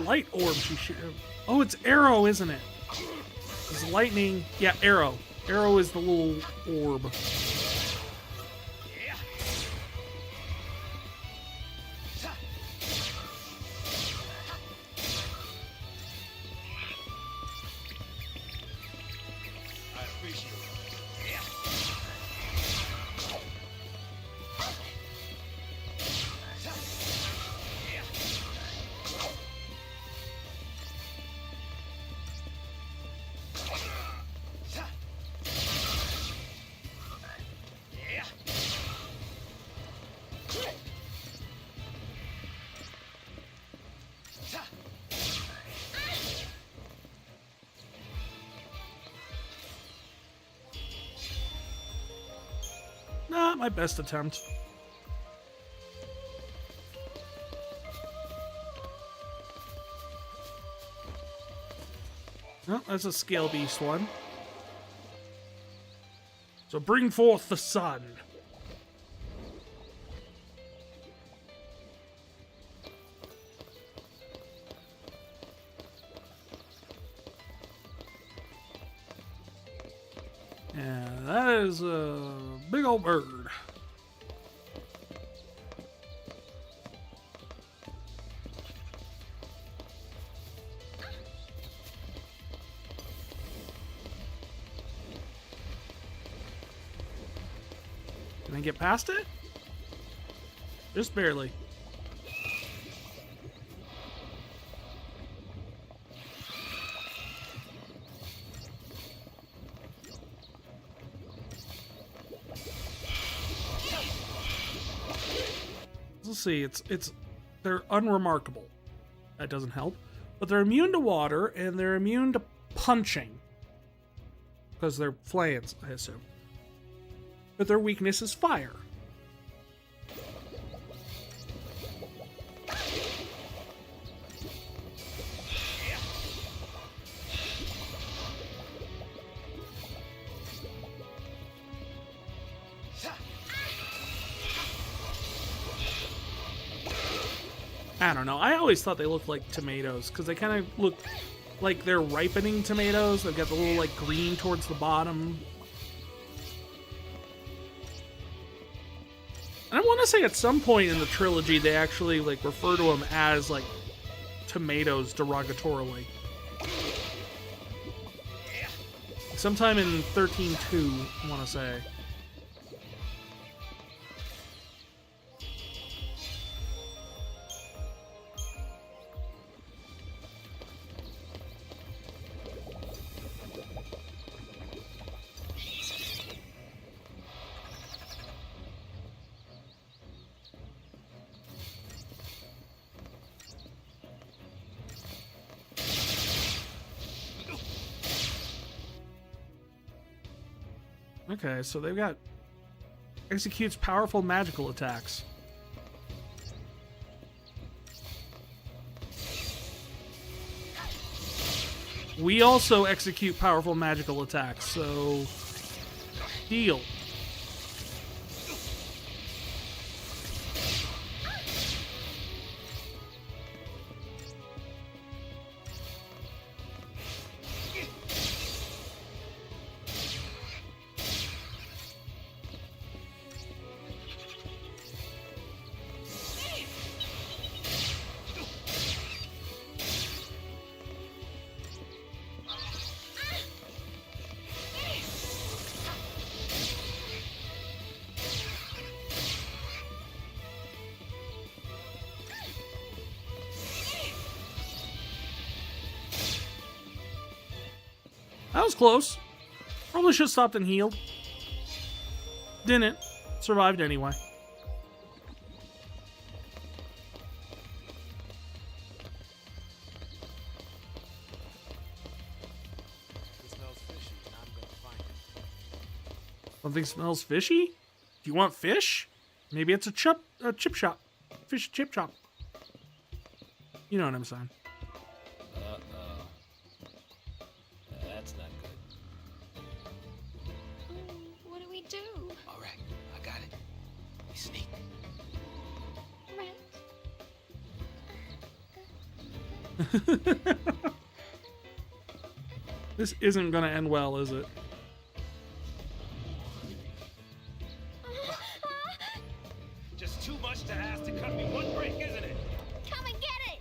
Light orb she shoot. Oh, it's arrow, isn't it? It's lightning. Yeah, arrow. Arrow is the little orb. Not my best attempt. Oh, that's a scale beast one. So bring forth the sun. Yeah, that is a big old bird. Can I get past it? Just barely. Let's see, they're unremarkable. That doesn't help. But they're immune to water and they're immune to punching. Because they're flayers, I assume. But their weakness is fire. I don't know. I always thought they looked like tomatoes because they kind of look like they're ripening tomatoes. They've got the little like green towards the bottom. And I want to say at some point in the trilogy they actually like refer to them as like tomatoes derogatorily. Sometime in 13.2, I want to say. Okay, so they've got executes powerful magical attacks. We also execute powerful magical attacks, so deal. That was close. Probably should have stopped and healed. Didn't. Survived anyway. It smells fishy, and I'm gonna find it. Something smells fishy? Do you want fish? Maybe it's a chip shop. Fish chip shop. You know what I'm saying. Uh-oh. That's not good. Oh, what do we do? All right, I got it. We sneak. Right. This isn't gonna end well, is it? Just too much to ask to cut me one break, isn't it? Come and get it!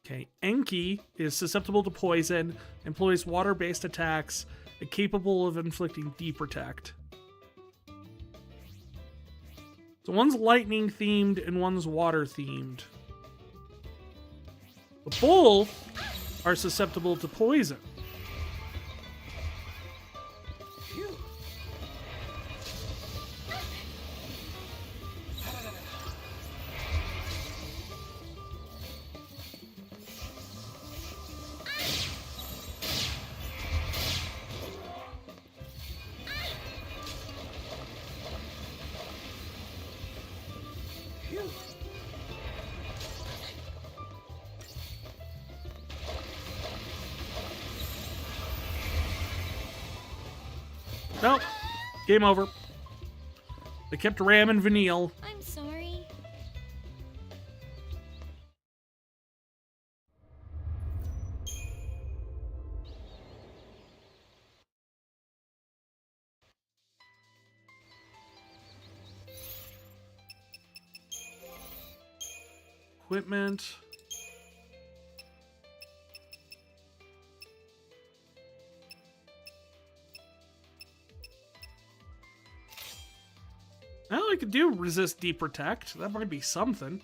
Okay, Enki is susceptible to poison, employs water-based attacks, and capable of inflicting deep protect. So one's lightning themed and one's water themed. The both are susceptible to poison. Nope. Game over. They kept ramming Vanille. I'm sorry. Equipment. Well, I could do resist deep protect. That might be something.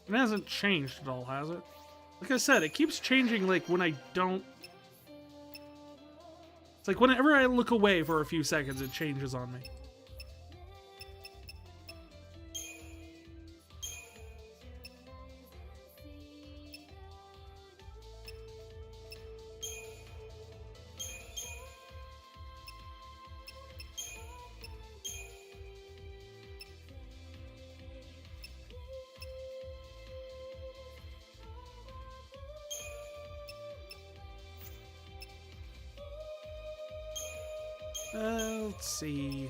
It hasn't changed at all, has it? Like I said, it keeps changing, like, when I don't... It's like whenever I look away for a few seconds, it changes on me. Let's see.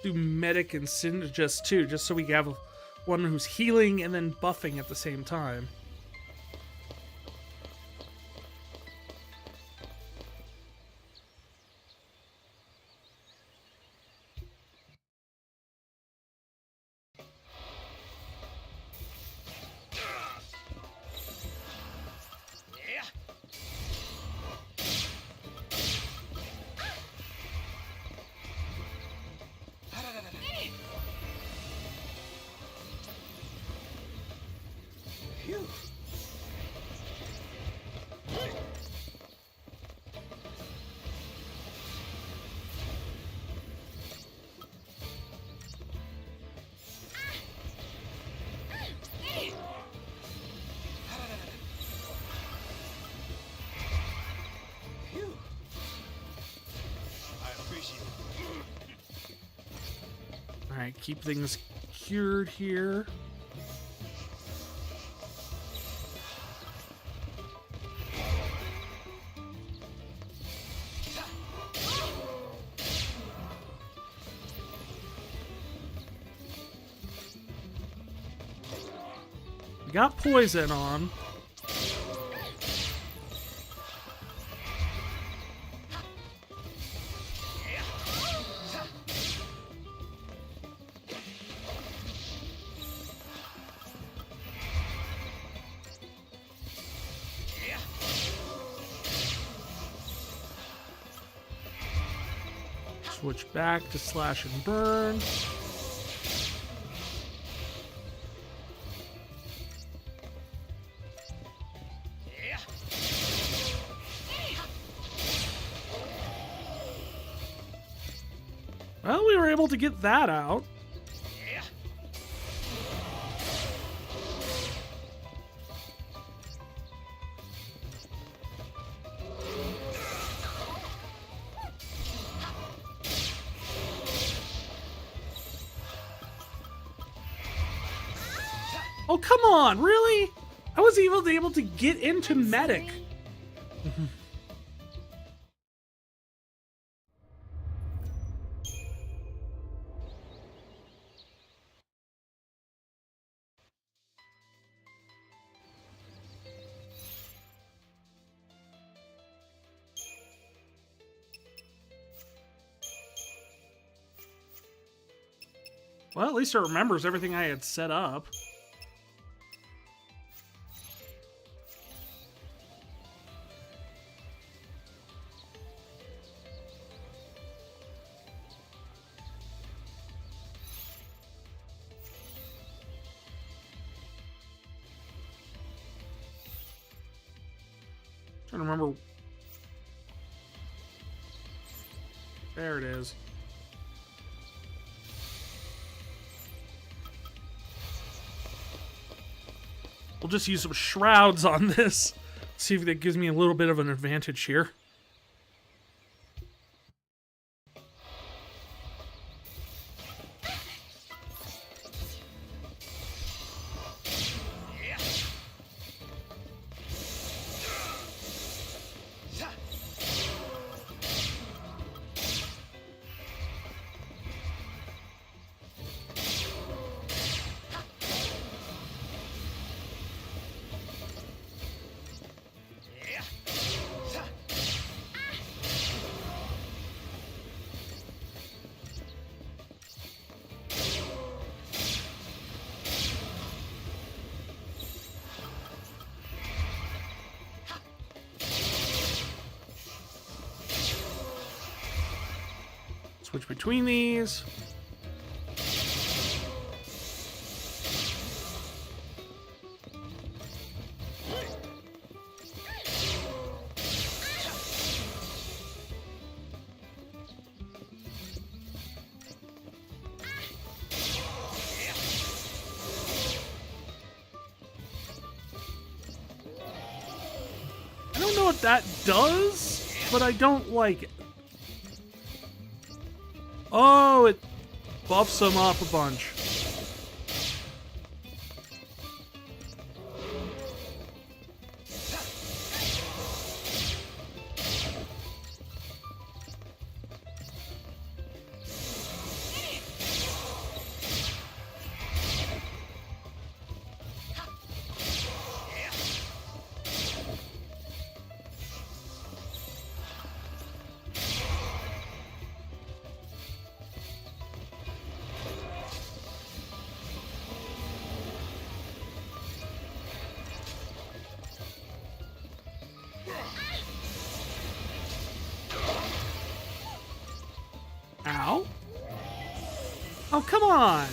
Do medic and synergist too, just so we have one who's healing and then buffing at the same time. Alright, keep things cured here. We got poison on. Switch back to slash and burn. Well, we were able to get that out. Oh, come on, really? I was even able to get into medic. Well, at least it remembers everything I had set up. I don't remember. There it is. We'll just use some shrouds on this. See if that gives me a little bit of an advantage here. Switch between these. I don't know what that does, but I don't like it. Oh, it buffs them up a bunch. Ow. Oh, come on.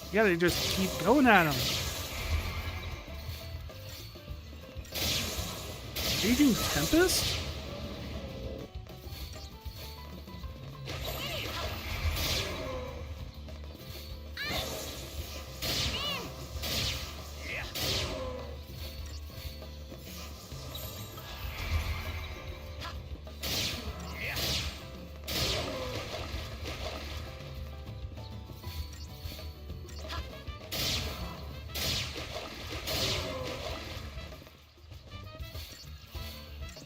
You gotta just keep going at him. Raging Tempest?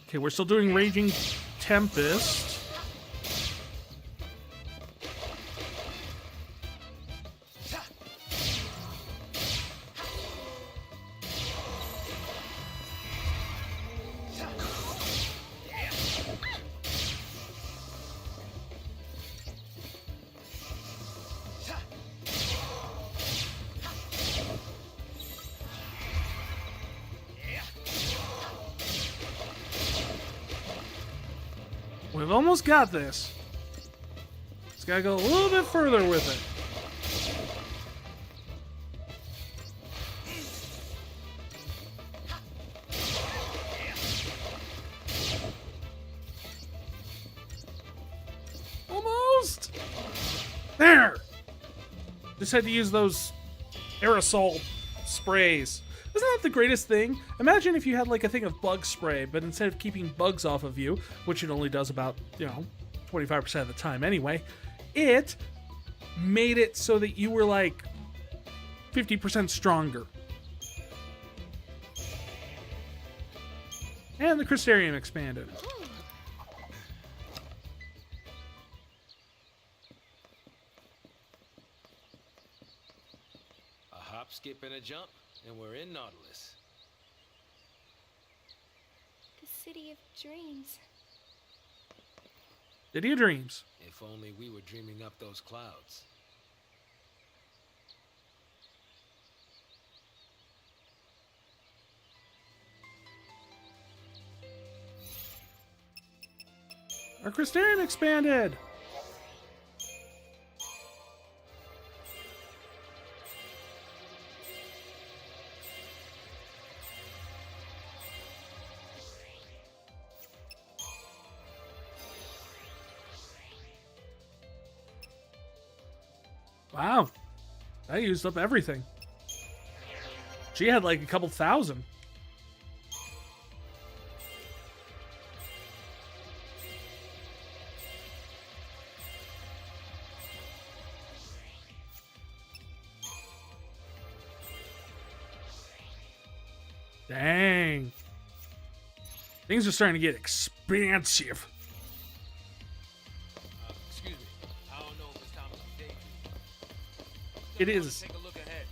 Okay, we're still doing Raging Tempest. We've almost got this. Just gotta go a little bit further with it. Almost! There! Just had to use those aerosol sprays. Isn't that the greatest thing? Imagine if you had like a thing of bug spray, but instead of keeping bugs off of you, which it only does about, 25% of the time anyway, it made it so that you were like 50% stronger. And the Crystarium expanded. A hop, skip, and a jump, and we're in Nautilus. The city of dreams. City of Dreams. If only we were dreaming up those clouds. Our Crystarium expanded! Wow. That used up everything. She had like a couple thousand. Dang. Things are starting to get expansive. Excuse me. I don't know if it's time to date. It is. Take a look ahead.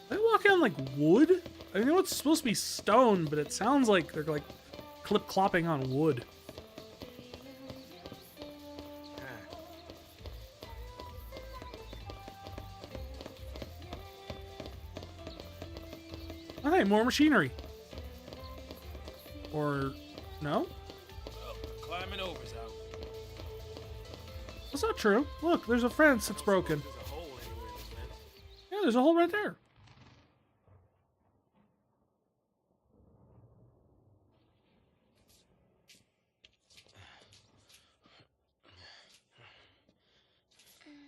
They walk on like wood? I know it's supposed to be stone, but it sounds like they're like clip-clopping on wood. Oh, hey, more machinery. Or no? Well, climbing over's out. That's not true. Look, there's a fence that's broken. There's a hole anywhere in this fence. Yeah, there's a hole right there.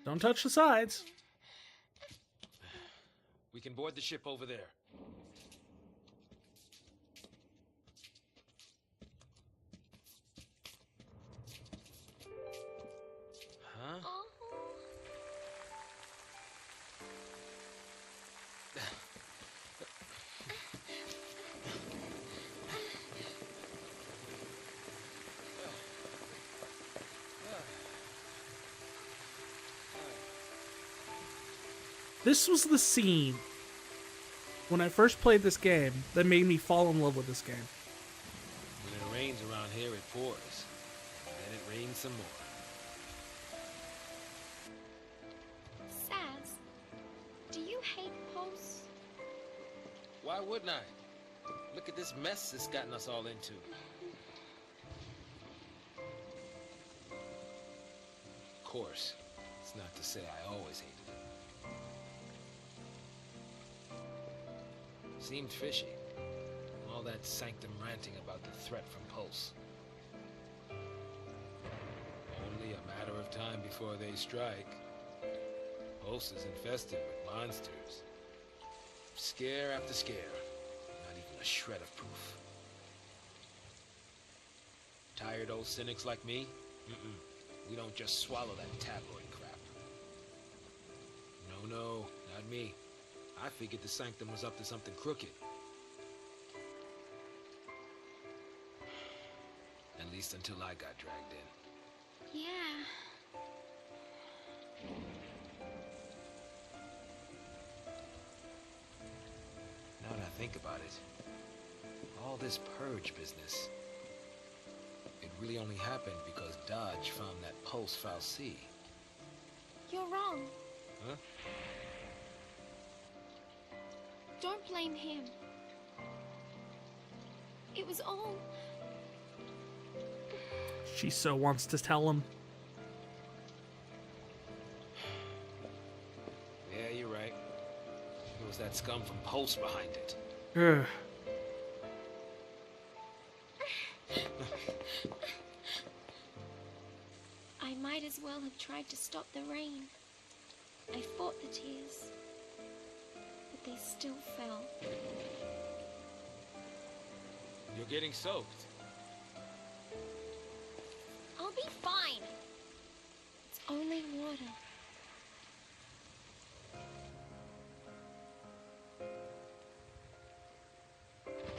Don't touch the sides. We can board the ship over there. Huh? Oh. This was the scene when I first played this game that made me fall in love with this game. When it rains around here, it pours. And then it rains some more. Saz, do you hate Pulse? Why wouldn't I? Look at this mess it's gotten us all into. Of course, it's not to say I always hated it. Seemed fishy. All that sanctum ranting about the threat from Pulse. Only a matter of time before they strike. Pulse is infested with monsters. Scare after scare. Not even a shred of proof. Tired old cynics like me? We don't just swallow that tabloid crap. No, not me. I figured the Sanctum was up to something crooked. At least until I got dragged in. Yeah. Now that I think about it, all this purge business, it really only happened because Dodge found that Pulse Fal'Cie. You're wrong. Huh? Don't blame him. It was all... She so wants to tell him. Yeah, you're right. It was that scum from Pulse behind it. Ugh. I might as well have tried to stop the rain. I fought the tears, but they still fell. You're getting soaked. I'll be fine. It's only water.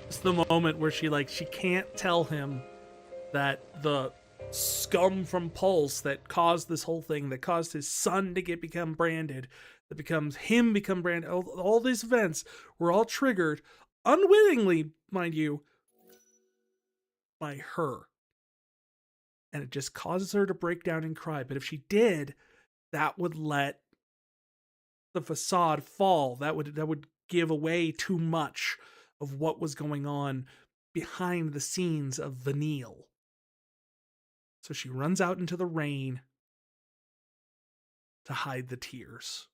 It's the moment where she can't tell him that the scum from Pulse that caused this whole thing, that caused his son to become branded, that becomes him become branded, all these events were all triggered, unwittingly, mind you, by her. And it just causes her to break down and cry. But if she did, that would let the facade fall. That would give away too much of what was going on behind the scenes of Vanille. So she runs out into the rain to hide the tears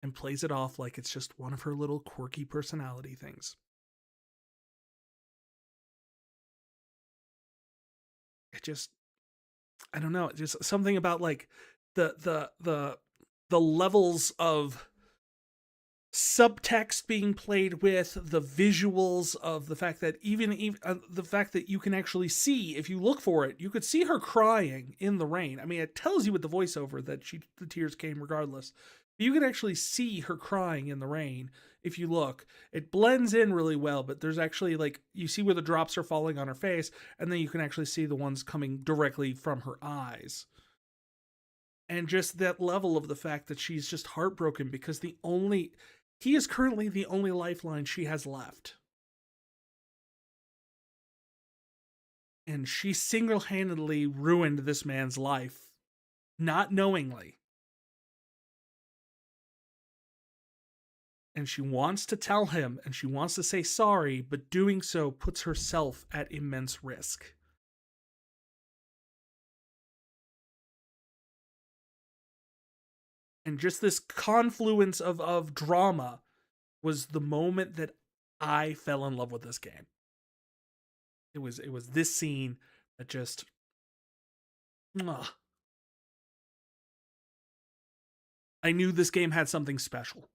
and plays it off like it's just one of her little quirky personality things. I don't know, just something about like the levels of subtext being played with, the visuals of the fact that even the fact that you can actually see, if you look for it, you could see her crying in the rain. I mean, it tells you with the voiceover that the tears came regardless. You can actually see her crying in the rain if you look. It blends in really well, but there's actually like, you see where the drops are falling on her face, and then you can actually see the ones coming directly from her eyes. And just that level of the fact that she's just heartbroken because he is currently the only lifeline she has left. And she single-handedly ruined this man's life, not knowingly. And she wants to tell him, and she wants to say sorry, but doing so puts herself at immense risk. And just this confluence of drama was the moment that I fell in love with this game. It was this scene that just... I knew this game had something special.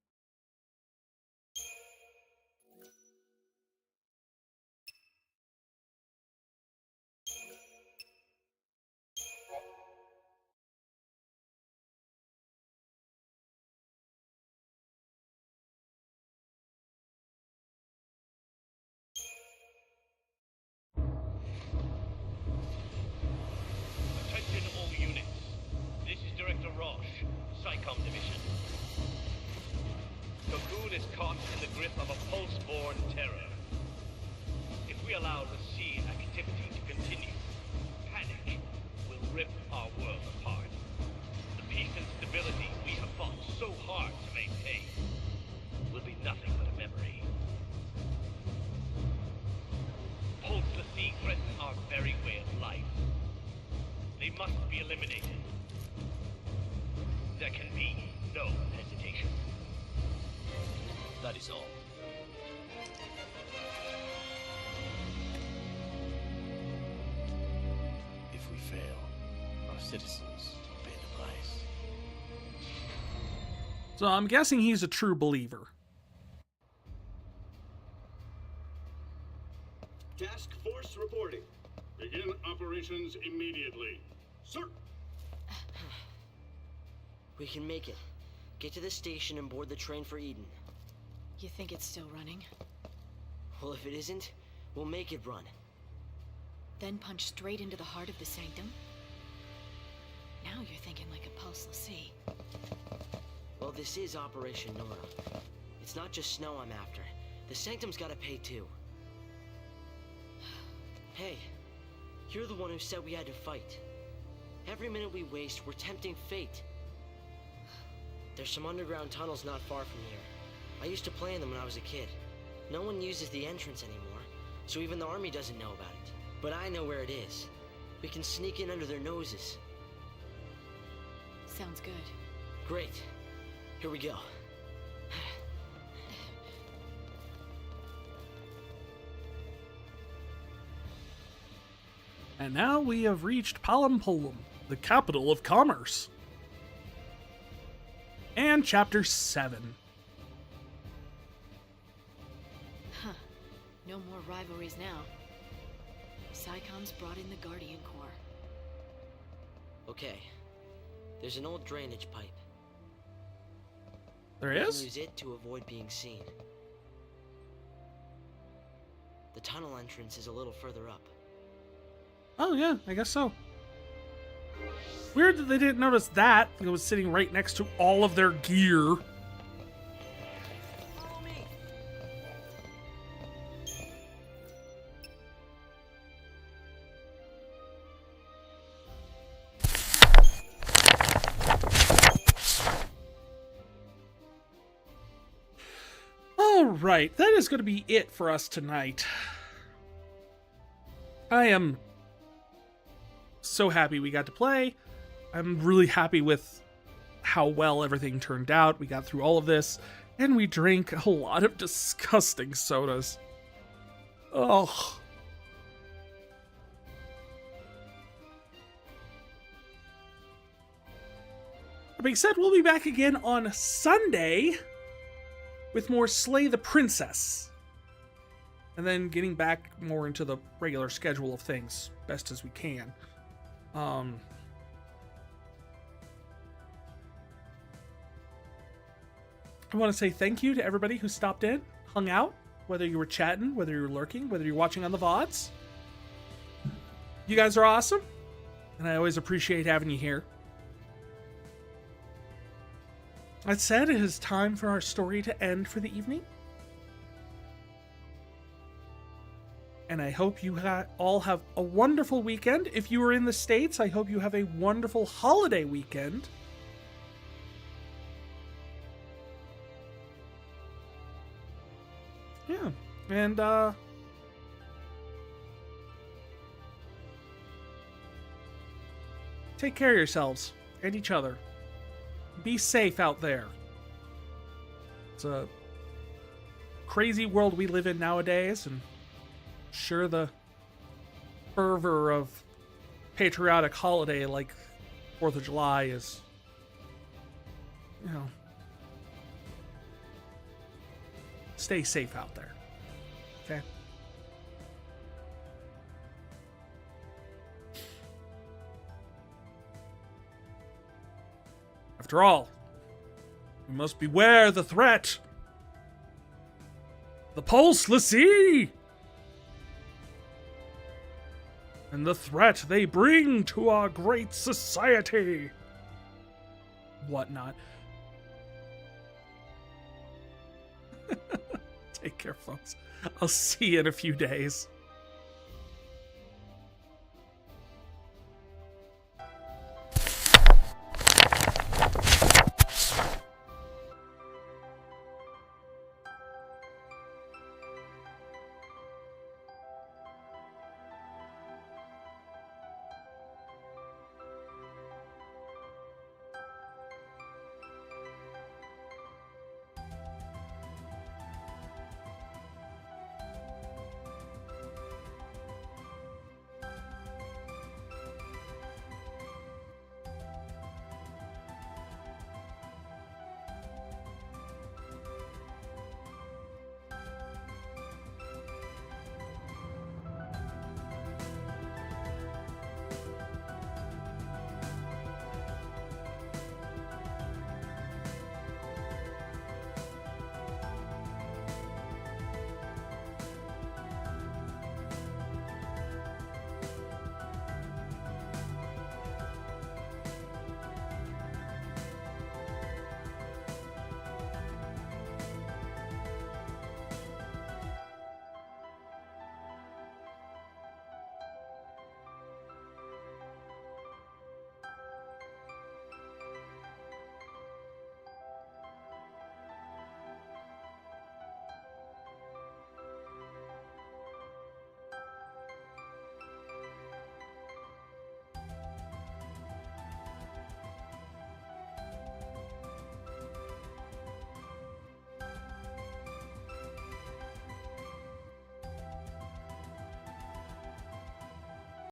Attention all units. This is Director Roche, SciComm Division. Cocoon is caught in the grip of a pulse-borne terror. If we allow the sea activity to continue, panic will rip our world apart. The peace and stability we have fought so hard to maintain will be nothing but a memory. Pulse the sea threaten our very way of life. They must be eliminated. There can be no hesitation. That is all. If we fail, our citizens will pay the price. So I'm guessing he's a true believer. Task Force reporting. Begin operations immediately. Sir! We can make it. Get to the station and board the train for Eden. You think it's still running? Well, if it isn't, we'll make it run. Then punch straight into the heart of the Sanctum? Now you're thinking like a pulseless sea. Well, this is Operation Nora. It's not just Snow I'm after. The Sanctum's gotta pay too. Hey, you're the one who said we had to fight. Every minute we waste, we're tempting fate. There's some underground tunnels not far from here. I used to play in them when I was a kid. No one uses the entrance anymore, so even the army doesn't know about it. But I know where it is. We can sneak in under their noses. Sounds good. Great. Here we go. And now we have reached Palampolum, the capital of commerce. And Chapter 7. Huh. No more rivalries now. SciComm's brought in the Guardian Corps. Okay. There's an old drainage pipe. There We can is? use it to avoid being seen. The tunnel entrance is a little further up. Oh yeah, I guess so. Weird that they didn't notice that. It was sitting right next to all of their gear. Follow me. Alright, that is going to be it for us tonight. I am so happy we got to play. I'm really happy with how well everything turned out. We got through all of this, and we drank a lot of disgusting sodas. Oh. That being said, we'll be back again on Sunday with more Slay the Princess. And then getting back more into the regular schedule of things, best as we can. I want to say thank you to everybody who stopped in, hung out, whether you were chatting, whether you were lurking, whether you're watching on the VODs. You guys are awesome, and I always appreciate having you here. That said, it is time for our story to end for the evening. And I hope you all have a wonderful weekend. If you are in the States, I hope you have a wonderful holiday weekend. Yeah, and take care of yourselves and each other. Be safe out there. It's a crazy world we live in nowadays, and sure, the fervor of patriotic holiday like 4th of July is, you know, stay safe out there. Okay? After all, we must beware the threat. The Pulse l'Cie! And the threat they bring to our great society. Whatnot. Take care, folks. I'll see you in a few days.